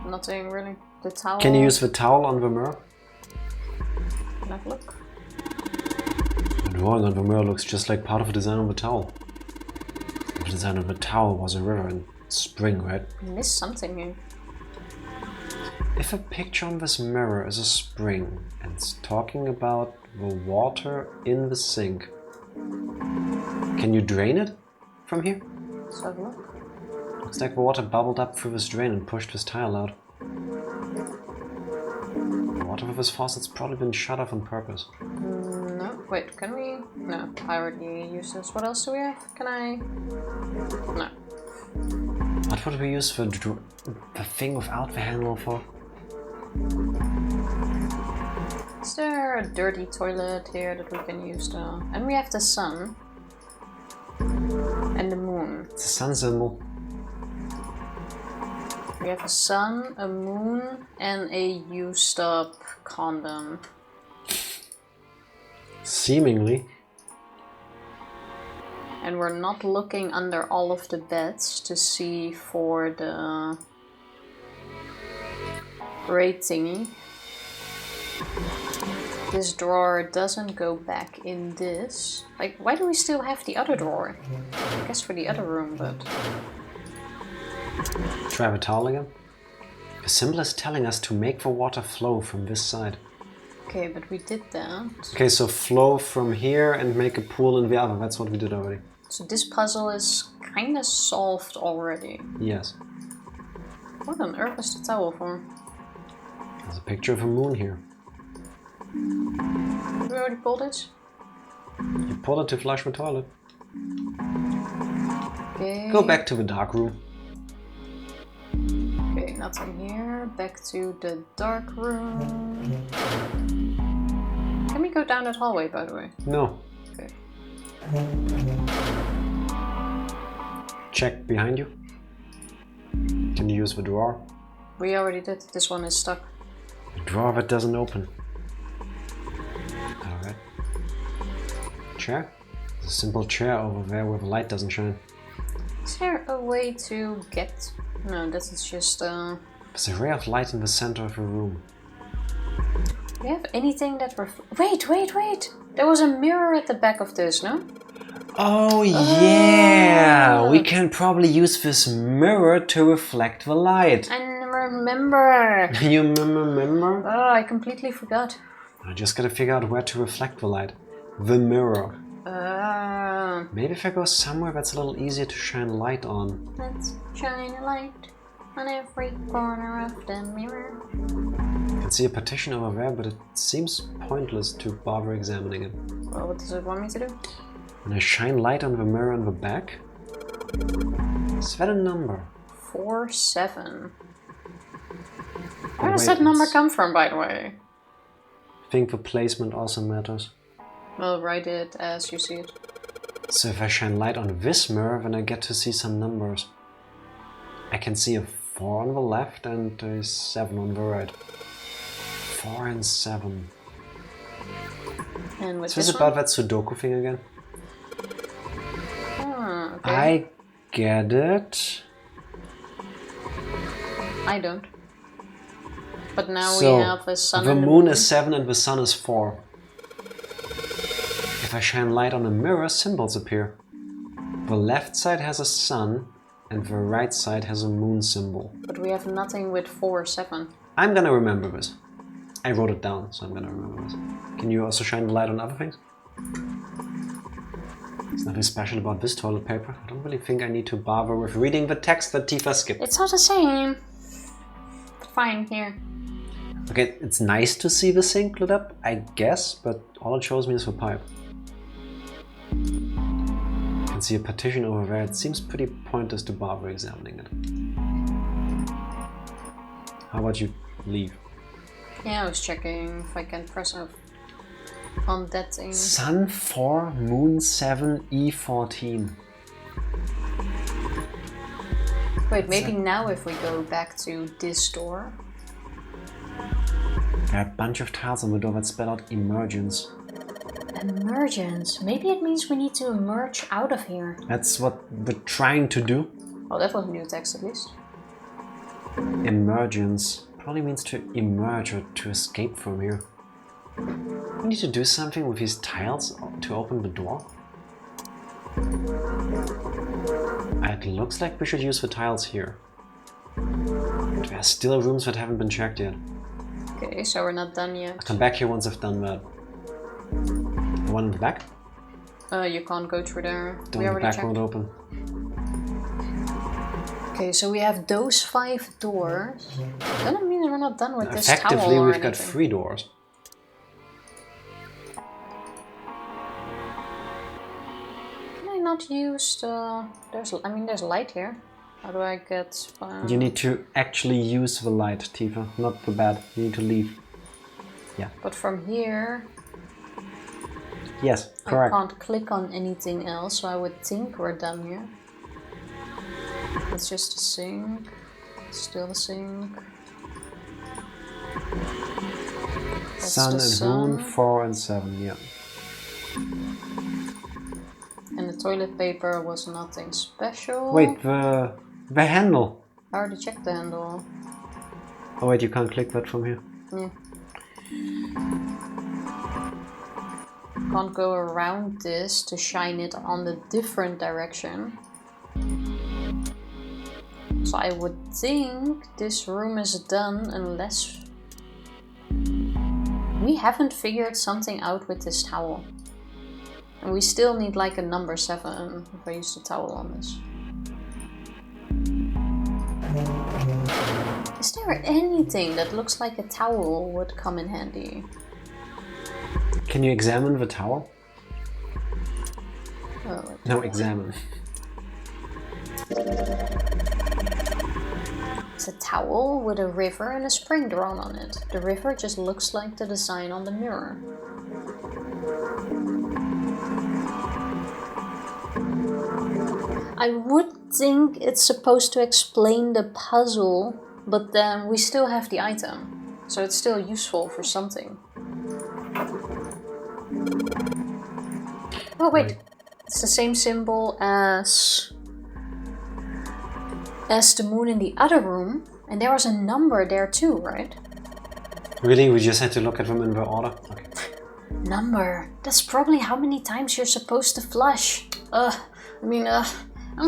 Nothing really. The towel. Can you use the towel on the mirror? Can I have a look? The drawing on the mirror looks just like part of the design of the towel. The design of the towel was a river and spring, right? I missed something here. If a picture on this mirror is a spring and it's talking about the water in the sink, can you drain it from here? Let's have a look. Looks like the water bubbled up through this drain and pushed this tile out. The water with this faucet's probably been shut off on purpose. No, wait, can we? No, I already used this. What else do we have? Can I? No. What would we use the thing without the handle for? Is there a dirty toilet here that we can use though? And we have the sun. And the moon. It's a sun symbol. We have a sun, a moon, and a used up condom. Seemingly. And we're not looking under all of the beds to see for the rate thingy. This drawer doesn't go back in this. Like, why do we still have the other drawer? I guess for the other room, but... Try the towel again. The symbol is telling us to make the water flow from this side. Okay, but we did that. Okay, so flow from here and make a pool in the other. That's what we did already. So this puzzle is kind of solved already. Yes. What on earth is the towel for? There's a picture of a moon here. Have we already pulled it? You pulled it to flush the toilet. Okay. Go back to the dark room. Okay, nothing here. Back to the dark room. Can we go down that hallway, by the way? No. Okay. Check behind you. Can you use the drawer? We already did. This one is stuck. The drawer that doesn't open. Alright. Chair? There's a simple chair over there where the light doesn't shine. Is there a way to get... No, this is just... There's a ray of light in the center of the room. Do you have anything that... Wait! There was a mirror at the back of this, no? Oh yeah! We can probably use this mirror to reflect the light. I remember. You remember? Oh, I completely forgot. I just gotta figure out where to reflect the light. The mirror. Maybe if I go somewhere that's a little easier to shine light on. Let's shine a light on every corner of the mirror. I can see a partition over there, but it seems pointless to bother examining it. Well, what does it want me to do? When I shine light on the mirror in the back, is that a number? 47. Oh, Where does wait, that number it's- come from, by the way? I think the placement also matters. Well, write it as you see it. So if I shine light on this mirror, then I get to see some numbers. I can see a 4 on the left and a 7 on the right. 4 and 7. And with So is this it about one? that Sudoku thing again? Okay. I get it. I don't. But now So we have a sun the and moon is 7 and the sun is 4. If I shine light on a mirror, symbols appear. The left side has a sun and the right side has a moon symbol. But we have nothing with 4, 7. I'm gonna remember this. I wrote it down, so I'm gonna remember this. Can you also shine the light on other things? There's nothing special about this toilet paper. I don't really think I need to bother with reading the text that Tifa skipped. It's not the same. Fine, here. Okay, it's nice to see the sink lit up, I guess, but all it shows me is the pipe. I can see a partition over there. It seems pretty pointless to bother examining it. How about you leave? Yeah, I was checking if I can press up on that thing. Sun 4, Moon 7, E14. Wait, maybe now if we go back to this door. There are a bunch of tiles on the door that spell out emergence. Emergence. Maybe it means we need to emerge out of here. That's what we're trying to do. Oh, that was new text at least. Emergence probably means to emerge or to escape from here. We need to do something with these tiles to open the door. It looks like we should use the tiles here. But there are still rooms that haven't been checked yet. Okay, so we're not done yet. I'll come back here once I've done that. The one in the back? You can't go through there. The We one in the already back checked. won't open. Okay, so we have those 5 doors. Then it means we're not done with this towel Effectively, or we've got anything. 3 doors. Can I not use the... there's light here. How do I get... You need to actually use the light, Tifa, not the bed. You need to leave. Yeah. But from here... Yes, correct. I can't click on anything else, so I would think we're done here. It's just a sink. Still a sink. That's Sun the and sun. Moon, 4 and 7, yeah. And the toilet paper was nothing special. Wait, the handle. I already checked the handle. Oh wait, you can't click that from here. Yeah. Can't go around this to shine it on the different direction. So I would think this room is done unless we haven't figured something out with this towel. And we still need like a number 7 if I use the towel on this. Is there anything that looks like a towel would come in handy? Can you examine the towel? Oh, No, examine. It's a towel with a river and a spring drawn on it. The river just looks like the design on the mirror. I would think it's supposed to explain the puzzle, but then we still have the item, so it's still useful for something. Oh wait, it's the same symbol as the moon in the other room, and there was a number there too, right? Really? We just had to look at them in the order? Okay. Number. That's probably how many times you're supposed to flush. How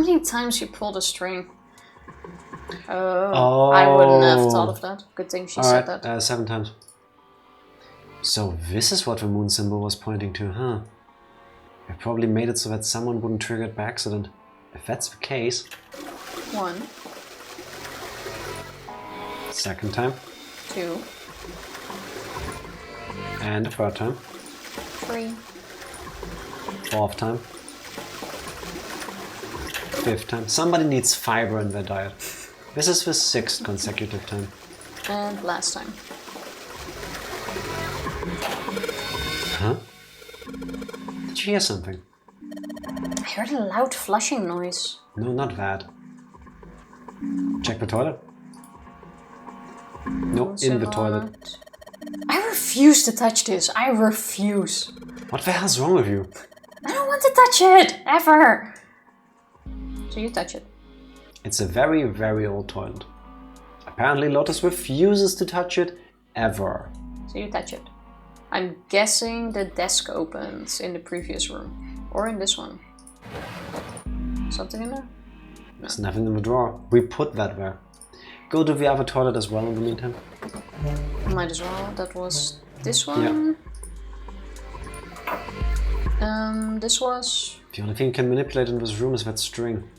many times you pull the string? Oh, I wouldn't have thought of that. Good thing she said that. 7 times. So this is what the moon symbol was pointing to, huh? I probably made it so that someone wouldn't trigger it by accident. If that's the case... 1. Second time. 2. And a third time. 3. Fourth time. Fifth time. Somebody needs fiber in their diet. This is the 6th consecutive time. And last time. Huh? Did you hear something? I heard a loud flushing noise. No, not that. Check the toilet. No, in the toilet. I refuse to touch this. I refuse. What the hell's wrong with you? I don't want to touch it, ever. So you touch it. It's a very, very old toilet. Apparently Lotus refuses to touch it, ever. So you touch it. I'm guessing the desk opens in the previous room. Or in this one. Something in there? No. There's nothing in the drawer. We put that there. Go to the other toilet as well in the meantime. Might as well. That was this one. Yeah. This was... The only thing you can manipulate in this room is that string.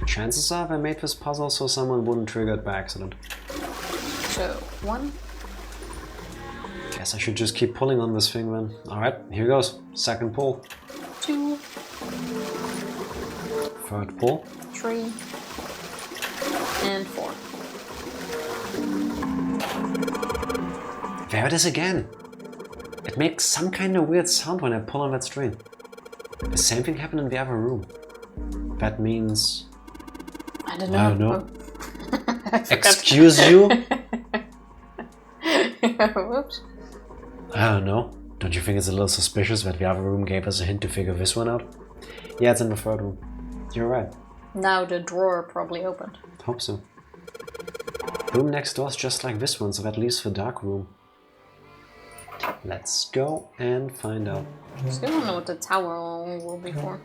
Chances are they made this puzzle so someone wouldn't trigger it by accident. So, 1. Guess I should just keep pulling on this thing then. Alright, here goes. Second pull. 2. Third pull. 3. And 4. There it is again. It makes some kind of weird sound when I pull on that string. The same thing happened in the other room. That means... I don't know. Excuse you? Whoops. I don't know. Don't you think it's a little suspicious that the other room gave us a hint to figure this one out? Yeah, it's in the third room. You're right. Now the drawer probably opened. Hope so. Room next door is just like this one, so that leaves the dark room. Let's go and find out. Still don't know what the tower will be for.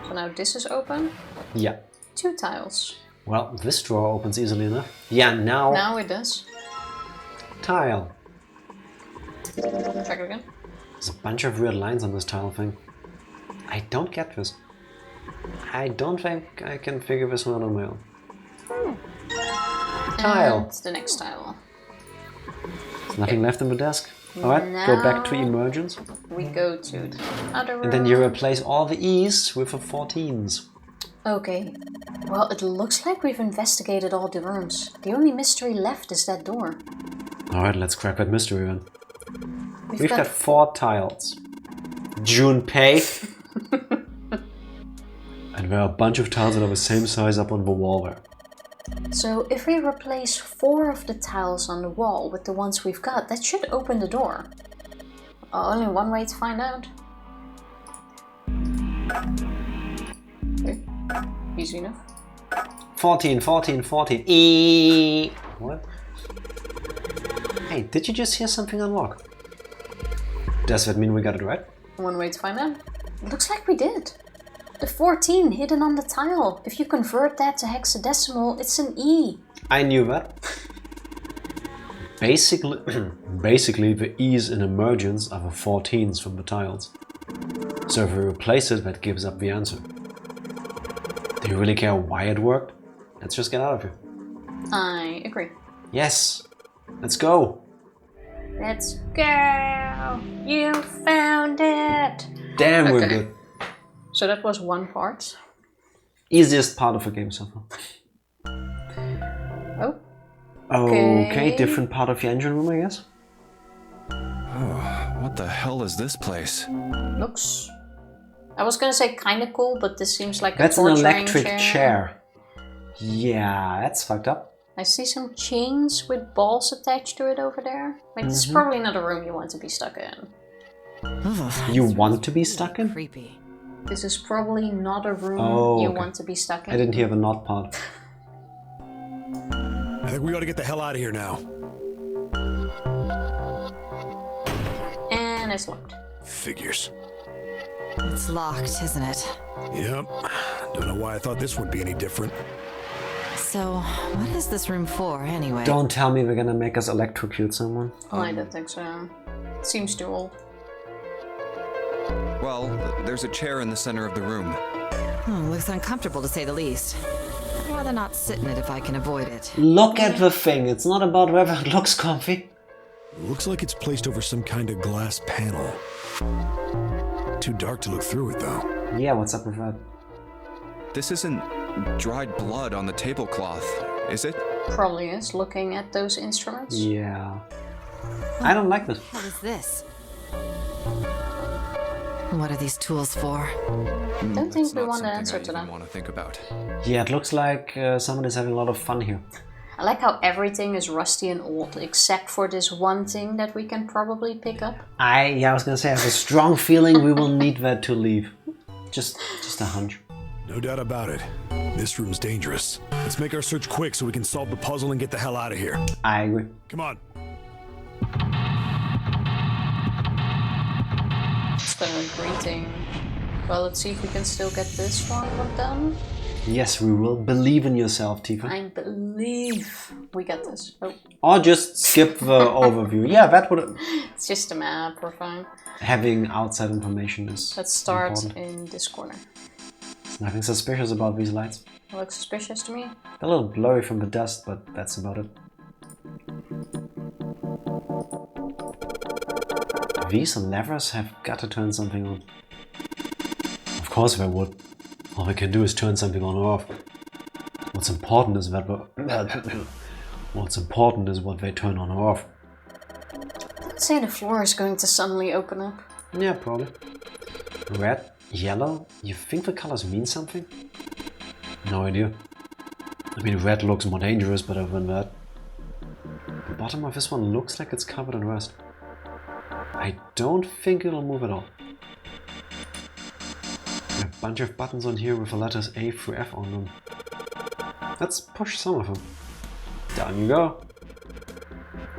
So now this is open? Yeah. 2 tiles. Well, this drawer opens easily enough. Yeah, now... Now it does. Tile. Check it again. There's a bunch of weird lines on this tile thing. I don't get this. I don't think I can figure this one out on my own. Tile. And the next tile. There's nothing left in the desk. Alright, go back to emergence. We go to the other room. And then you replace all the E's with the 14s. Okay. Well, it looks like we've investigated all the rooms. The only mystery left is that door. Alright, let's crack that mystery then. We've got 4 tiles. Junpei. And there are a bunch of tiles that are the same size up on the wall there. So if we replace 4 of the tiles on the wall with the ones we've got, that should open the door. Only one way to find out. Easy enough. 14, 14, 14. Eee. What? Hey, did you just hear something unlock? Does that mean we got it right? One way to find out. It looks like we did. The 14 hidden on the tile. If you convert that to hexadecimal, it's an E. I knew that. Basically, the E's in emergence are the 14s from the tiles. So if we replace it, that gives up the answer. Do you really care why it worked? Let's just get out of here. I agree. Yes! Let's go! Let's go! You found it! Damn, we're good. So that was one part. Easiest part of the game so far. Oh. Okay, different part of the engine room, I guess. Oh, what the hell is this place? Looks... I was gonna say kinda cool, but this seems like that's a an torturing electric chair. Yeah, that's fucked up. I see some chains with balls attached to it over there. Like, this is probably not a room you want to be stuck in. You want to be stuck in? Creepy. This is probably not a room you want to be stuck in. I didn't hear the not part. I think we ought to get the hell out of here now. And it's locked. Figures. It's locked, isn't it? Yep. Don't know why I thought this would be any different. So, what is this room for, anyway? Don't tell me they're gonna make us electrocute someone. Oh, I don't think so. Seems too old. Well, there's a chair in the center of the room. Looks uncomfortable to say the least. I'd rather not sit in it if I can avoid it. Look at the thing. It's not about whether it looks comfy. Looks like it's placed over some kind of glass panel. Too dark to look through it, though. Yeah, what's up with that? This isn't dried blood on the tablecloth, is it? Probably is, looking at those instruments. Yeah. I don't like this. What is this? What are these tools for? I don't think we want an answer to that. Want to think about. Yeah, it looks like someone is having a lot of fun here. I like how everything is rusty and old, except for this one thing that we can probably pick up. I was gonna say, I have a strong feeling we will need that to leave. Just a hunch. No doubt about it. This room's dangerous. Let's make our search quick so we can solve the puzzle and get the hell out of here. I agree. Come on. The greeting. Well, let's see if we can still get this one done. Yes, we will. Believe in yourself, Tifa. I believe we get this. Oh. Or just skip the overview. Yeah, that would... It's just a map, we're fine. Having outside information is Let's start important. in this corner. There's nothing suspicious about these lights. It looks suspicious to me. They're a little blurry from the dust, but that's about it. These levers have got to turn something on. Of course they would. All we can do is turn something on or off. What's important is that what they turn on or off. Let's say the floor is going to suddenly open up. Yeah, probably. Red, yellow. You think the colors mean something? No idea. I mean, red looks more dangerous, but other than that, the bottom of this one looks like it's covered in rust. I don't think it'll move at all. A bunch of buttons on here with the letters A through F on them. Let's push some of them. Down you go.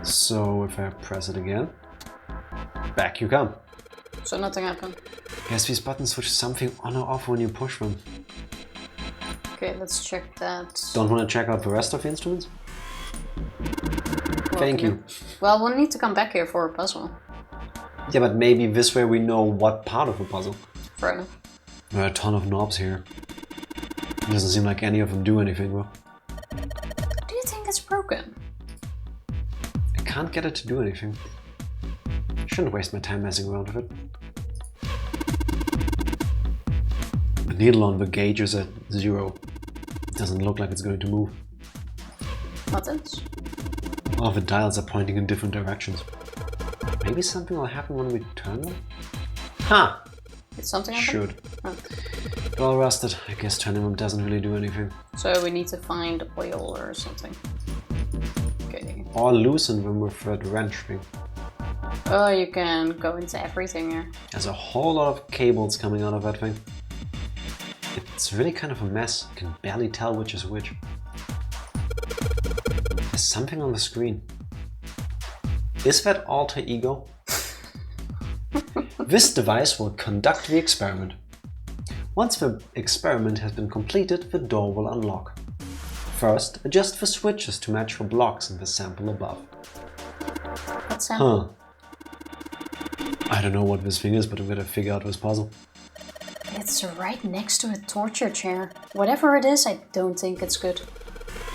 So if I press it again, back you come. So nothing happened. Guess these buttons switch something on or off when you push them. Okay, let's check that. Don't want to check out the rest of the instruments? Well, Thank you. Well, we'll need to come back here for a puzzle. Yeah, but maybe this way we know what part of the puzzle. Fair enough. There are a ton of knobs here. It doesn't seem like any of them do anything, though. Do you think it's broken? I can't get it to do anything. Shouldn't waste my time messing around with it. The needle on the gauge is at 0. It doesn't look like it's going to move. Buttons? All the dials are pointing in different directions. Maybe something will happen when we turn them? Huh! Did something happen? Should. Oh. They're all rusted. I guess turning them doesn't really do anything. So we need to find oil or something. Okay. Or loosen them with that wrench thing. Oh, you can go into everything here. There's a whole lot of cables coming out of that thing. It's really kind of a mess. I can barely tell which is which. There's something on the screen. Is that alter ego? This device will conduct the experiment. Once the experiment has been completed, the door will unlock. First, adjust the switches to match the blocks in the sample above. What sample? I don't know what this thing is, but I'm gonna figure out this puzzle. It's right next to a torture chair. Whatever it is, I don't think it's good.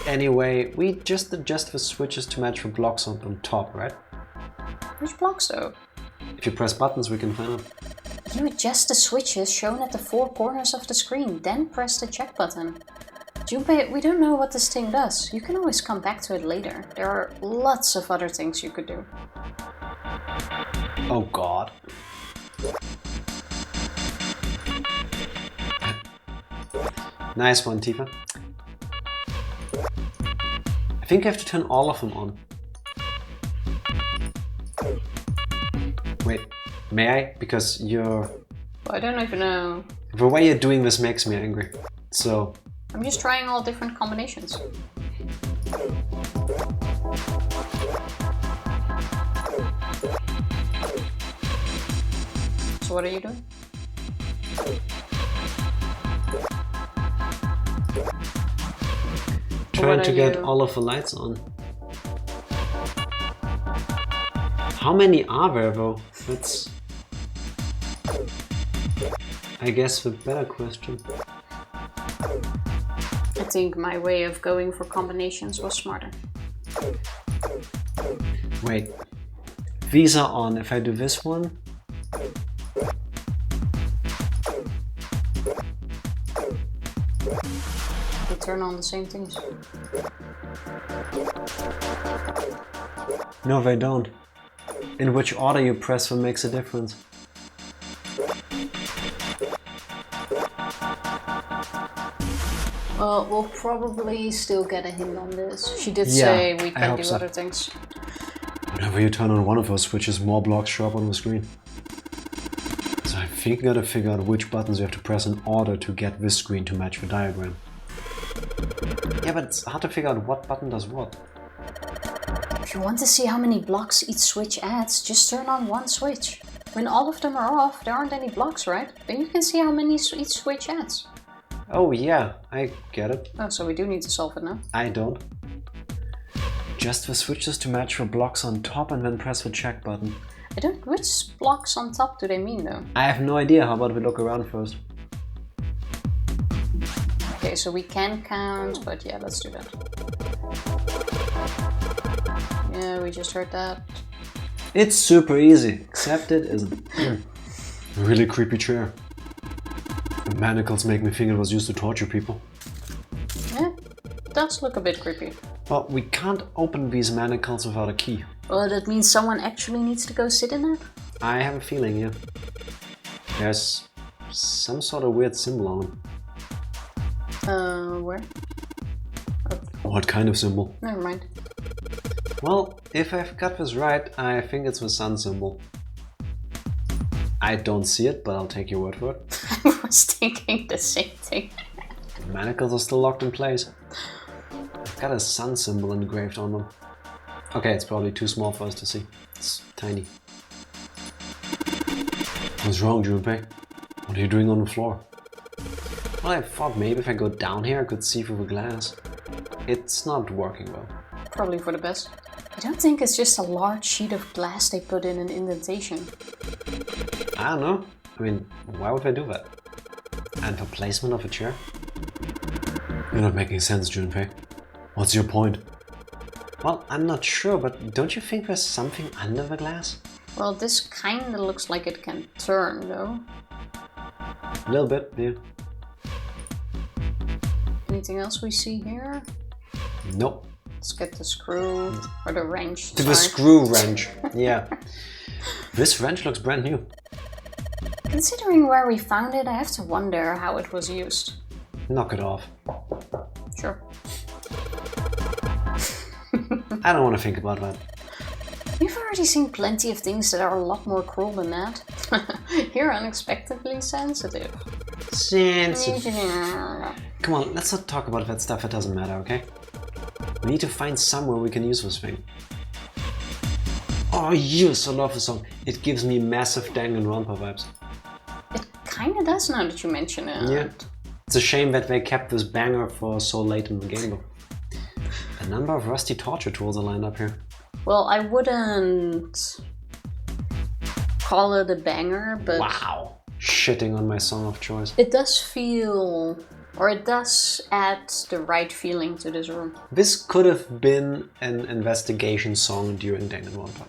Anyway, we just adjust the switches to match the blocks on top, right? Which blocks though? If you press buttons, we can find out. You adjust the switches shown at the 4 corners of the screen, then press the check button. Junpei, we don't know what this thing does. You can always come back to it later. There are lots of other things you could do. Oh god. Nice one, Tifa. I think I have to turn all of them on. Wait, may I? Because you're... I don't even know. The way you're doing this makes me angry. So... I'm just trying all different combinations. So what are you doing? Trying to get all of the lights on. How many are there though? That's... I guess the better question. I think my way of going for combinations was smarter. Wait. These are on. If I do this one... They turn on the same things. No, they don't. In which order you press them makes a difference. Well, we'll probably still get a hint on this. She did say we can do other things. Whenever you turn on one of those switches, more blocks show up on the screen. So I think I gotta figure out which buttons you have to press in order to get this screen to match the diagram. Yeah, but it's hard to figure out what button does what. If you want to see how many blocks each switch adds, just turn on one switch. When all of them are off, there aren't any blocks, right? Then you can see how many each switch adds. Oh yeah, I get it. Oh, so we do need to solve it now? I don't. Just the switches to match the blocks on top and then press the check button. I don't... Which blocks on top do they mean though? I have no idea. How about we look around first? Okay, so we can count, but yeah, let's do that. Yeah, we just heard that. It's super easy, except it isn't. Really creepy chair. The manacles make me think it was used to torture people. Yeah, does look a bit creepy. Well, we can't open these manacles without a key. Well, that means someone actually needs to go sit in it? I have a feeling, yeah. There's some sort of weird symbol on them. Where? What kind of symbol? Never mind. Well, if I've got this right, I think it's the sun symbol. I don't see it, but I'll take your word for it. I was thinking the same thing. The manacles are still locked in place. I've got a sun symbol engraved on them. Okay, it's probably too small for us to see. It's tiny. What's wrong, Junpei? What are you doing on the floor? Well, I thought maybe if I go down here I could see through the glass. It's not working well. Probably for the best. I don't think it's just a large sheet of glass they put in an indentation. I don't know. I mean, why would they do that? And for placement of a chair? You're not making sense, Junpei. What's your point? Well, I'm not sure, but don't you think there's something under the glass? Well, this kinda looks like it can turn, though. A little bit, yeah. Anything else we see here? Nope. Let's get the screw, or the wrench. The screw wrench, yeah. This wrench looks brand new. Considering where we found it, I have to wonder how it was used. Knock it off. Sure. I don't want to think about that. We've already seen plenty of things that are a lot more cruel than that. You're unexpectedly sensitive. Sensitive. Come on, let's not talk about that stuff that doesn't matter, okay? We need to find somewhere we can use this thing. Oh, yes, I love the song. It gives me massive Danganronpa vibes. It kinda does now that you mention it. Yeah. It's a shame that they kept this banger for so late in the game, though. A number of rusty torture tools are lined up here. Well, I wouldn't call it a banger, but... Wow. Shitting on my song of choice. It does feel... or it does add the right feeling to this room. This could have been an investigation song during Danganronpa.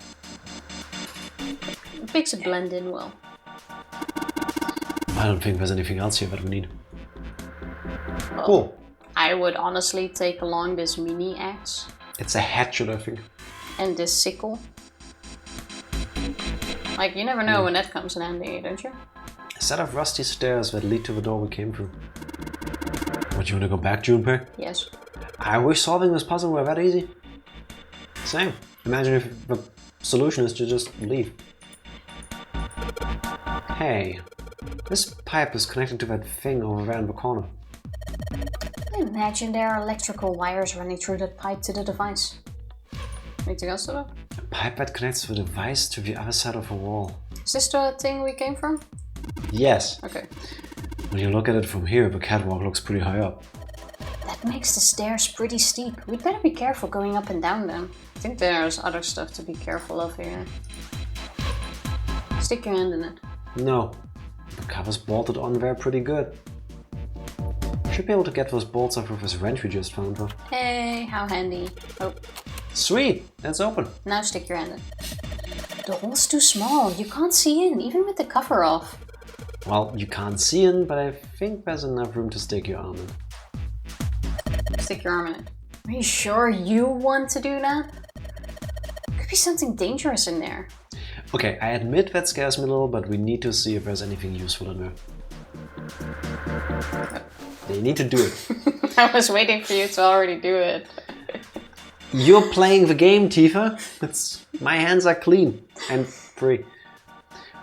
It makes it blend in well. I don't think there's anything else here that we need. Well, Cool. I would honestly take along this mini axe. It's a hatchet, I think. And this sickle. Like, you never know when that comes in handy, don't you? A set of rusty stairs that lead to the door we came through. What, you wanna go back, Junpei? Yes. I wish solving this puzzle were that easy. Same. Imagine if the solution is to just leave. Hey, this pipe is connected to that thing over there in the corner. I imagine there are electrical wires running through that pipe to the device. Anything else to that? A pipe that connects the device to the other side of the wall. Is this the thing we came from? Yes. Okay. When you look at it from here, the catwalk looks pretty high up. That makes the stairs pretty steep. We'd better be careful going up and down them. I think there's other stuff to be careful of here. Stick your hand in it. No. The cover's bolted on there pretty good. Should be able to get those bolts off with this wrench we just found, though. Hey, how handy. Oh, Sweet! It's open. now stick your hand in. The hole's too small. You can't see in, even with the cover off. Well, you can't see in, but I think there's enough room to stick your arm in. Stick your arm in it. Are you sure you want to do that? Could be something dangerous in there. Okay, I admit that scares me a little, but we need to see if there's anything useful in there. You need to do it. I was waiting for you to already do it. You're playing the game, Tifa. My hands are clean and free.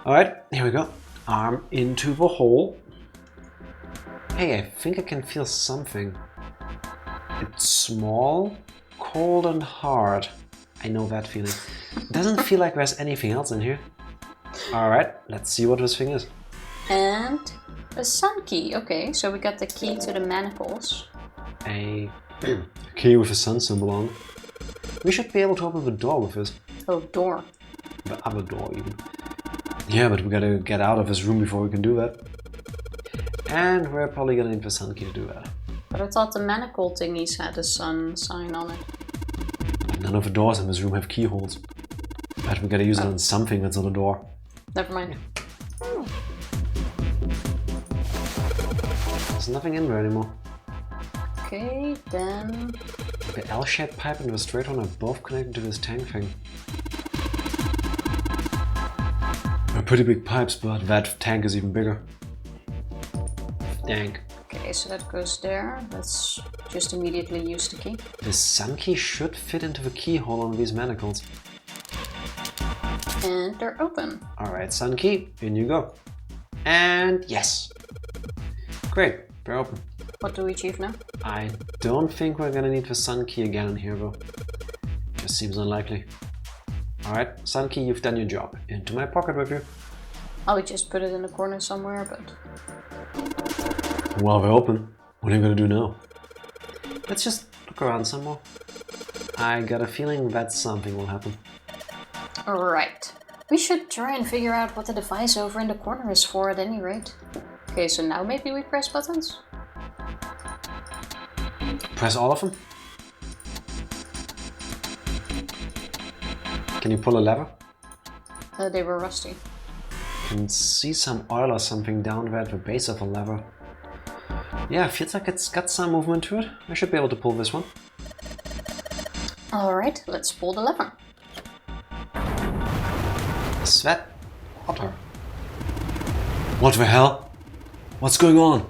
Alright, here we go. Arm into the hole. Hey, I think I can feel something. It's small, cold and hard. I know that feeling. Doesn't feel like there's anything else in here. Alright, let's see what this thing is. And a sun key. Okay, so we got the key to the manacles. A key with a sun symbol on. We should be able to open the door with this. Oh, door. The other door even. Yeah, but we gotta get out of this room before we can do that. And we're probably gonna need the sun key to do that. But I thought the manacle thingies had a sun sign on it. But none of the doors in this room have keyholes. But we gotta use it on something that's on the door. Never mind. There's nothing in there anymore. Okay, then... The L-shaped pipe and the straight one are both connected to this tank thing. They're pretty big pipes, but that tank is even bigger. Tank. Okay, so that goes there. Let's just immediately use the key. The sun key should fit into the keyhole on these manacles. And they're open. Alright, sun key, in you go. And yes! Great, they're open. What do we achieve now? I don't think we're gonna need the sun key again in here though. Just seems unlikely. Alright, sun key, you've done your job. Into my pocket with you. I would just put it in the corner somewhere, but... Well, they're open. What are you gonna do now? Let's just look around some more. I got a feeling that something will happen. Alright. We should try and figure out what the device over in the corner is for at any rate. Okay, so now maybe we press buttons? Press all of them? Can you pull a lever? They were rusty. Can see some oil or something down there at the base of the lever. Yeah, feels like it's got some movement to it. I should be able to pull this one. Alright, let's pull the lever. Sweat. Water. What the hell? What's going on?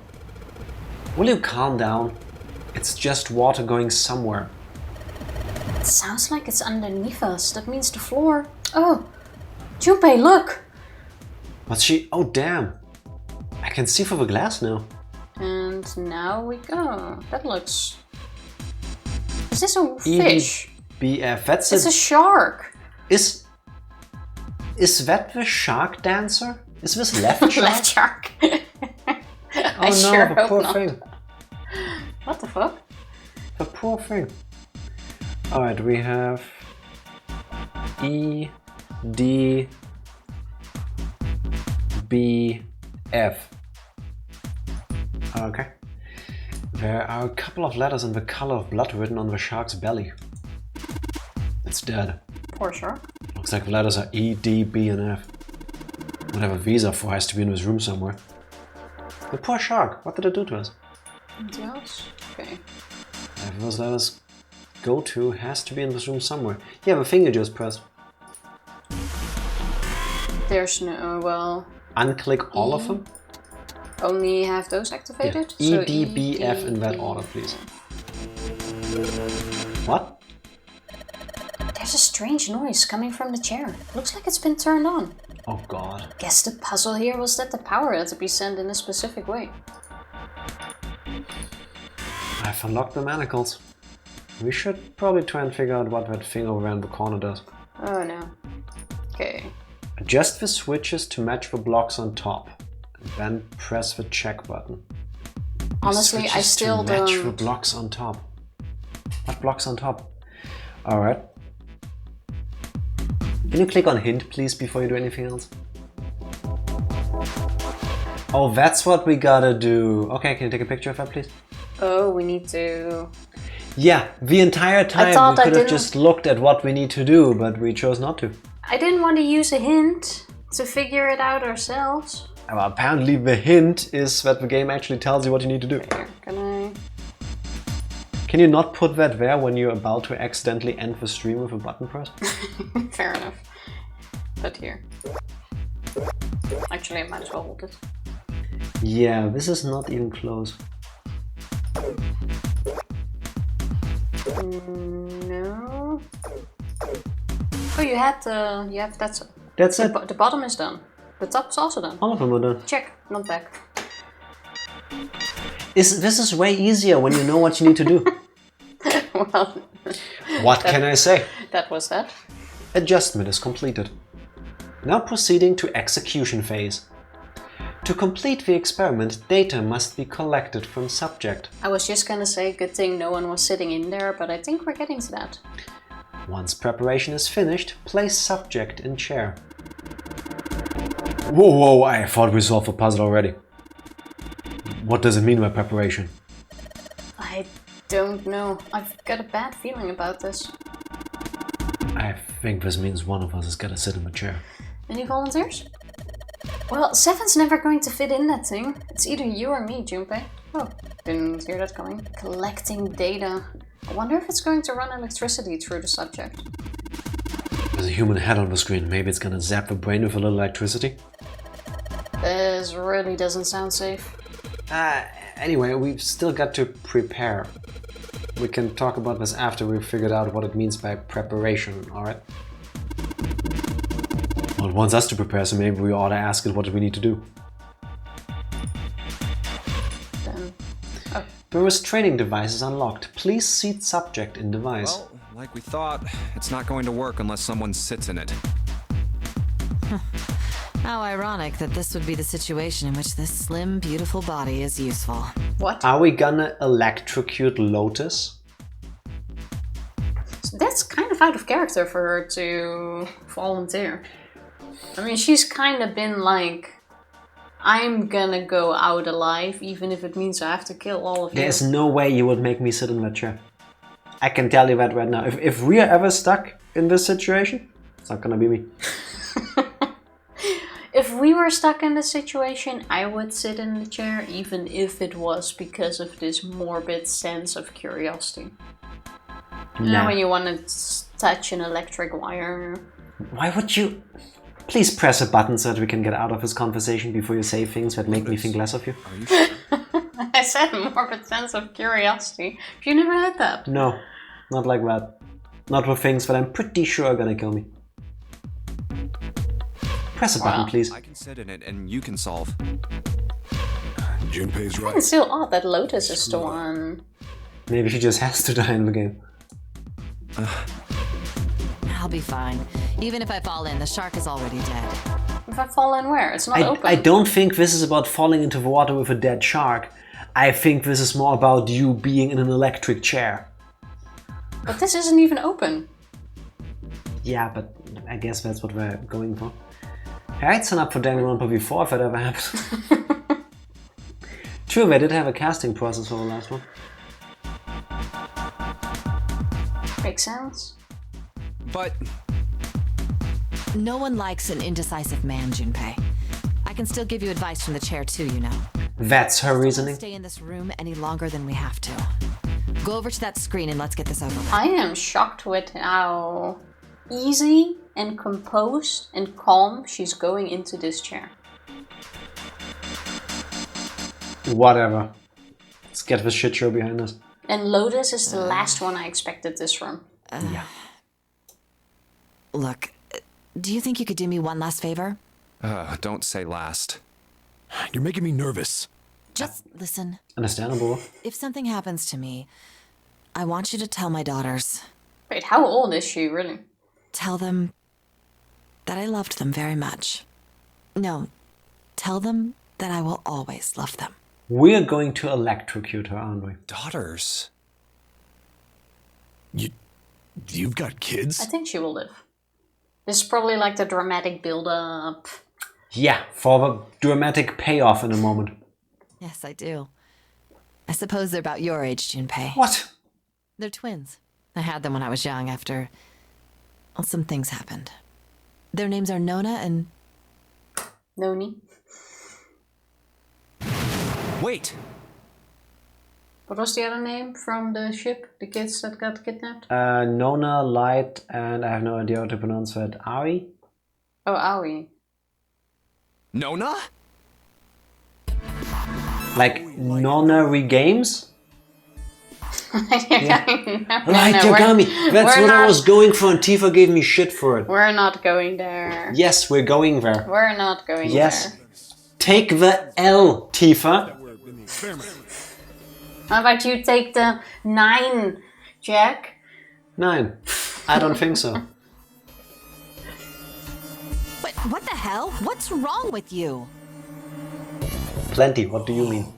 Will you calm down? It's just water going somewhere. It sounds like it's underneath us. That means the floor. Oh! Junpei, look! What's she? Oh damn! I can see through the glass now. And now we go. That looks... Is this a fish? EDBF. That's It's a shark. Is that the shark dancer? Is this left shark? Left shark. Oh no, sure the hope poor not. thing. What the fuck? The poor thing. Alright, we have EDBF. Okay. There are a couple of letters in the color of blood written on the shark's belly. It's dead. Poor shark. Looks like the letters are E, D, B, and F. Whatever these are for has to be in this room somewhere. The poor shark, what did it do to us? Anything else? Okay. If those letters go to has to be in this room somewhere. Yeah, the thing you just pressed. There's no, well... Unclick all of them? Only have those activated? Yeah. So E, D, B, F in that order, please. What? There's a strange noise coming from the chair. Looks like it's been turned on. Oh god. Guess the puzzle here was that the power had to be sent in a specific way. I've unlocked the manacles. We should probably try and figure out what that thing over in the corner does. Oh no. Okay. Adjust the switches to match the blocks on top. And then press the check button. Honestly, I still to match don't... the blocks on top. What blocks on top? Alright. Can you click on hint, please, before you do anything else? Oh, that's what we gotta do. Okay, can you take a picture of that, please? Oh, we need to... Yeah, the entire time we could have just looked at what we need to do, but we chose not to. I didn't want to use a hint to figure it out ourselves. Well, apparently the hint is that the game actually tells you what you need to do. Here, can I... Can you not put that there when you're about to accidentally end the stream with a button press? Fair enough. But here. Actually, I might as well hold it. Yeah, this is not even close. No. Oh, you have that's it. The bottom is done. The top's also done. All of them are done. Check, not back. This is way easier when you know what you need to do. Well, what can I say? That was that. Adjustment is completed. Now proceeding to execution phase. To complete the experiment, data must be collected from subject. I was just gonna say, good thing no one was sitting in there, but I think we're getting to that. Once preparation is finished, place subject in chair. Whoa, I thought we solved the puzzle already. What does it mean by preparation? I don't know. I've got a bad feeling about this. I think this means one of us is gonna sit in the chair. Any volunteers? Well, 7's never going to fit in that thing. It's either you or me, Junpei. Oh, didn't hear that coming. Collecting data. I wonder if it's going to run electricity through the subject. There's a human head on the screen. Maybe it's gonna zap the brain with a little electricity? This really doesn't sound safe. Anyway, we've still got to prepare. We can talk about this after we've figured out what it means by preparation, alright? Well, it wants us to prepare, so maybe we ought to ask it what do we need to do. Then... Oh. The restraining device is unlocked. Please seat subject in device. Well, like we thought, it's not going to work unless someone sits in it. How ironic that this would be the situation in which this slim, beautiful body is useful. What? Are we gonna electrocute Lotus? That's kind of out of character for her to volunteer. I mean, she's kind of been like, I'm gonna go out alive, even if it means I have to kill all of you. There's no way you would make me sit in that chair. I can tell you that right now. If we are ever stuck in this situation, it's not gonna be me. If we were stuck in this situation, I would sit in the chair, even if it was because of this morbid sense of curiosity. You know, when you want to touch an electric wire. Why would you... Please press a button so that we can get out of this conversation before you say things that make me think less of you. Are you sure? I said morbid sense of curiosity. Have you never had that? No, not like that. Not for things that I'm pretty sure are gonna kill me. Press a button, please. I can sit in it and you can solve. Junpei's right. It's still odd that Lotus is the one. Maybe she just has to die in the game. I'll be fine. Even if I fall in, the shark is already dead. If I fall in where? It's not open. I don't think this is about falling into the water with a dead shark. I think this is more about you being in an electric chair. But this isn't even open. Yeah, but I guess that's what we're going for. I'd sign up for Danganronpa V4 if that ever happened. True, they did have a casting process for the last one. Makes sense. But No one likes an indecisive man, Junpei. I can still give you advice from the chair too, you know. That's her reasoning. Stay in this room any longer than we have to. Go over to that screen and let's get this over with. I am shocked with how easy and composed and calm she's going into this chair. Whatever. Let's get this shit show behind us. And Lotus is the last one I expected this from. Yeah. Look, do you think you could do me one last favor? don't say last. You're making me nervous. Just listen. Understandable. If something happens to me, I want you to tell my daughters. Wait, how old is she really? Tell them that I loved them very much. No, tell them that I will always love them. We're going to electrocute her, aren't we? Daughters? You've got kids? I think she will live. This is probably like the dramatic build-up. Yeah, for the dramatic payoff in a moment. Yes, I do. I suppose they're about your age, Junpei. What? They're twins. I had them when I was young after... Well, some things happened. Their names are Nona and... Noni. Wait! What was the other name from the ship? The kids that got kidnapped? Nona, Light, and I have no idea how to pronounce that. Ari? Oh, Aoi. Nona? Like Nonary Games? Yeah. Light Yagami! That's what I was going for and Tifa gave me shit for it. We're not going there. Yes, we're going there. We're not going Yes. there. Take the L, Tifa. How about you take the 9, Jack? 9. I don't think so. But what the hell? What's wrong with you? Plenty, what do you mean?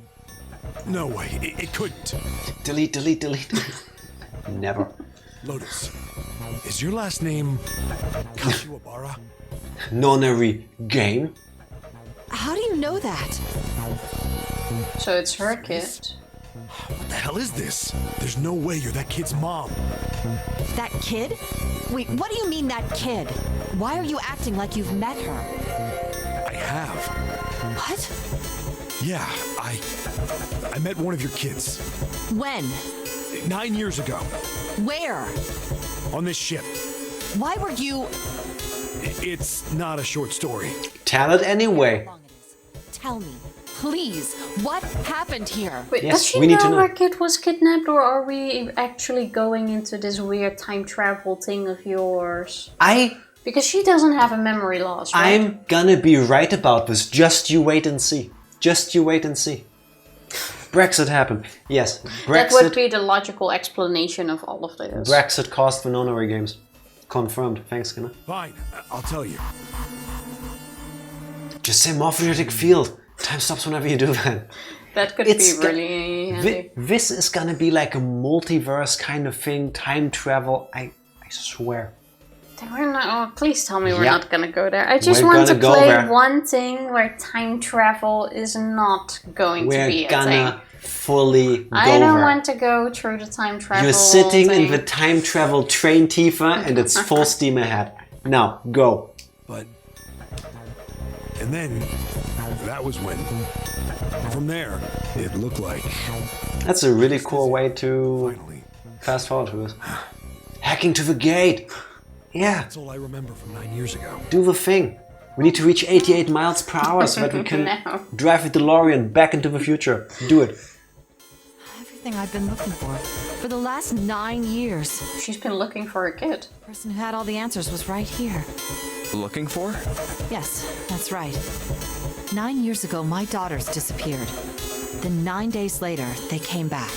No way, it couldn't. Delete, delete, delete. Never. Lotus, is your last name Kashiwabara? Nonary Game? How do you know that? So it's her kid. What the hell is this? There's no way you're that kid's mom. That kid? Wait, what do you mean that kid? Why are you acting like you've met her? I have. What? Yeah, I met one of your kids. When? 9 years ago. Where? On this ship. Why were you... It's not a short story. Tell it anyway. Tell me, please, what happened here? Wait, Yes, does she we need to know know. her kid was kidnapped, or are we actually going into this weird time travel thing of yours? Because she doesn't have a memory loss, right? I'm gonna be right about this. Just you wait and see. Just you wait and see. Brexit happened. Yes, That would Brexit. be the logical explanation of all of this. Brexit cost the Nonary Games. Confirmed. Thanks, Skinner. Fine, I'll tell you. Just say morphogenetic field. Time stops whenever you do that. That could It's be really handy. This is gonna be like a multiverse kind of thing. Time travel. I swear. We're not, oh, please tell me we're Yeah. not gonna go there. I just We're want to gonna go play there. one thing where time travel is not going to be We're a gonna thing. fully go I don't there. want to go through the time travel You're sitting thing. in the time travel train, Tifa, and it's full steam ahead. Now, go. But... And then... That was when... From there, it looked like... That's a really cool way to Finally. fast forward to this. Hacking to the gate. Yeah, That's all I remember from 9 years ago. do the thing. We need to reach 88 miles per hour so that we can No. drive the DeLorean back into the future. Do it. Everything I've been looking for the last 9 years. She's been looking for a kid. The person who had all the answers was right here. Looking for? Yes, that's right. 9 years ago, my daughters disappeared. Then 9 days later, they came back.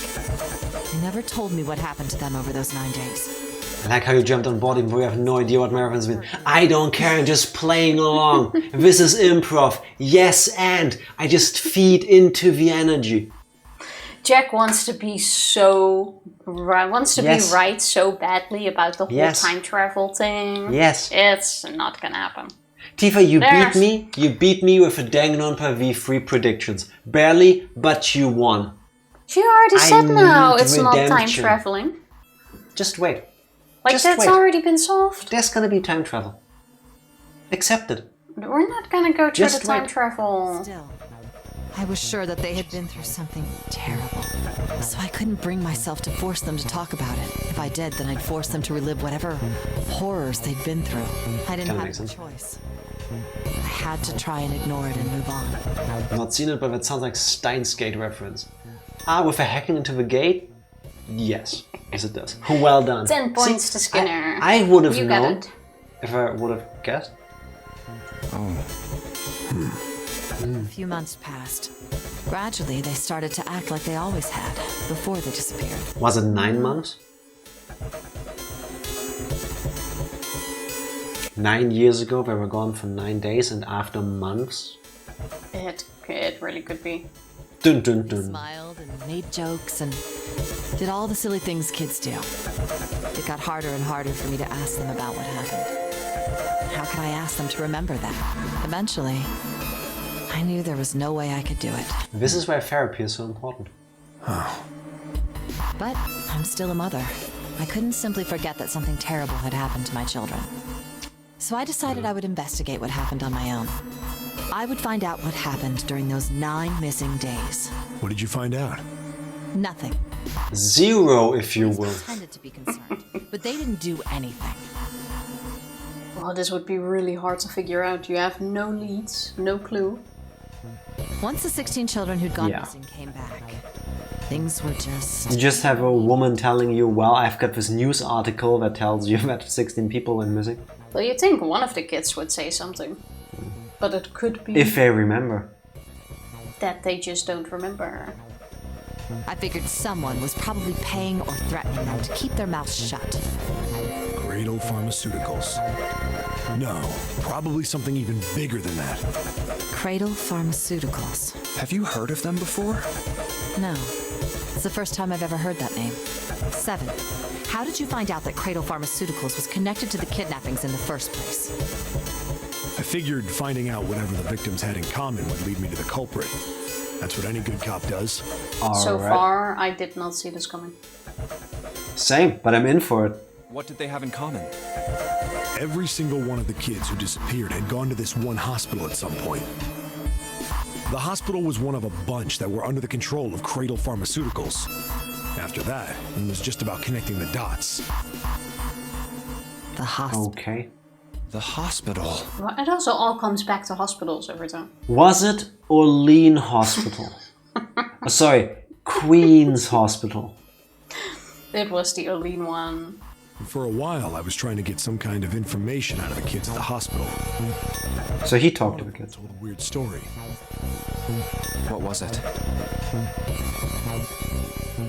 They never told me what happened to them over those 9 days. I like how you jumped on board even though you have no idea what my reference means. I don't care, I'm just playing along. This is improv. Yes, and I just feed into the energy. Jack wants to be be right so badly about the whole time travel thing. Yes. It's not gonna happen. Tifa, you beat me. You beat me with a Danganronpa V3 predictions. Barely, but you won. She already said now it's redemption. not time traveling. Just wait. Like, Just that's wait. already been solved. There's gonna be time travel. Accept it. We're not gonna go through Just the time wait. travel. Still, I was sure that they had been through something terrible. So I couldn't bring myself to force them to talk about it. If I did, then I'd force them to relive whatever horrors they'd been through. I didn't have a choice. I had to try and ignore it and move on. I've not seen it, but that sounds like Steins Gate reference. Ah, with a hacking into the gate? Yes. Yes, it does. Well done. 10 points to Skinner. I would have You got known it. if I would have guessed. A few months passed. Gradually, they started to act like they always had, before they disappeared. Was it 9 months? 9 years ago, they were gone for 9 days, and after months. It really could be. Dun dun dun. Smiled and made jokes and did all the silly things kids do. It got harder and harder for me to ask them about what happened. How could I ask them to remember that? Eventually, I knew there was no way I could do it. This is why therapy is so important. But I'm still a mother. I couldn't simply forget that something terrible had happened to my children. So I decided I would investigate what happened on my own. I would find out what happened during those 9 missing days. What did you find out? Nothing. 0, if you will. Pretended to be concerned, but they didn't do anything. Well, this would be really hard to figure out. You have no leads, no clue. Once the 16 children who'd gone missing came back, things were You just have a woman telling you, well, I've got this news article that tells you that 16 people went missing. Well, you'd think one of the kids would say something. But it could be If they remember. that they just don't remember. I figured someone was probably paying or threatening them to keep their mouths shut. Cradle Pharmaceuticals. No, probably something even bigger than that. Cradle Pharmaceuticals. Have you heard of them before? No. It's the first time I've ever heard that name. 7. How did you find out that Cradle Pharmaceuticals was connected to the kidnappings in the first place? I figured finding out whatever the victims had in common would lead me to the culprit. That's what any good cop does. So far, I did not see this coming. Same, but I'm in for it. What did they have in common? Every single one of the kids who disappeared had gone to this one hospital at some point. The hospital was one of a bunch that were under the control of Cradle Pharmaceuticals. After that, it was just about connecting the dots. The hospital. Okay. The hospital. Well, it also all comes back to hospitals every time. Was it Orlean Hospital? Oh, sorry, Queen's Hospital. It was the Orlean one. For a while, I was trying to get some kind of information out of the kids at the hospital. So he talked to the kids. Told a weird story. What was it?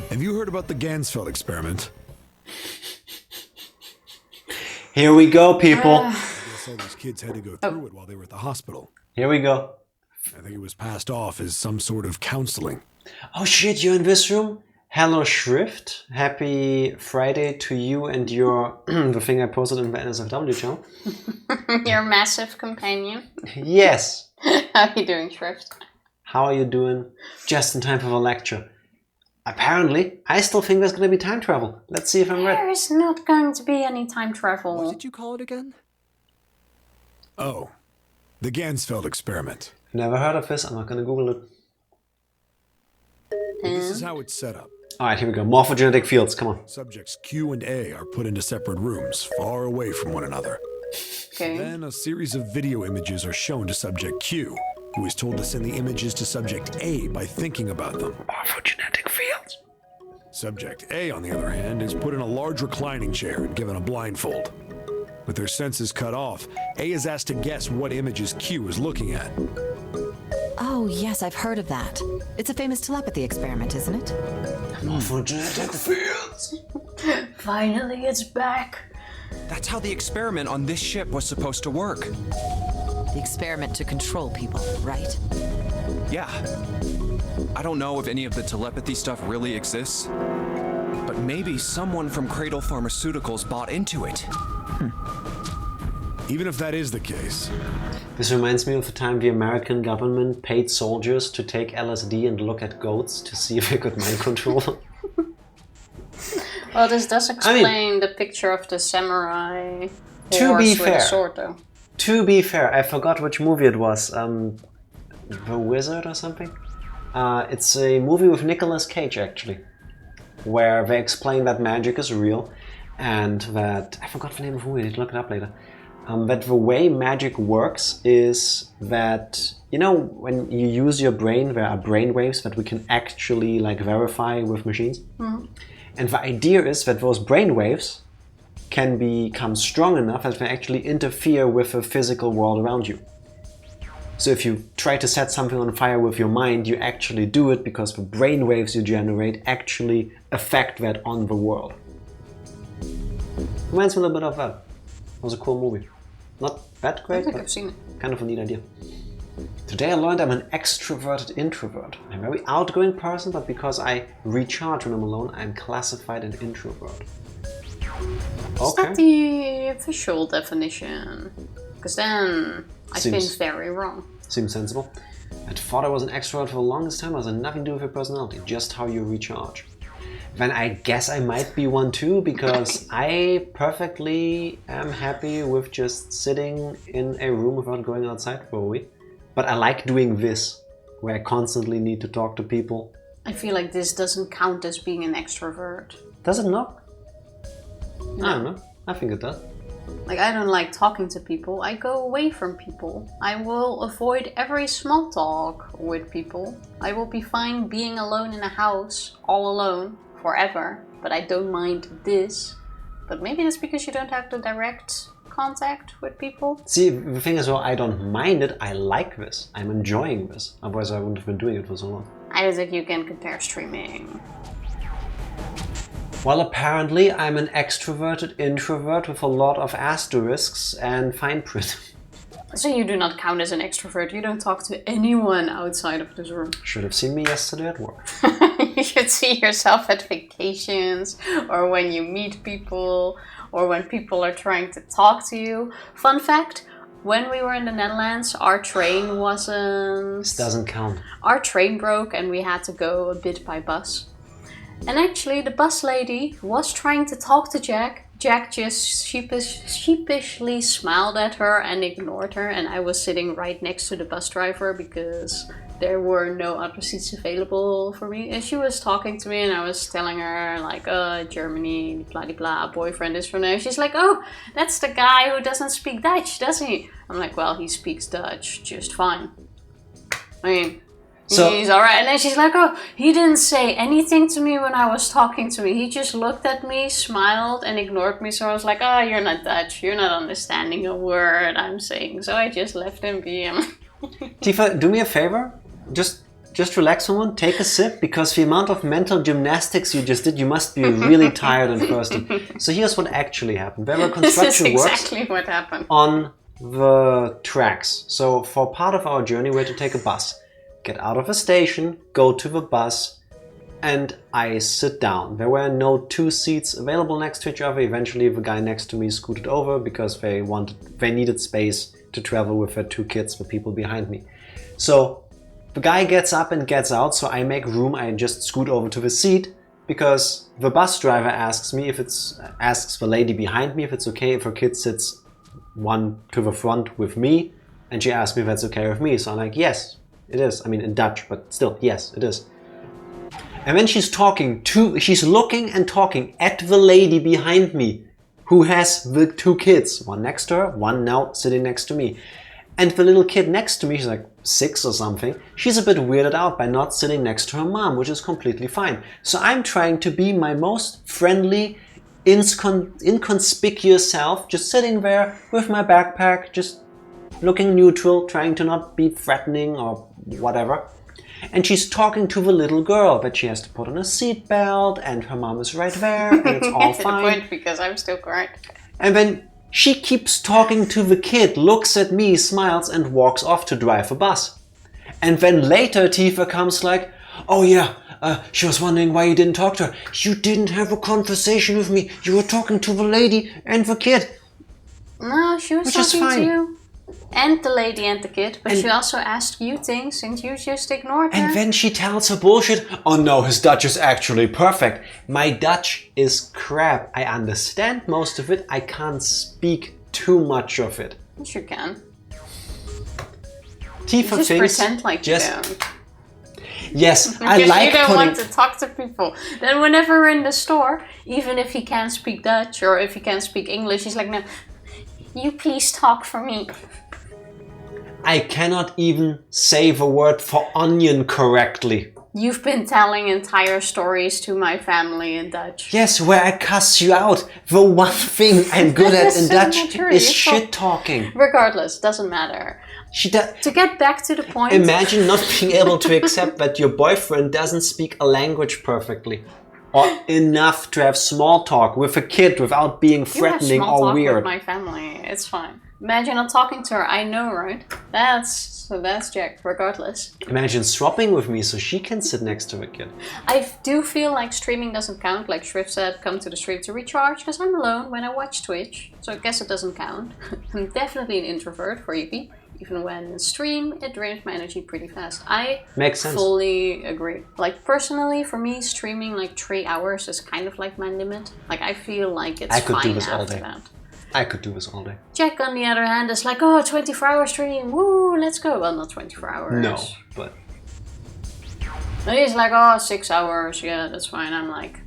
Have you heard about the Gansfeld experiment? Here we go, people. I guess all these kids had to go through it while they were at the hospital. Here we go. I think it was passed off as some sort of counseling. Oh shit, you're in this room? Hello Shrift. Happy Friday to you and your the thing I posted in the NSFW channel. Your massive companion. Yes. How are you doing, Shrift? How are you doing? Just in time for the lecture. Apparently, I still think there's going to be time travel. Let's see if I'm right. There is not going to be any time travel. What did you call it again? Oh, the Gansfeld experiment. Never heard of this. I'm not going to Google it. This is how it's set up. Alright, here we go. Morphogenetic fields. Come on. Subjects Q and A are put into separate rooms, far away from one another. Okay. Then a series of video images are shown to subject Q, who is told to send the images to subject A by thinking about them. Morphogenetic fields. Subject A, on the other hand, is put in a large reclining chair and given a blindfold. With their senses cut off, A is asked to guess what images Q is looking at. Oh, yes, I've heard of that. It's a famous telepathy experiment, isn't it? For genetic fields. Finally, it's back. That's how the experiment on this ship was supposed to work. The experiment to control people, right? Yeah. I don't know if any of the telepathy stuff really exists, but maybe someone from Cradle Pharmaceuticals bought into it. Even if that is the case. This reminds me of the time the American government paid soldiers to take LSD and look at goats to see if they could mind control them. Well, this does explain the picture of the samurai to horse be with fair, a sword, though. To be fair, I forgot which movie it was. The Wizard or something? It's a movie with Nicolas Cage, actually, where they explain that magic is real and that... I forgot the name of the movie, I need to look it up later. That the way magic works is that, you know, when you use your brain, there are brain waves that we can actually like verify with machines. Mm-hmm. And the idea is that those brain waves can become strong enough that they actually interfere with the physical world around you. So if you try to set something on fire with your mind, you actually do it because the brain waves you generate actually affect that on the world. Reminds me a little bit of that. It was a cool movie. Not that great, I think but I've seen it. Kind of a neat idea. Today I learned I'm an extroverted introvert. I'm a very outgoing person, but because I recharge when I'm alone, I'm classified an introvert. Is that the official definition? Because then I've been very wrong. Seems sensible. I thought I was an extrovert for the longest time. It has nothing to do with your personality, just how you recharge. Then I guess I might be one too, because I perfectly am happy with just sitting in a room without going outside for a week. But I like doing this, where I constantly need to talk to people. I feel like this doesn't count as being an extrovert. Does it not? I don't know. I think it does. Like, I don't like talking to people. I go away from people. I will avoid every small talk with people. I will be fine being alone in a house, all alone, forever. But I don't mind this. But maybe that's because you don't have the direct contact with people. See, the thing is, well, I don't mind it. I like this. I'm enjoying this. Otherwise, I wouldn't have been doing it for so long. I don't think you can compare streaming. Well, apparently I'm an extroverted introvert with a lot of asterisks and fine print. So you do not count as an extrovert. You don't talk to anyone outside of this room. Should have seen me yesterday at work. You should see yourself at vacations, or when you meet people, or when people are trying to talk to you. Fun fact, when we were in the Netherlands, our train wasn't... This doesn't count. Our train broke and we had to go a bit by bus. And actually, the bus lady was trying to talk to Jack. Jack just sheepishly smiled at her and ignored her. And I was sitting right next to the bus driver because there were no other seats available for me. And she was talking to me and I was telling her, like, Germany, blah, blah, blah, boyfriend is from there. She's like, oh, that's the guy who doesn't speak Dutch, does he? I'm like, well, he speaks Dutch just fine. I mean... So, he's alright. And then she's like, oh, he didn't say anything to me when I was talking to me. He just looked at me, smiled, and ignored me. So I was like, oh, you're not Dutch. You're not understanding a word I'm saying. So I just left him be. Tifa, do me a favor. Just relax someone. Take a sip. Because the amount of mental gymnastics you just did, you must be really tired and thirsty. So here's what actually happened. There were construction works exactly what happened. On the tracks. So for part of our journey, we had to take a bus. Get out of a station, go to the bus, and I sit down. There were no two seats available next to each other. Eventually the guy next to me scooted over because they needed space to travel with their two kids, the people behind me. So the guy gets up and gets out, so I make room. I just scoot over to the seat because the bus driver asks the lady behind me if it's okay if her kid sits one to the front with me, and she asked me if that's okay with me. So I'm like, yes. It is. I mean, in Dutch, but still, yes, it is. And then she's looking and talking at the lady behind me who has the two kids. One next to her, one now sitting next to me. And the little kid next to me, she's like 6 or something, she's a bit weirded out by not sitting next to her mom, which is completely fine. So I'm trying to be my most friendly, inconspicuous self, just sitting there with my backpack, just looking neutral, trying to not be threatening or whatever. And she's talking to the little girl that she has to put on a seatbelt, and her mom is right there, and it's all fine. The point, because I'm still crying. And then she keeps talking to the kid, looks at me, smiles, and walks off to drive a bus. And then later Tifa comes like, oh yeah, she was wondering why you didn't talk to her. You didn't have a conversation with me. You were talking to the lady and the kid. No, she was talking to you. And the lady and the kid. But she also asked you things and you just ignored her. And then she tells her bullshit. Oh no, his Dutch is actually perfect. My Dutch is crap. I understand most of it. I can't speak too much of it. Yes, you can. Tifa just thinks pretend like you don't. Yes, I like you don't putting... want to talk to people. Then whenever we're in the store, even if he can't speak Dutch or if he can't speak English, he's like, no, you please talk for me. I cannot even say the word for onion correctly. You've been telling entire stories to my family in Dutch. Yes, where I cuss you out. The one thing I'm good at in Dutch is shit talking. Regardless, doesn't matter. To get back to the point... Imagine not being able to accept that your boyfriend doesn't speak a language perfectly. Or enough to have small talk with a kid without being threatening or weird. With my family, it's fine. Imagine not talking to her, I know, right? That's Jack, regardless. Imagine swapping with me so she can sit next to the kid. I do feel like streaming doesn't count, like Shrift said, come to the stream to recharge, because I'm alone when I watch Twitch, so I guess it doesn't count. I'm definitely an introvert for Yuki. Even when stream, it drains my energy pretty fast. I fully agree. Like personally, for me, streaming like 3 hours is kind of like my limit. Like I feel like it's fine after that. I could do this all day. Jack, on the other hand, is like, oh, 24-hour stream, woo, let's go. Well, not 24 hours. No, but... And he's like, oh, 6 hours, yeah, that's fine. I'm like...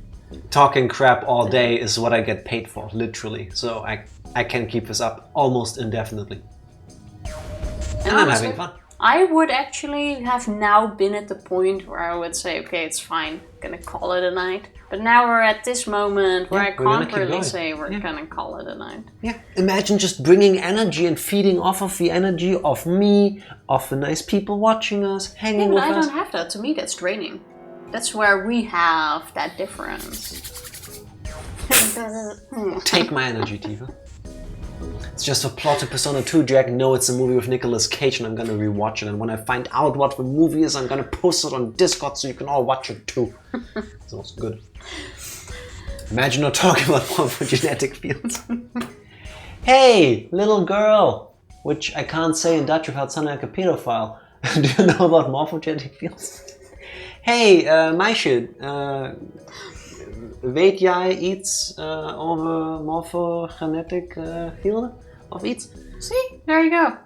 Talking crap all day is what I get paid for, literally. So I can keep this up almost indefinitely. And I'm having fun. I would actually have now been at the point where I would say, okay, it's fine, I'm gonna call it a night. But now we're at this moment where I can't really say we're gonna call it a night. Yeah, imagine just bringing energy and feeding off of the energy of me, of the nice people watching us, hanging with us. I don't have that. To me, that's draining. That's where we have that difference. Take my energy, Tifa. It's just a plot to Persona 2, Jack. No, it's a movie with Nicolas Cage and I'm gonna rewatch it. And when I find out what the movie is, I'm gonna post it on Discord so you can all watch it too. Sounds good. Imagine not talking about morphogenetic fields. Hey, little girl! Which I can't say in Dutch without sounding like a pedophile. Do you know about morphogenetic fields? Hey, meisje. Weet jij iets over morphogenetic field of iets? See, there you go.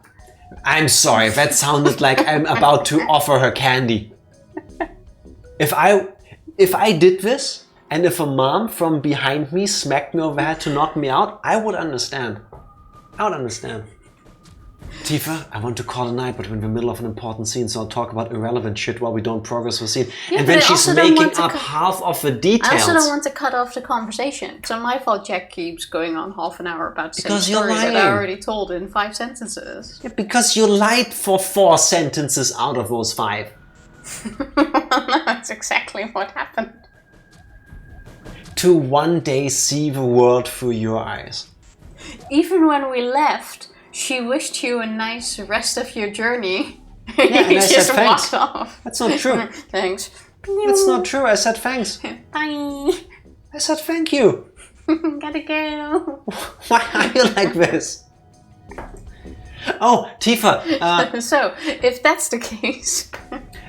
I'm sorry, that sounded like I'm about to offer her candy. If I did this, and if a mom from behind me smacked me over the head to knock me out, I would understand. I would understand. Tifa, I want to call a night, but we're in the middle of an important scene, so I'll talk about irrelevant shit while we don't progress the scene. Yeah, and then she's making up half of the details. I also don't want to cut off the conversation. It's not my fault Jack keeps going on half an hour about the same story that I already told in 5 sentences. Yeah, because you lied for 4 sentences out of those 5. No, that's exactly what happened. To one day see the world through your eyes. Even when we left, she wished you a nice rest of your journey. Yeah, and you I just said thanks. walked off. That's not true. Thanks. That's not true. I said thanks. Bye. I said thank you. Gotta go. Why are you like this? Oh, Tifa. So, if that's the case...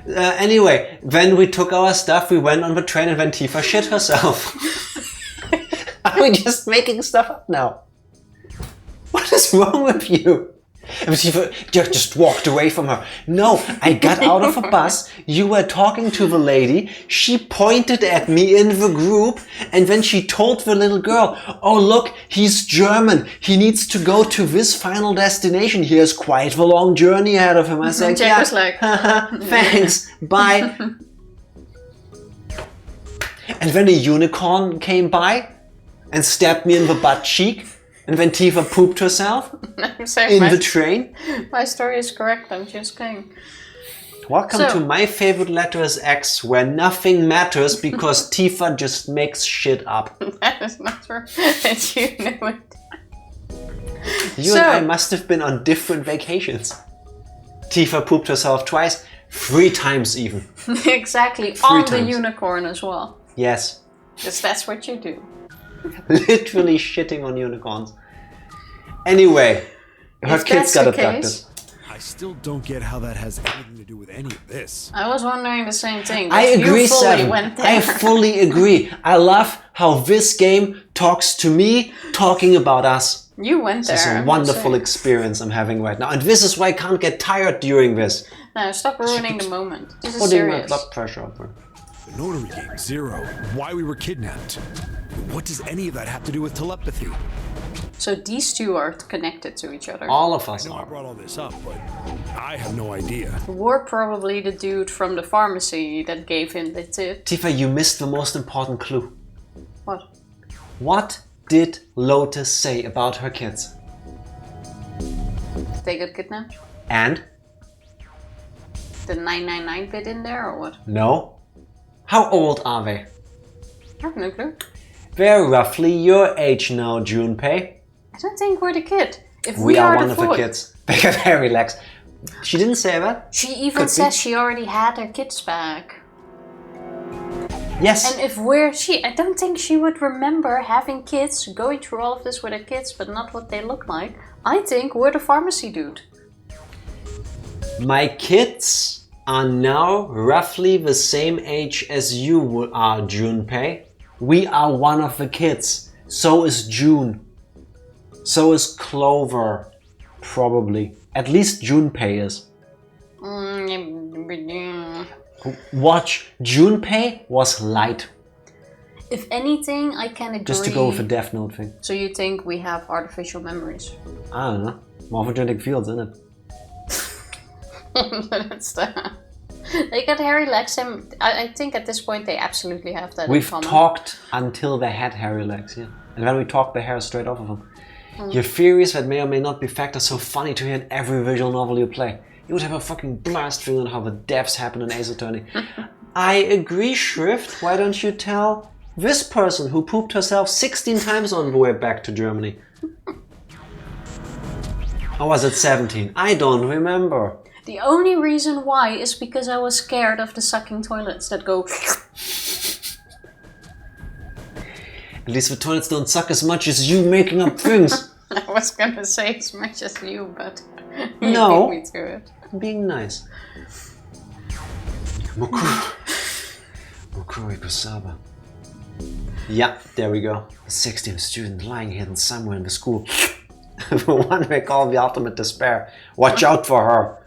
Anyway, when we took our stuff, we went on the train and then Tifa shit herself. Are we just making stuff up now? What is wrong with you? And Tifa just walked away from her. No, I got out of a bus, you were talking to the lady, she pointed at me in the group, and then she told the little girl, oh look, he's German, he needs to go to this final destination, he has quite a long journey ahead of him. I said, Jack yeah, was like, thanks, bye. And then a unicorn came by and stabbed me in the butt cheek. And when Tifa pooped herself I'm saying in the train. my story is correct, I'm just kidding. Welcome to My Favorite Letter is X, where nothing matters because Tifa just makes shit up. That is not true. And you know it. You and I must have been on different vacations. Tifa pooped herself twice, 3 times even. Exactly, on the unicorn as well. Yes. Because that's what you do. Literally shitting on unicorns. Anyway, her kids got abducted. I still don't get how that has anything to do with any of this. I was wondering the same thing. I agree, Seven. Went there. I fully agree. I love how this game talks to me, talking about us. You went there. This is a wonderful experience I'm having right now. And this is why I can't get tired during this. No, stop ruining the moment. This is Putting serious. my blood pressure up. The notary game, Zero. Why we were kidnapped. What does any of that have to do with telepathy? So these two are connected to each other. All of us I know I are. brought all this up, but I have no idea. We're probably the dude from the pharmacy that gave him the tip. Tifa, you missed the most important clue. What? What did Lotus say about her kids? They got kidnapped? And? The 999 bit in there or what? No. How old are they? I have no clue. They're roughly your age now, Junpei. I don't think we're the kid. If We are one the of the kids. They got hairy legs. She didn't say that. She even says she already had her kids back. Yes. And if we're I don't think she would remember having kids, going through all of this with her kids, but not what they look like. I think we're the pharmacy dude. My kids are now roughly the same age as you are, Junpei. We are one of the kids. So is June. So is Clover. Probably. At least Junpei is. Watch. Junpei was light. If anything, I can agree. Just to go with the Death Note thing. So you think we have artificial memories? I don't know. Morphogenetic fields, isn't it? That's they got hairy legs, and I think at this point they absolutely have that. We've in common. talked until they had hairy legs, yeah. And then we talked the hair straight off of them. Your theories that may or may not be fact are so funny to hear in every visual novel you play. You would have a fucking blast feeling how the deaths happen in Ace Attorney. I agree, Shrift. Why don't you tell this person who pooped herself 16 times on the way back to Germany? Or was it 17? I don't remember. The only reason why is because I was scared of the sucking toilets that go... At least the toilets don't suck as much as you making up things. I was gonna say as much as you, but you No. beat me to it. Being nice. Mokuri Kusaba. Yeah, there we go. A 16th student lying hidden somewhere in the school. The one they call the ultimate despair. Watch out for her.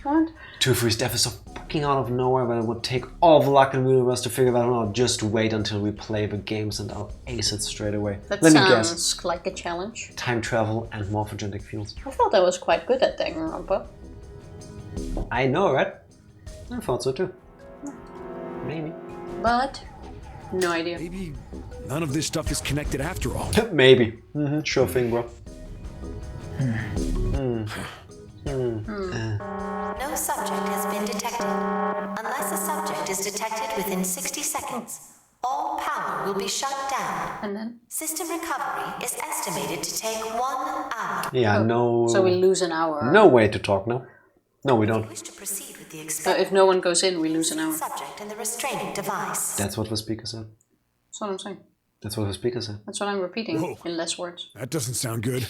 What? 2-3's death is so fucking out of nowhere that it would take all the luck in the universe to figure that out. Just wait until we play the games and I'll ace it straight away. That Let me sounds guess. like a challenge. Time travel and morphogenetic fields. I thought I was quite good at Danganronpa. I know, right? I thought so too. Maybe. But, no idea. Maybe none of this stuff is connected after all. Maybe. Sure thing, bro. No subject has been detected. Unless a subject is detected within 60 seconds, all power will be shut down. And then? System recovery is estimated to take 1 hour. Yeah, no. So we lose an hour. No way to talk now. No, we don't. Wish to proceed with the So experiment. if no one goes in, we lose an hour. Subject in the restraining device. That's what the speaker said. That's what I'm saying. That's what the speaker said. That's what I'm repeating Whoa. in less words. That doesn't sound good.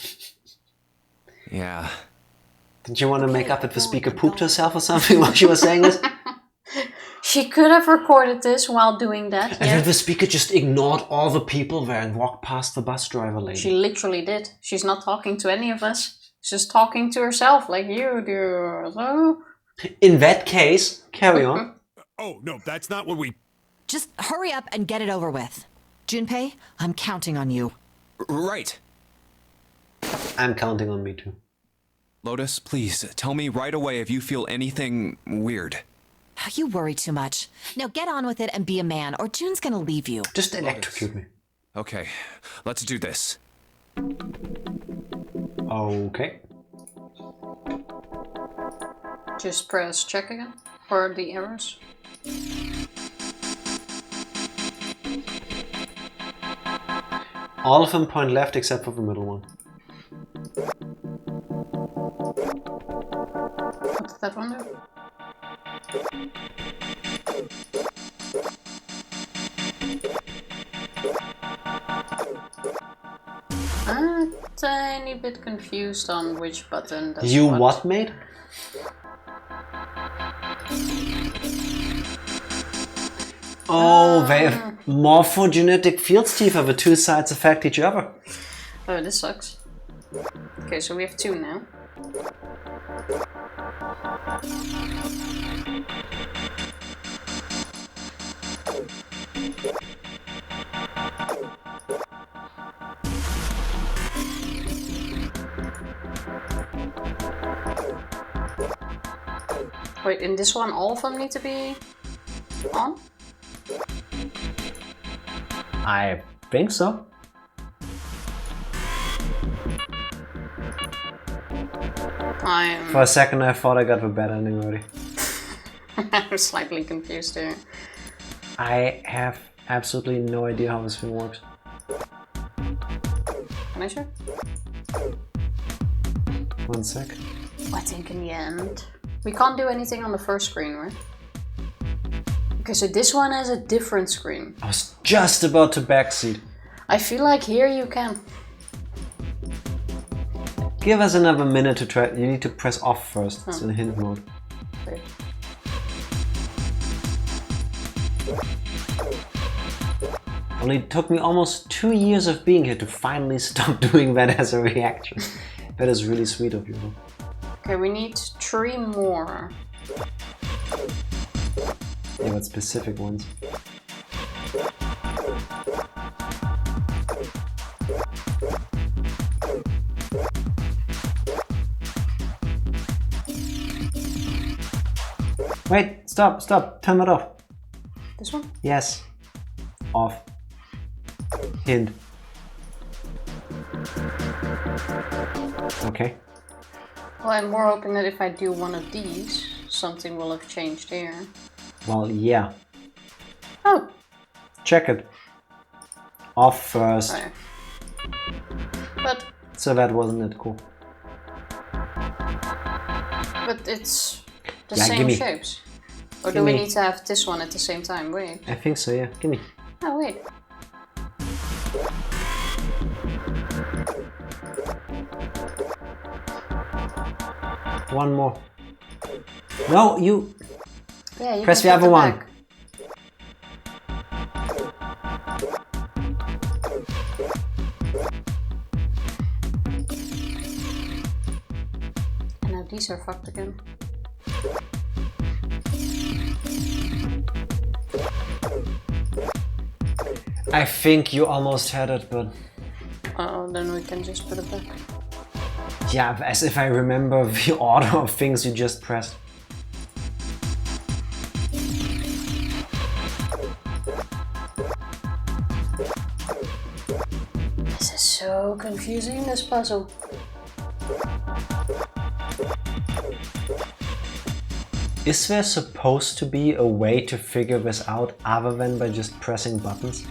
Yeah. Didn't you want to make up that the speaker pooped herself or something while she was saying this? She could have recorded this while doing that. And then the speaker just ignored all the people there and walked past the bus driver lady. She literally did. She's not talking to any of us. She's just talking to herself like you do. So... In that case, carry on. Oh, no, that's not what we... Just hurry up and get it over with. Junpei, I'm counting on you. Right. I'm counting on me too. Lotus, please, tell me right away if you feel anything weird. You worry too much. Now get on with it and be a man, or June's gonna leave you. Just electrocute me. Okay, let's do this. Okay. Just press check again for the errors. All of them point left except for the middle one. What did that one do? I'm a tiny bit confused on which button does You what, mate? Oh, they have morphogenetic field, Steve, the two sides affect each other. Oh, this sucks. Okay, so we have two now. Wait, in this one all of them need to be on? I think so. For a second I thought I got the bad ending already. I'm slightly confused here. I have absolutely no idea how this thing works. Can I check? 1 sec. I think in the end... We can't do anything on the first screen, right? Okay, so this one has a different screen. I was just about to backseat. I feel like here you can. Give us another minute to try. You need to press off first. It's in hint mode. Wait. Only took me almost 2 years of being here to finally stop doing that as a reaction. That is really sweet of you. Okay, we need 3 more. Yeah, but specific ones. Wait, stop, turn that off. This one? Yes. Off. Hint. Okay. Well, I'm more hoping that if I do one of these, something will have changed here. Well, yeah. Oh! Check it. Off first. Okay. But... So that wasn't it, cool. But it's the Yeah, same gimme. shapes. Or do we need to have this one at the same time? Wait. I think so, yeah. Gimme. Oh, wait. One more. No, you... Yeah, you press the can put other it one. back. And now these are fucked again. I think you almost had it, but... Uh-oh, then we can just put it back. Yeah, as if I remember the order of things you just pressed. This is so confusing, this puzzle. Is there supposed to be a way to figure this out other than by just pressing buttons?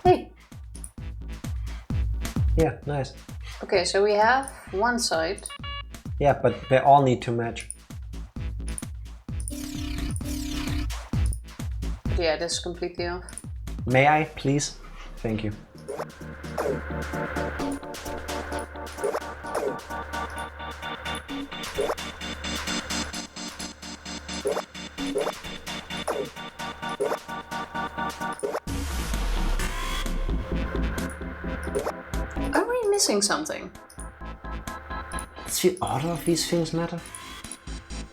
Hey! Yeah, nice. Okay, so we have one side. Yeah, but they all need to match. But yeah, this is completely off. May I, please? Thank you. Are we missing something? Does the order of these things matter?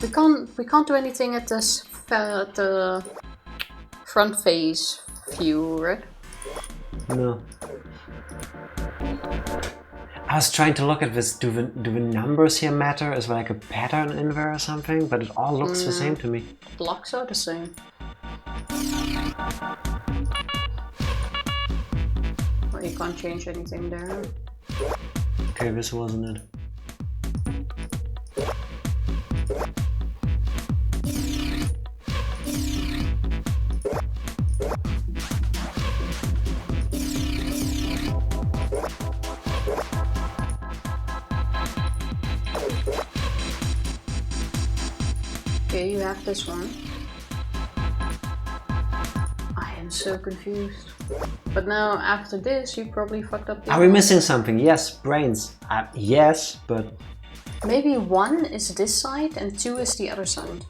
We can't do anything at this at the front face view, right? No. I was trying to look at this. Do the numbers here matter? Is there like a pattern in there or something? But it all looks the same to me. Blocks are the same. Well, you can't change anything there. Okay, this wasn't it. Okay, you have this one. I am so confused. But now, after this, you probably fucked up the Are we missing something? Yes, brains. Yes, but... Maybe 1 is this side and 2 is the other side.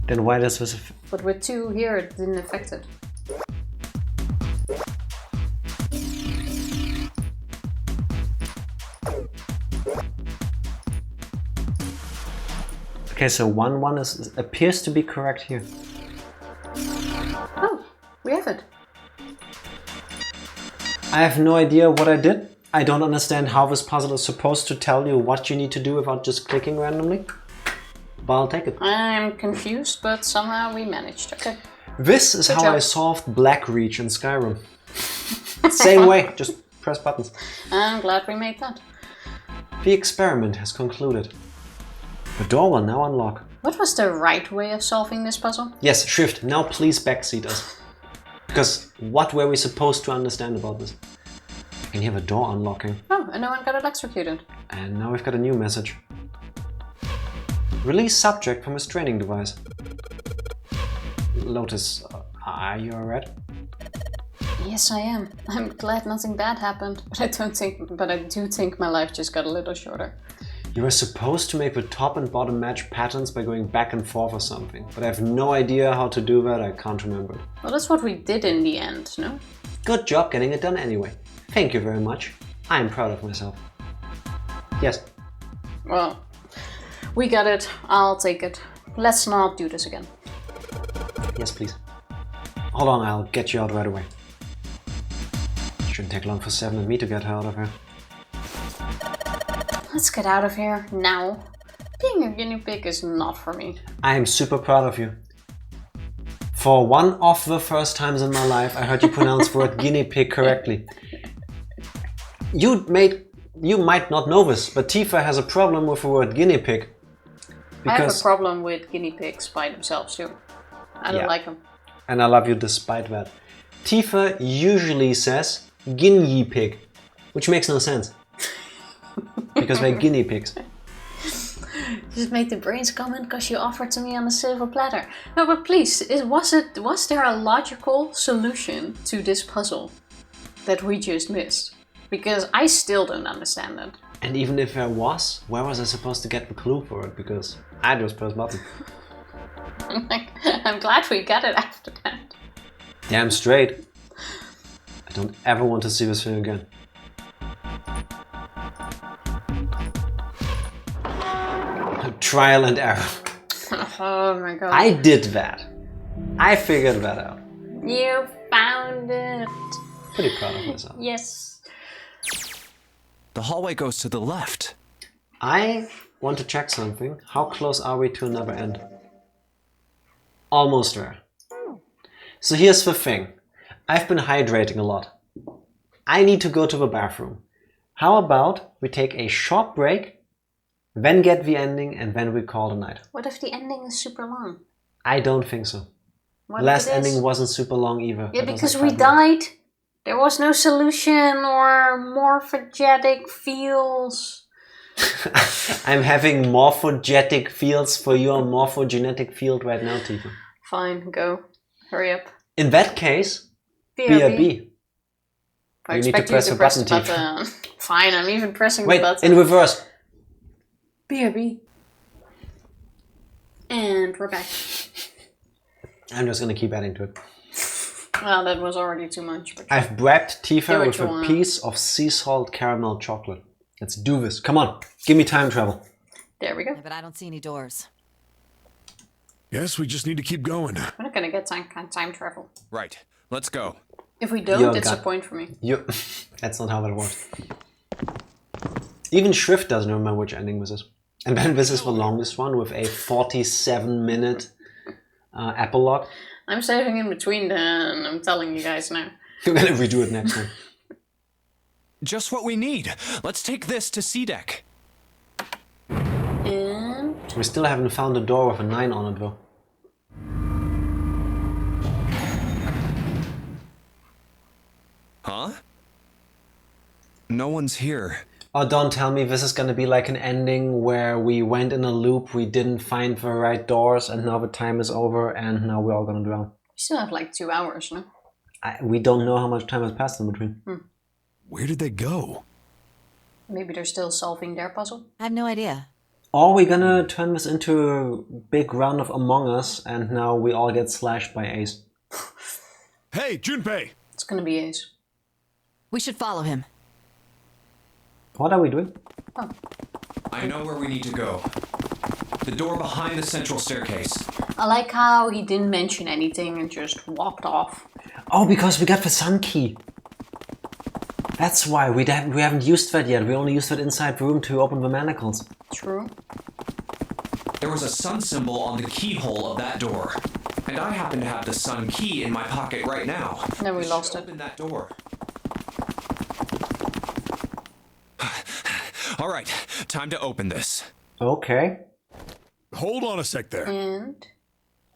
Then why does this... But with 2 here, it didn't affect it. Okay, so 1 appears to be correct here. Oh, we have it. I have no idea what I did. I don't understand how this puzzle is supposed to tell you what you need to do without just clicking randomly. But I'll take it. I'm confused, but somehow we managed. Okay. This is Good how job. I solved Black Reach in Skyrim. Same way, just press buttons. I'm glad we made that. The experiment has concluded. The door will now unlock. What was the right way of solving this puzzle? Yes, shift. Now please backseat us. Because what were we supposed to understand about this? I can hear the door unlocking. Oh, and no one got electrocuted. And now we've got a new message. Release subject from his training device. Lotus, are you alright? Yes, I am. I'm glad nothing bad happened, but I do think my life just got a little shorter. You were supposed to make the top and bottom match patterns by going back and forth or something, but I have no idea how to do that. I can't remember it. Well, that's what we did in the end, no? Good job getting it done anyway. Thank you very much. I'm proud of myself. Yes. Well, we got it. I'll take it. Let's not do this again. Yes, please. Hold on, I'll get you out right away. Shouldn't take long for Seven and me to get her out of here. Let's get out of here now. Being a guinea pig is not for me. I am super proud of you. For one of the first times in my life, I heard you pronounce the word guinea pig correctly. You might not know this, but Tifa has a problem with the word guinea pig. I have a problem with guinea pigs by themselves too. I don't like them. And I love you despite that. Tifa usually says guinea pig, which makes no sense. Because we're guinea pigs. Just make the brains comment because you offered to me on a silver platter. No, but please, was there a logical solution to this puzzle that we just missed? Because I still don't understand it. And even if there was, where was I supposed to get the clue for it? Because I just pressed button. I'm glad we got it after that. Damn straight. I don't ever want to see this thing again. Trial and error. Oh my god. I did that. I figured that out. You found it. Pretty proud of myself. Yes. The hallway goes to the left. I want to check something. How close are we to another end? Almost there. So here's the thing. I've been hydrating a lot. I need to go to the bathroom. How about we take a short break, then get the ending, and then we call it a night? What if the ending is super long? I don't think so. What Last if it is? ending wasn't super long either. Yeah, That was because like we 5 minutes. died. There was no solution or morphogetic feels. I'm having morphogetic fields for your morphogenetic field right now, Tifa. Fine, go. Hurry up. In that case, BRB. BRB. I You need to expect press you a to press button, the Tifa. button. Fine, I'm even pressing Wait, the button. in reverse. BRB. And we're back. I'm just gonna keep adding to it. Well, that was already too much. But I've bribed Do Tifa what with you a want. piece of sea salt caramel chocolate. Let's do this. Come on, give me time travel. there we go. Yeah, but I don't see any doors. Guess we just need to keep going. We're not gonna get time travel. Right. Let's go. If we don't, Yo, it's a God. point for me. You. That's not how that works. Even Shrift doesn't remember which ending this is. And then this is the longest one with a 47-minute epilogue. I'm saving in between then. I'm telling you guys now. We're gonna redo it next time. Just what we need. Let's take this to C deck. And We still haven't found a door with a 9 on it though. Huh? No one's here. Oh, don't tell me this is gonna be like an ending where we went in a loop, we didn't find the right doors, and now the time is over, and now we're all gonna drown. we still have like 2 hours, no? We don't know how much time has passed in between. Where did they go? Maybe they're still solving their puzzle. I have no idea. Or we're gonna turn this into a big round of Among Us, and now we all get slashed by Ace. Hey, Junpei! It's gonna be Ace. We should follow him. What are we doing? Oh, I know where we need to go. The door behind the central staircase. I like how he didn't mention anything and just walked off. Oh, because we got the sun key. That's why we haven't used that yet. We only used that inside the room to open the manacles. True. There was a sun symbol on the keyhole of that door. And I happen to have the sun key in my pocket right now. Then we This lost should it. Open that door. All right, time to open this. Okay. Hold on a sec there. And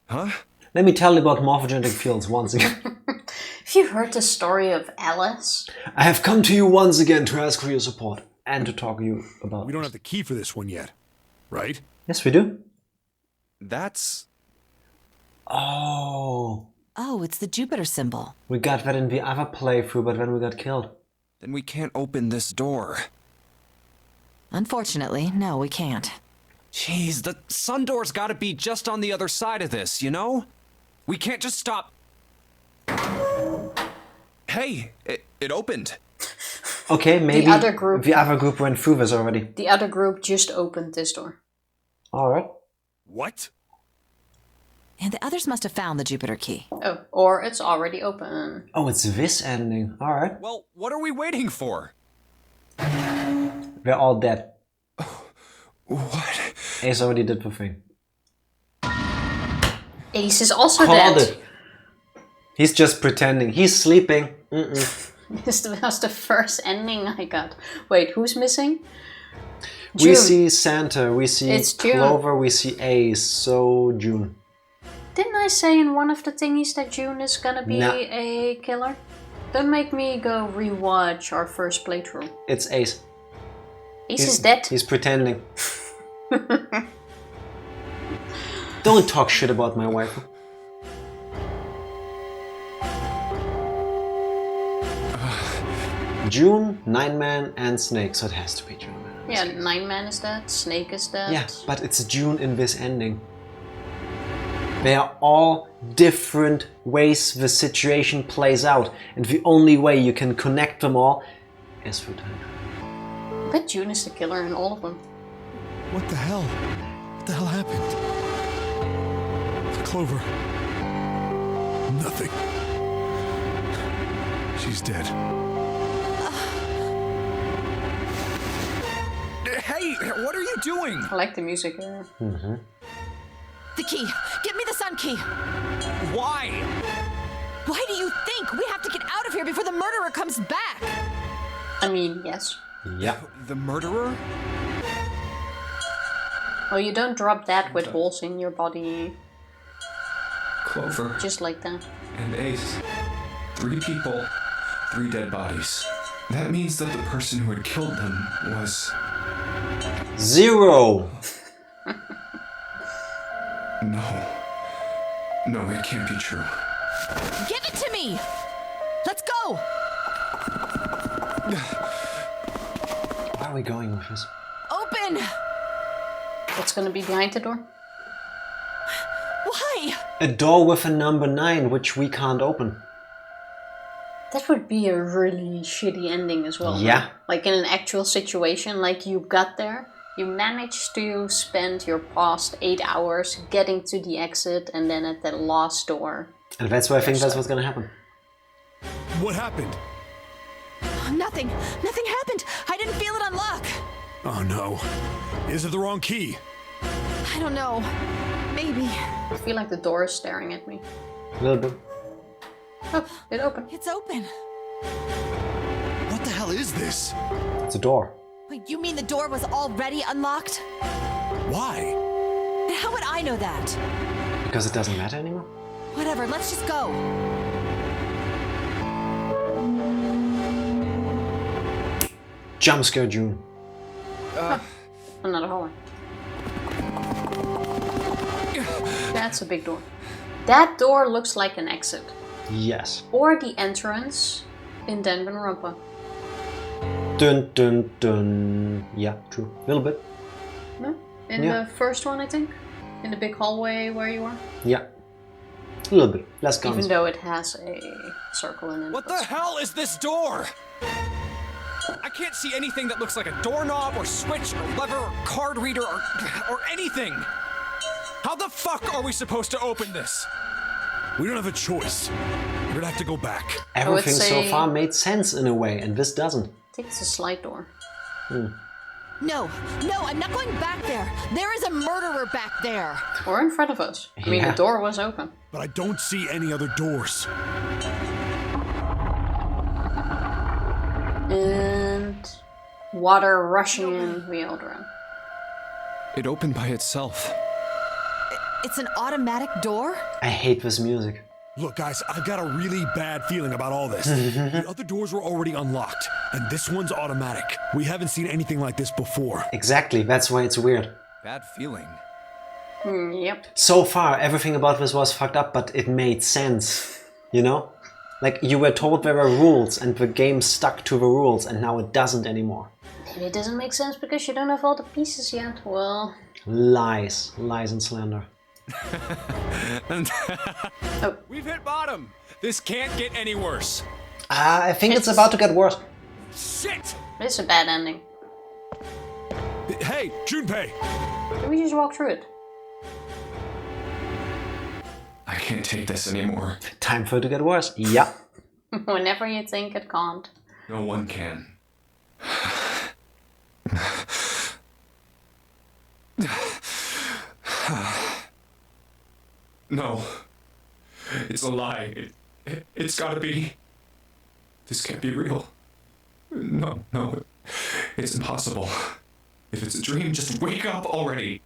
Huh? Let me tell you about morphogenetic fields once again. have you heard the story of Alice? I have come to you once again to ask for your support and to talk to you about. We don't have the key for this one yet, right? Yes, we do. That's... Oh, Oh, it's the Jupiter symbol. we got that in the other playthrough, but then we got killed. Then we can't open this door. Unfortunately, no, we can't. Jeez, the sun door's gotta be just on the other side of this, you know? We can't just stop... Hey, it opened. Okay, maybe The other group went through this already. The other group just opened this door. All right. What? And the others must have found the Jupiter key. Oh, or it's already open. Oh, it's this ending. All right. Well, what are we waiting for? They're all dead. What? Ace already did the thing. Ace is also Called dead. it. He's just pretending. He's sleeping. Mm-mm. This was the first ending I got. Wait, who's missing? We June. see Santa. We see It's June. Clover. We see Ace. So June. Didn't I say in one of the thingies that June is gonna be Nah. a killer? Don't make me go rewatch our first playthrough. It's Ace. Ace is dead. He's pretending. Don't talk shit about my wife. June, Nine Man, and Snake, so it has to be June. Yeah, Nine Man is dead, Snake is dead. Yeah, but it's June in this ending. They are all different ways the situation plays out, and the only way you can connect them all is through time. I bet June is the killer in all of them. What the hell? What the hell happened? Clover. Nothing. She's dead. Hey, what are you doing? I like the music here. The key! Get me the sun key! Why? Why do you think we have to get out of here before the murderer comes back? I mean, yes. Yeah. The murderer? Well, you don't drop that with holes in your body Clover just like that. and Ace. 3 people, 3 dead bodies. That means that the person who had killed them was... 0. No, it can't be true. Give it to me! Let's go! Where are we going with this? Open! What's gonna be behind the door? Why? A door with a number 9, which we can't open. That would be a really shitty ending as well. Yeah. Like in an actual situation, like you got there, you managed to spend your past 8 hours getting to the exit and then at the last door. And that's why I think that's what's gonna happen. What happened? Nothing. Nothing happened. I didn't feel it unlock. Oh no. Is it the wrong key? I don't know. Maybe. I feel like the door is staring at me. A little bit. Oh, it opened. It's open. What the hell is this? It's a door. Wait, you mean the door was already unlocked? Why? And how would I know that? Because it doesn't matter anymore? Whatever, let's just go. Jump scare June. Another hallway. That's a big door. That door looks like an exit. Yes. Or the entrance in Danganronpa. Dun dun dun. Yeah, true. A little bit. No? In the first one, I think? In the big hallway where you are? Yeah. A little bit. Less guns. Even though it has a circle in it. What the hell is this door? I can't see anything that looks like a doorknob or switch or lever or card reader or anything. How the fuck are we supposed to open this? We don't have a choice. We're gonna have to go back. Everything so far made sense in a way, and this doesn't. I think it's a slide door. No, I'm not going back there. There is a murderer back there. Or in front of us. I mean, the door was open. But I don't see any other doors. And water rushing in Rioldran. It opened by itself. It's an automatic door? I hate this music. Look, guys, I've got a really bad feeling about all this. The other doors were already unlocked, and this one's automatic. We haven't seen anything like this before. Exactly, that's why it's weird. Bad feeling. Yep. So far, everything about this was fucked up, but it made sense. You know? Like, you were told there were rules, and the game stuck to the rules, and now it doesn't anymore. Maybe it doesn't make sense because you don't have all the pieces yet. Well... Lies. Lies and slander. We've hit bottom. This can't get any worse. I think it's about to get worse. Shit! It's a bad ending. Hey, Junpei! Can we just walk through it? I can't take this anymore. Time for it to get worse. Yeah. Whenever you think it can't. No one can. No. It's a lie. It's gotta be. This can't be real. No. It's impossible. If it's a dream, just wake up already.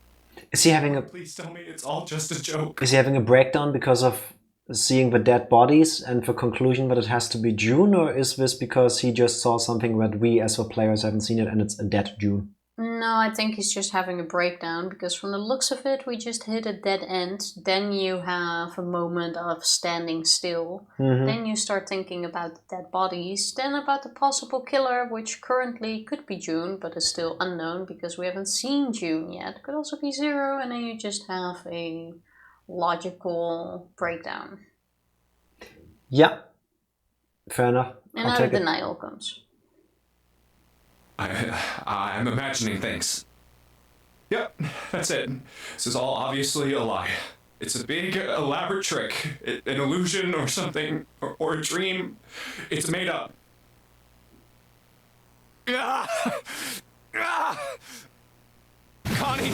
Is he having a... Please tell me it's all just a joke. Is he having a breakdown because of seeing the dead bodies and the conclusion that it has to be June? Or is this because he just saw something that we as the players haven't seen it and it's a dead June? No, I think he's just having a breakdown, because from the looks of it, we just hit a dead end. Then you have a moment of standing still. Then you start thinking about the dead bodies, then about the possible killer, which currently could be June, but is still unknown because we haven't seen June yet. Could also be Zero, and then you just have a logical breakdown. Yeah. Fair enough. And now the denial comes. I'm imagining things. Yep, that's it. This is all obviously a lie. It's a big, elaborate trick. An illusion or something, or a dream. It's made up. Connie!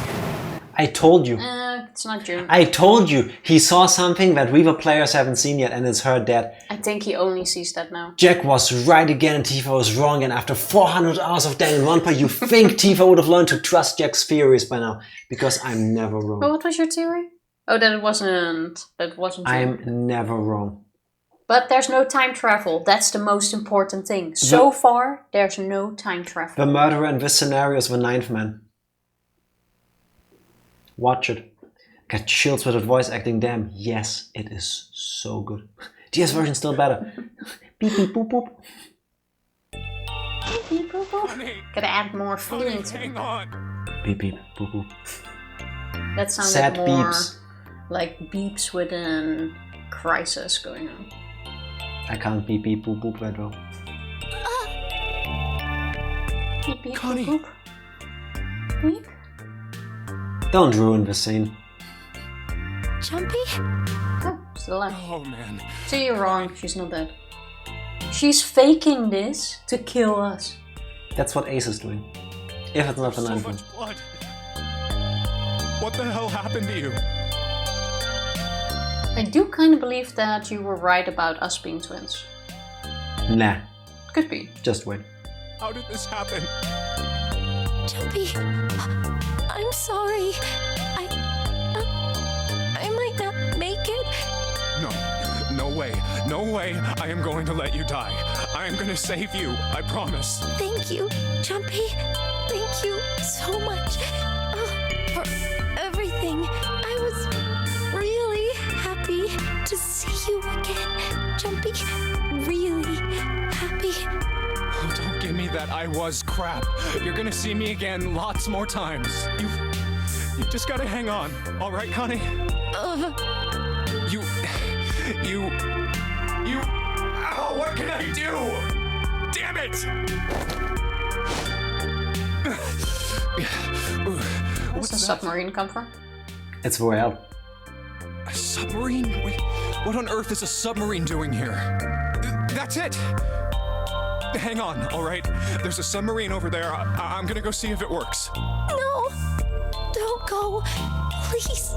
I told you. It's not June. I told you. He saw something that we the players haven't seen yet, and it's her dead. I think he only sees that now. Jack was right again and Tifa was wrong, and after 400 hours of Danganronpa, you think Tifa would have learned to trust Jack's theories by now. Because I'm never wrong. Oh, what was your theory? Oh, that it wasn't June. I'm never wrong. But there's no time travel. That's the most important thing. So far, there's no time travel. The murderer in this scenario is the ninth man. Watch it. Got chills with the voice acting. Damn, yes, it is so good. DS version's still better. Beep beep boop boop. Beep beep boop boop. Gotta add more feeling to it. Hang on. Beep beep boop boop. That sounded Sad more beeps. like beeps with a crisis going on. I can't beep beep boop boop that well. Beep beep Connie. boop boop. Beep. Don't ruin the scene. Jumpy? Oh, still alive. Oh man. So you're wrong, she's not dead. She's faking this to kill us. That's what Ace is doing. If it's not the So ninth one. much blood. What the hell happened to you? I do kind of believe that you were right about us being twins. Nah, Could be. just wait. How did this happen? Jumpy, I'm sorry. I might not make it. No way. No way I am going to let you die. I am going to save you. I promise. Thank you, Jumpy. Thank you so much for everything. I was really happy to see you again, Jumpy. Really happy. Oh, don't give me that I was crap. You're going to see me again lots more times. You just got to hang on. All right, Connie? You... Ow, what can I do? Damn it! Where's the submarine come from? It's Royale. A submarine? Wait, what on earth is a submarine doing here? That's it! Hang on, all right? There's a submarine over there. I'm gonna go see if it works. No! Don't go! Please,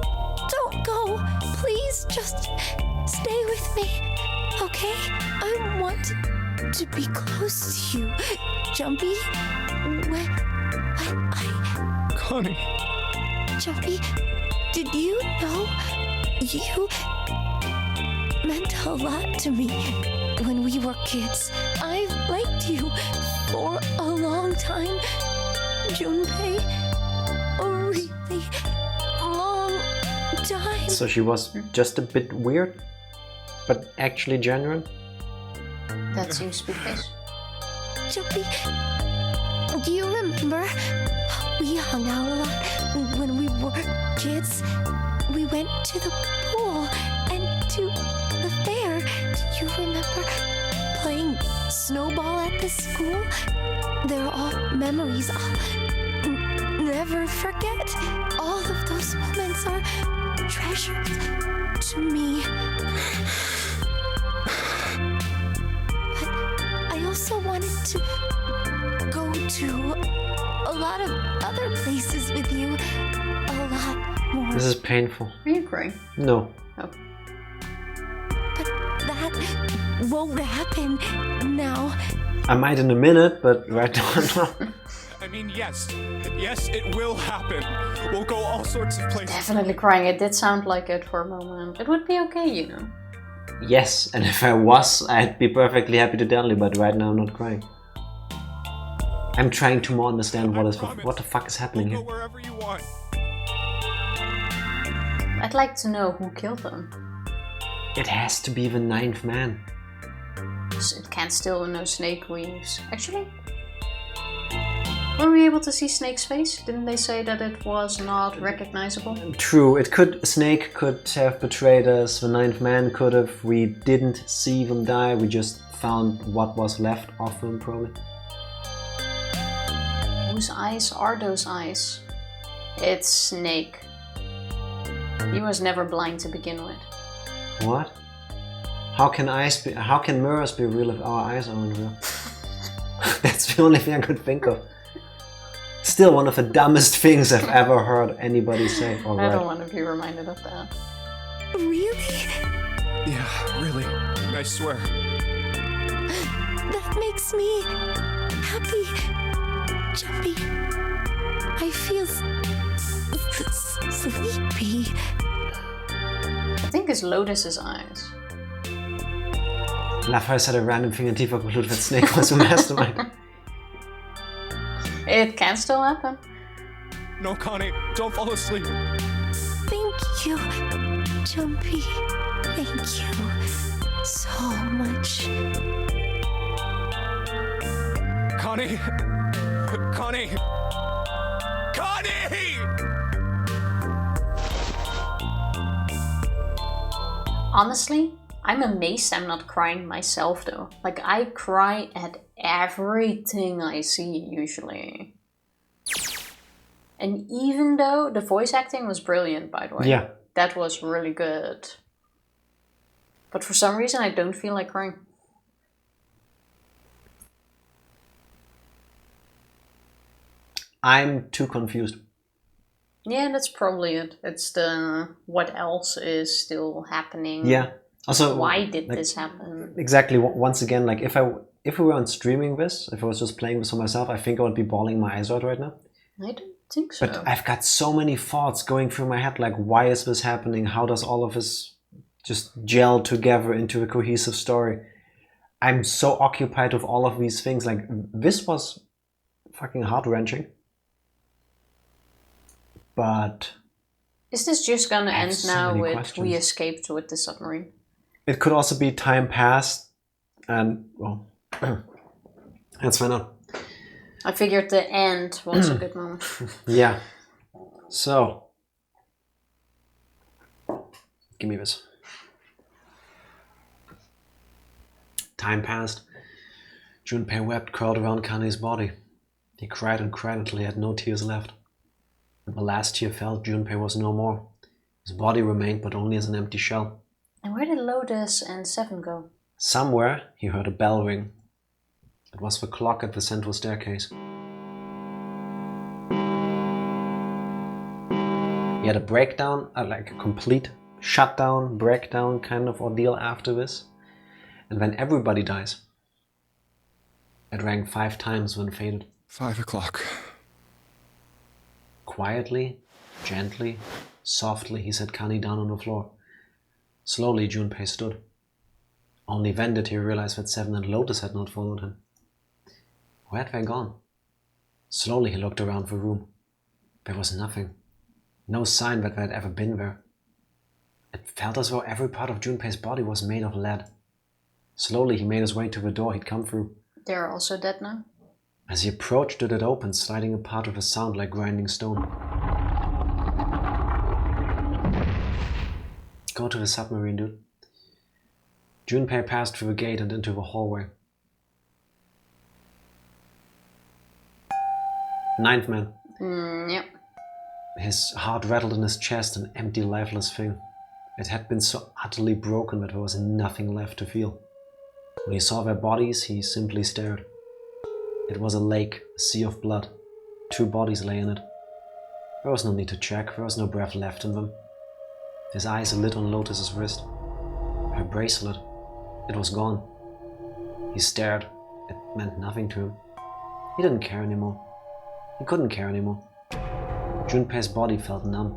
don't go! Please, just stay with me, okay? I want to be close to you, Jumpy. When I... Connie. Jumpy, did you know you meant a lot to me when we were kids? I've liked you for a long time, Junpei. A really long time. So she was just a bit weird, but actually genuine? That seems to be the case. Jumpy, do you remember we hung out a lot when we were kids? We went to the pool and to the fair. Do you remember playing snowball at the school? They're all memories I'll never forget. All of those moments are treasures to me. But I also wanted to go to a lot of other places with you. A lot more. This is painful. Are you crying? No. Oh. But that won't happen now. I might in a minute, but right now I'm not. I mean, yes, it will happen. We'll go all sorts of places. Definitely crying. It did sound like it for a moment. It would be okay, you know. Yes, and if I was, I'd be perfectly happy to tell you, but right now I'm not crying. I'm trying to more understand what the fuck is happening here. Go wherever you want. I'd like to know who killed them. It has to be the 9th man. So it can't still no Snake weaves. Actually, were we able to see Snake's face? Didn't they say that it was not recognizable? True, Snake could have betrayed us, the 9th man could have, we didn't see them die, we just found what was left of them probably. Whose eyes are those eyes? It's Snake. He was never blind to begin with. What? How can mirrors be real if our eyes aren't real? That's the only thing I could think of. Still one of the dumbest things I've ever heard anybody say. I don't want to be reminded of that. Really? Yeah, really. I swear. That makes me happy, Jumpy. I feel sleepy. I think it's Lotus's eyes. Love how I said a random thing and Tifa concluded that Snake was a mastermind. It can still happen. No, Connie, don't fall asleep. Thank you, Jumpy. Thank you so much. Connie! Connie! Connie! Honestly, I'm amazed I'm not crying myself though. Like, I cry at everything I see usually. And even though the voice acting was brilliant, by the way. Yeah. That was really good. But for some reason I don't feel like crying. I'm too confused. Yeah, that's probably it. It's the what else is still happening. Yeah. Also, why did this happen? Exactly. Once again, like if we weren't streaming this, if I was just playing this for myself, I think I would be bawling my eyes out right now. I don't think so. But I've got so many thoughts going through my head, like why is this happening? How does all of this just gel together into a cohesive story? I'm so occupied with all of these things. Like this was fucking heart-wrenching. But is this just gonna end so now with questions. we escaped with the submarine? It could also be time passed, and well, let's find out. I figured the end was a good moment. Yeah. So, give me this. Time passed. Junpei wept, curled around Kane's body. He cried and cried until he had no tears left. When the last tear fell, Junpei was no more. His body remained, but only as an empty shell. And where did Lotus and Seven go? Somewhere he heard a bell ring. It was the clock at the central staircase. He had a breakdown, like a complete shutdown, breakdown kind of ordeal after this. And when everybody dies, it rang 5 times when faded. 5 o'clock. Quietly, gently, softly, he set Kani down on the floor. Slowly, Junpei stood. Only then did he realize that Seven and Lotus had not followed him. Where had they gone? Slowly, he looked around the room. There was nothing. No sign that they had ever been there. It felt as though every part of Junpei's body was made of lead. Slowly, he made his way to the door he'd come through. They're also dead now? As he approached it opened, sliding apart with a sound like grinding stone. Go to the submarine, dude. Junpei passed through the gate and into the hallway. 9th man. Yep. His heart rattled in his chest, an empty, lifeless thing. It had been so utterly broken that there was nothing left to feel. When he saw their bodies, he simply stared. It was a lake, a sea of blood. 2 bodies lay in it. There was no need to check, there was no breath left in them. His eyes lit on Lotus's wrist. Her bracelet, it was gone. He stared. It meant nothing to him. He didn't care anymore. He couldn't care anymore. Junpei's body felt numb.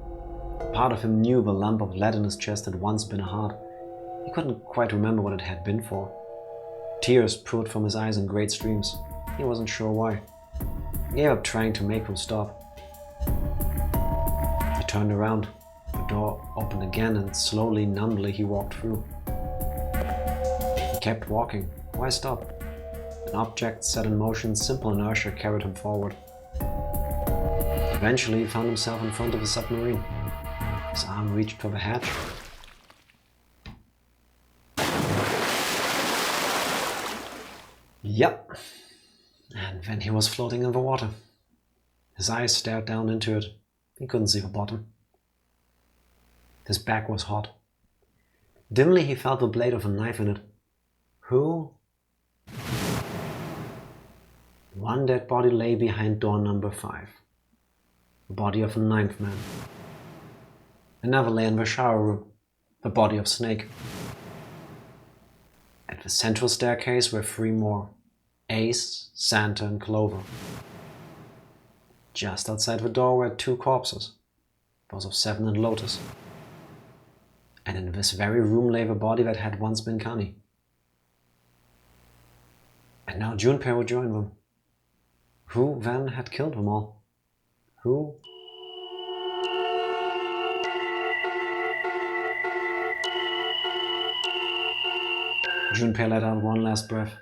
Part of him knew the lump of lead in his chest had once been a heart. He couldn't quite remember what it had been for. Tears poured from his eyes in great streams. He wasn't sure why. He gave up trying to make them stop. He turned around. The door opened again and slowly, numbly, he walked through. He kept walking. Why stop? An object set in motion, simple inertia carried him forward. Eventually, he found himself in front of a submarine. His arm reached for the hatch. Yep. And then he was floating in the water. His eyes stared down into it. He couldn't see the bottom. His back was hot. Dimly he felt the blade of a knife in it. Who? One dead body lay behind door number 5. The body of a 9th man. Another lay in the shower room. The body of Snake. At the central staircase were 3 more. Ace, Santa, and Clover. Just outside the door were 2 corpses. Those of Seven and Lotus. And in this very room lay the body that had once been Kani. And now Junpei would join them. Who then had killed them all? Who? Junpei let out one last breath.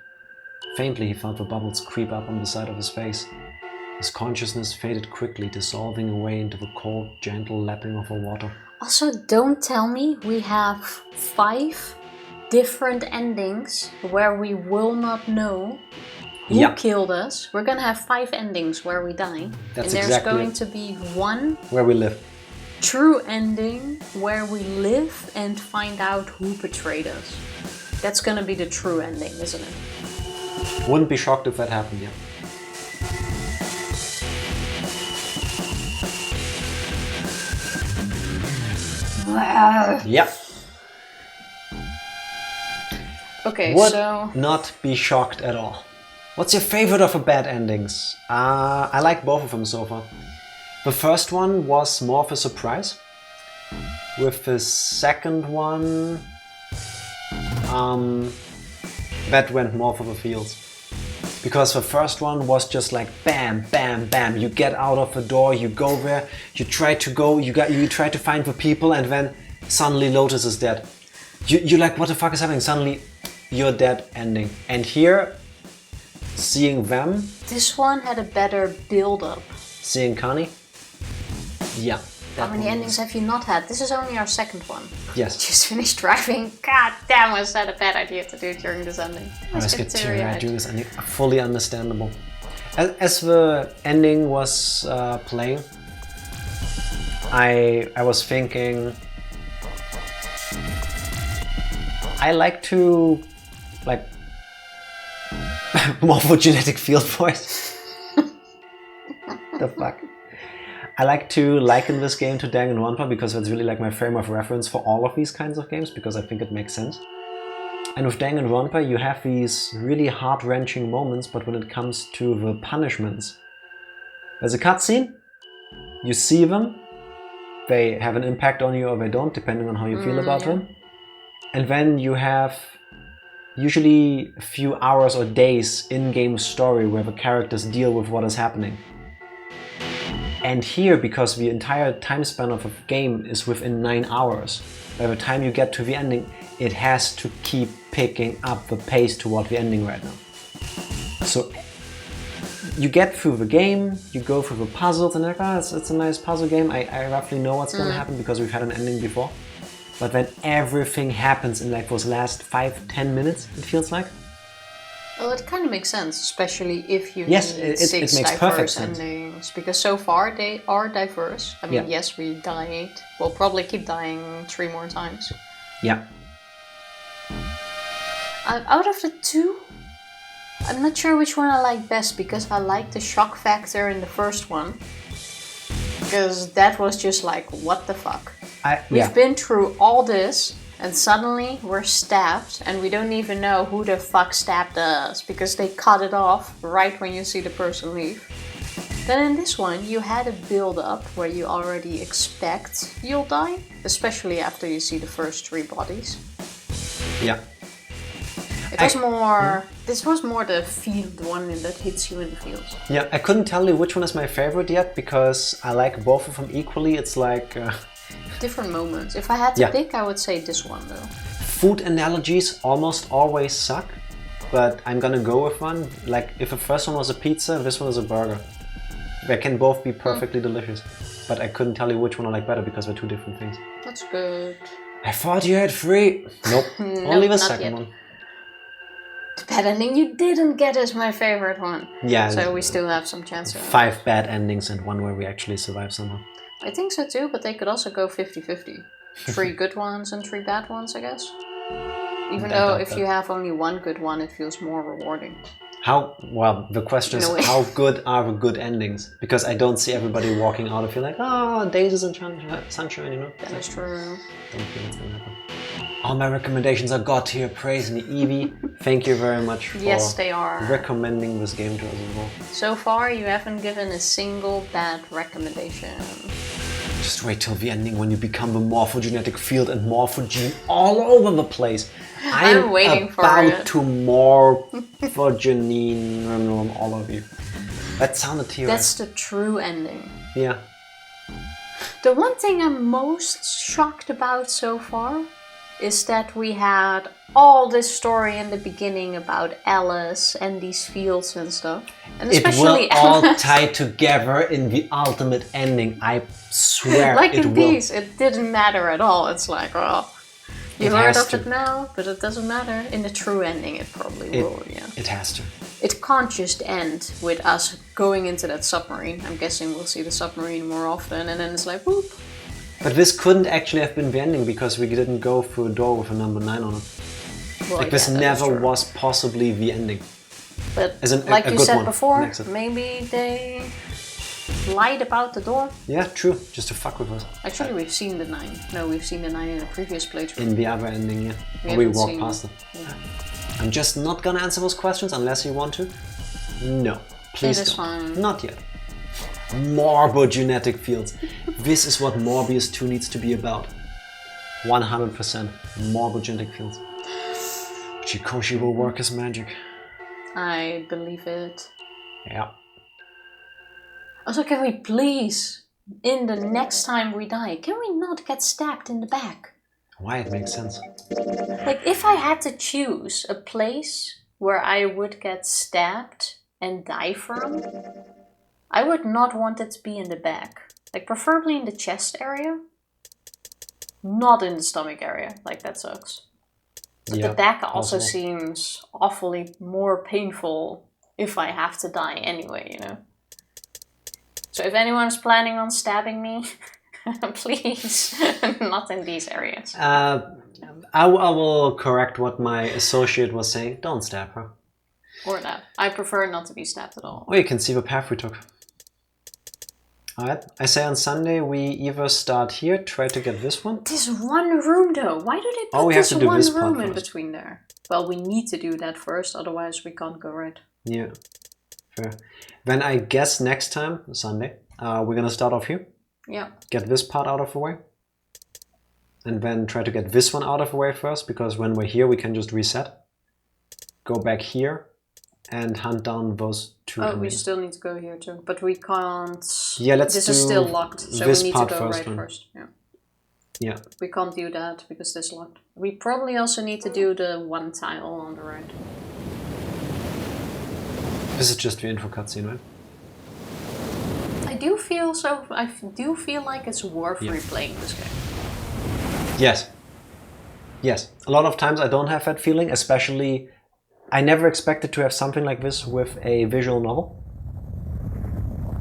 Faintly he felt the bubbles creep up on the side of his face. His consciousness faded quickly, dissolving away into the cold, gentle lapping of the water. Also, don't tell me we have 5 different endings where we will not know who killed us. We're gonna have 5 endings where we die. That's and there's exactly going it. to be one Where we live. true ending where we live and find out who betrayed us. That's gonna be the true ending, isn't it? Wouldn't be shocked if that happened, yeah. Yep. Okay, Would so not be shocked at all. What's your favorite of the bad endings? I like both of them so far. The first one was more of a surprise. With the second one, that went more for the feels. Because the first one was just like bam, bam, bam. You get out of the door, you go there, you try to go, you try to find the people, and then suddenly Lotus is dead. You're like, what the fuck is happening? Suddenly, you're dead ending. And here, seeing them, this one had a better build-up. seeing Connie, yeah. How many endings have you not had? This is only our second one. Yes. Just finished driving. God damn, was that a bad idea to do during this ending? Let's get teary-eyed during this ending. Fully understandable. As the ending was playing, I was thinking, I like to morphogenetic field voice. The fuck. I like to liken this game to Danganronpa because that's really like my frame of reference for all of these kinds of games, because I think it makes sense. And with Danganronpa you have these really heart-wrenching moments, but when it comes to the punishments, there's a cutscene, you see them, they have an impact on you or they don't, depending on how you feel about them. And then you have usually a few hours or days in-game story where the characters deal with what is happening. And here, because the entire time span of a game is within 9 hours, by the time you get to the ending, it has to keep picking up the pace toward the ending right now. So you get through the game, you go through the puzzles, and like, oh, it's a nice puzzle game. I roughly know what's going to happen because we've had an ending before. But then everything happens in like those last 5-10 minutes, it feels like. Well, it kind of makes sense, especially if you yes, need it 6 makes diverse endings. Because so far they are diverse. I mean, Yeah. yes, we died. We'll probably keep dying 3 more times. Yeah. Out of the 2, I'm not sure which one I like best, because I like the shock factor in the first one. Because that was just like, what the fuck? We've been through all this, and suddenly we're stabbed, and we don't even know who the fuck stabbed us, because they cut it off right when you see the person leave. Then in this one, you had a build-up where you already expect you'll die, especially after you see the first 3 bodies. Yeah. It was more... This was more the field one that hits you in the feels. Yeah, I couldn't tell you which one is my favorite yet, because I like both of them equally. It's like... different moments. If I had to pick, I would say this one though. Food analogies almost always suck, but I'm gonna go with one. Like, if the first one was a pizza, this one is a burger. They can both be perfectly delicious, but I couldn't tell you which one I like better because they're 2 different things. That's good. I thought you had 3. Nope, only the second one. The bad ending you didn't get is my favorite one. Yeah. So we still have some chance. 5 bad endings and 1 where we actually survive somehow. I think so too, but they could also go 50-50. 3 good ones and 3 bad ones, I guess. Even though if you have only 1 good one, it feels more rewarding. Well, the question is, how good are the good endings? Because I don't see everybody walking out and feel like, oh, daisies and sunshine, you know? That is true. Don't think it's gonna happen. All my recommendations are God tier. Praise me. Evie, thank you very much for recommending this game to us as well. So far, you haven't given a single bad recommendation. Just wait till the ending when you become the morphogenetic field and morphogene all over the place. I'm waiting for about it. to morphogenine all of you. That sounded teary. That's the true ending. Yeah. The one thing I'm most shocked about so far is that we had all this story in the beginning about Alice and these fields and stuff. And especially it will all Alice. tie together in the ultimate ending. I swear like it in will. these, it didn't matter at all. It's like, oh, you heard of it now, but it doesn't matter. In the true ending, it probably will, yeah. It has to. It can't just end with us going into that submarine. I'm guessing we'll see the submarine more often, and then it's like, whoop. But this couldn't actually have been the ending because we didn't go through a door with a number 9 on it. Well, like this never was possibly the ending. But as like a you good said one. before, maybe they lied about the door? Yeah, true. Just to fuck with us. Actually, we've seen the 9. No, we've seen the 9 in a previous playthrough. In the other ending, yeah. We walked past it. Yeah. I'm just not gonna answer those questions unless you want to. No, please don't. Fine. Not yet. Morbogenetic fields. This is what Morbius 2 needs to be about. 100% morbogenetic fields. Chikoshi will work his magic. I believe it. Yeah. Also, can we please, in the next time we die, can we not get stabbed in the back? Why? It makes sense. Like, if I had to choose a place where I would get stabbed and die from, I would not want it to be in the back. Like, preferably in the chest area. Not in the stomach area. Like, that sucks. But yeah, the back also possible. seems awfully more painful if I have to die anyway, you know? So if anyone's planning on stabbing me, please, not in these areas. I will correct what my associate was saying. Don't stab her. Or that. I prefer not to be stabbed at all. Or you can see the path we took. Alright, I say on Sunday we either start here, try to get this one. This one room though, why do they put we have this to do one this room part in first. between there? Well, we need to do that first, otherwise we can't go right. Yeah, fair. Then I guess next time, Sunday, we're gonna start off here. Yeah. Get this part out of the way. And then try to get this one out of the way first, because when we're here we can just reset. Go back here and hunt down those 2 Oh, we enemies. still need to go here too, but we can't... Yeah, let's This do is still locked, so this we need to part go first right then. first. Yeah. Yeah. We can't do that because this is locked. We probably also need to do the one tile on the right. This is just the intro cutscene, right? I do feel like it's worth replaying this game. Yes. Yes. A lot of times I don't have that feeling, especially I never expected to have something like this with a visual novel.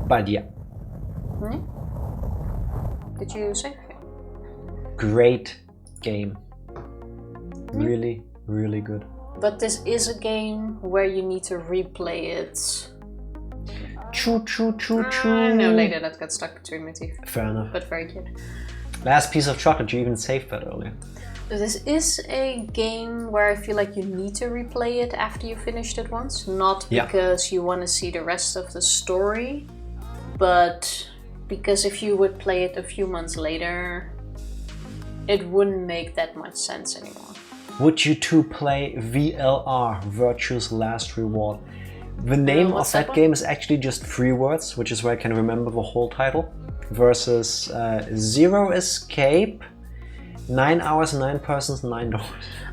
But yeah. Hmm? Did you say? Great game. Really, really good. But this is a game where you need to replay it. True. No, later that got stuck between my teeth. Fair enough. But very cute. Last piece of chocolate, you even saved that earlier. This is a game where I feel like you need to replay it after you finished it once. Not because you want to see the rest of the story, but because if you would play it a few months later, it wouldn't make that much sense anymore. Would you two play VLR, Virtue's Last Reward? The name of that game is actually just 3 words, which is why I can remember the whole title. Versus Zero Escape, 9 hours, 9 persons, 9 doors.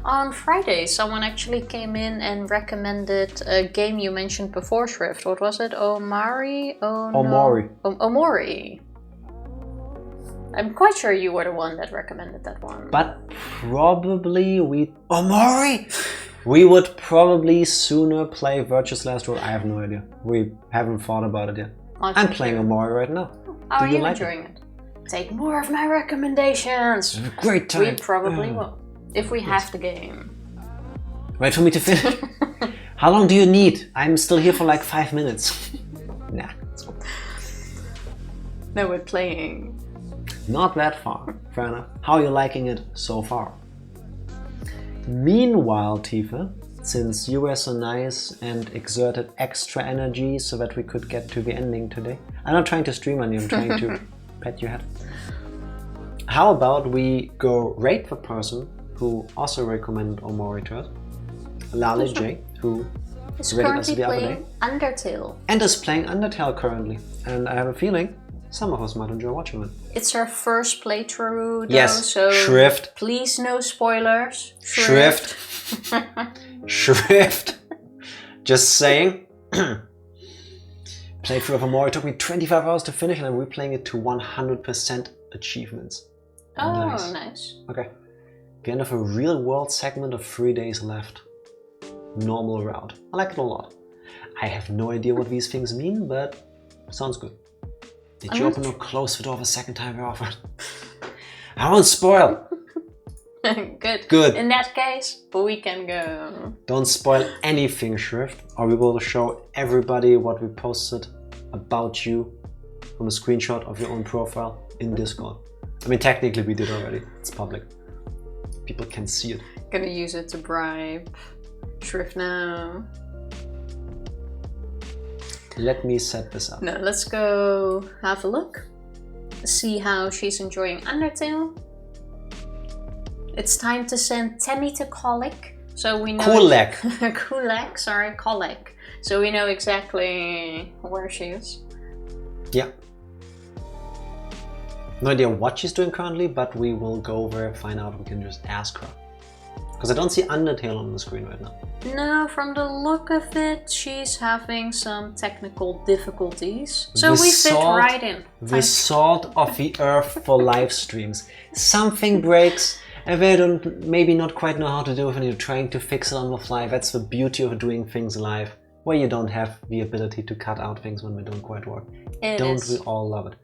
On Friday, someone actually came in and recommended a game you mentioned before, Shrift. What was it? Omori? Omori. Omori. I'm quite sure you were the one that recommended that one. But probably Omori! We would probably sooner play Virtue's Last Reward. I have no idea. We haven't thought about it yet. I'm playing Omori right now. How are you like enjoying it? Take more of my recommendations! It's a great time. We probably will. If we have the game. Wait for me to finish. How long do you need? I'm still here for like 5 minutes. Nah. No, we're playing. Not that far. Fair enough. How are you liking it so far? Meanwhile, Tifa, since you were so nice and exerted extra energy so that we could get to the ending today. I'm not trying to stream on you, I'm trying to pet your head. How about we go rate the person who also recommended Omori to us, Lale J, who is rated us currently the other day. playing Undertale. And is playing Undertale currently. And I have a feeling some of us might enjoy watching it. It's her first playthrough though, Yes, so Shrift. Please no spoilers. Shrift. Shrift. Just saying. Playthrough of Omori took me 25 hours to finish and I'm replaying it to 100% achievements. Oh, nice. Okay. The end of a real world segment of 3 days left. Normal route. I like it a lot. I have no idea what these things mean, but sounds good. Did you open or close the door the second time we offered? I won't spoil! Good. Good. In that case, we can go. Don't spoil anything, Shrift, or we will show everybody what we posted about you from a screenshot of your own profile in Discord. I mean, technically we did already. It's public. People can see it. Gonna use it to bribe Shrift now. Let me set this up. No, let's go have a look. See how she's enjoying Undertale. It's time to send Temmie to Colic. So we know Kulek. Sorry, Colic. So we know exactly where she is. Yeah. No idea what she's doing currently, but we will go over, find out, we can just ask her. Because I don't see Undertale on the screen right now. No, from the look of it, she's having some technical difficulties. So we fit right in. The salt of the earth for live streams. Something breaks and they don't maybe not quite know how to do it and you're trying to fix it on the fly. That's the beauty of doing things live, where you don't have the ability to cut out things when they don't quite work. Don't we all love it?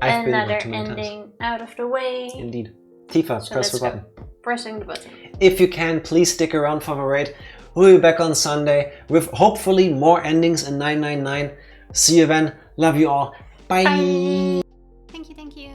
I've Another ending out of the way. Indeed. Tifa, so press the button. Pressing the button. If you can, please stick around for the raid. We'll be back on Sunday with hopefully more endings in 999. See you then. Love you all. Bye. Thank you.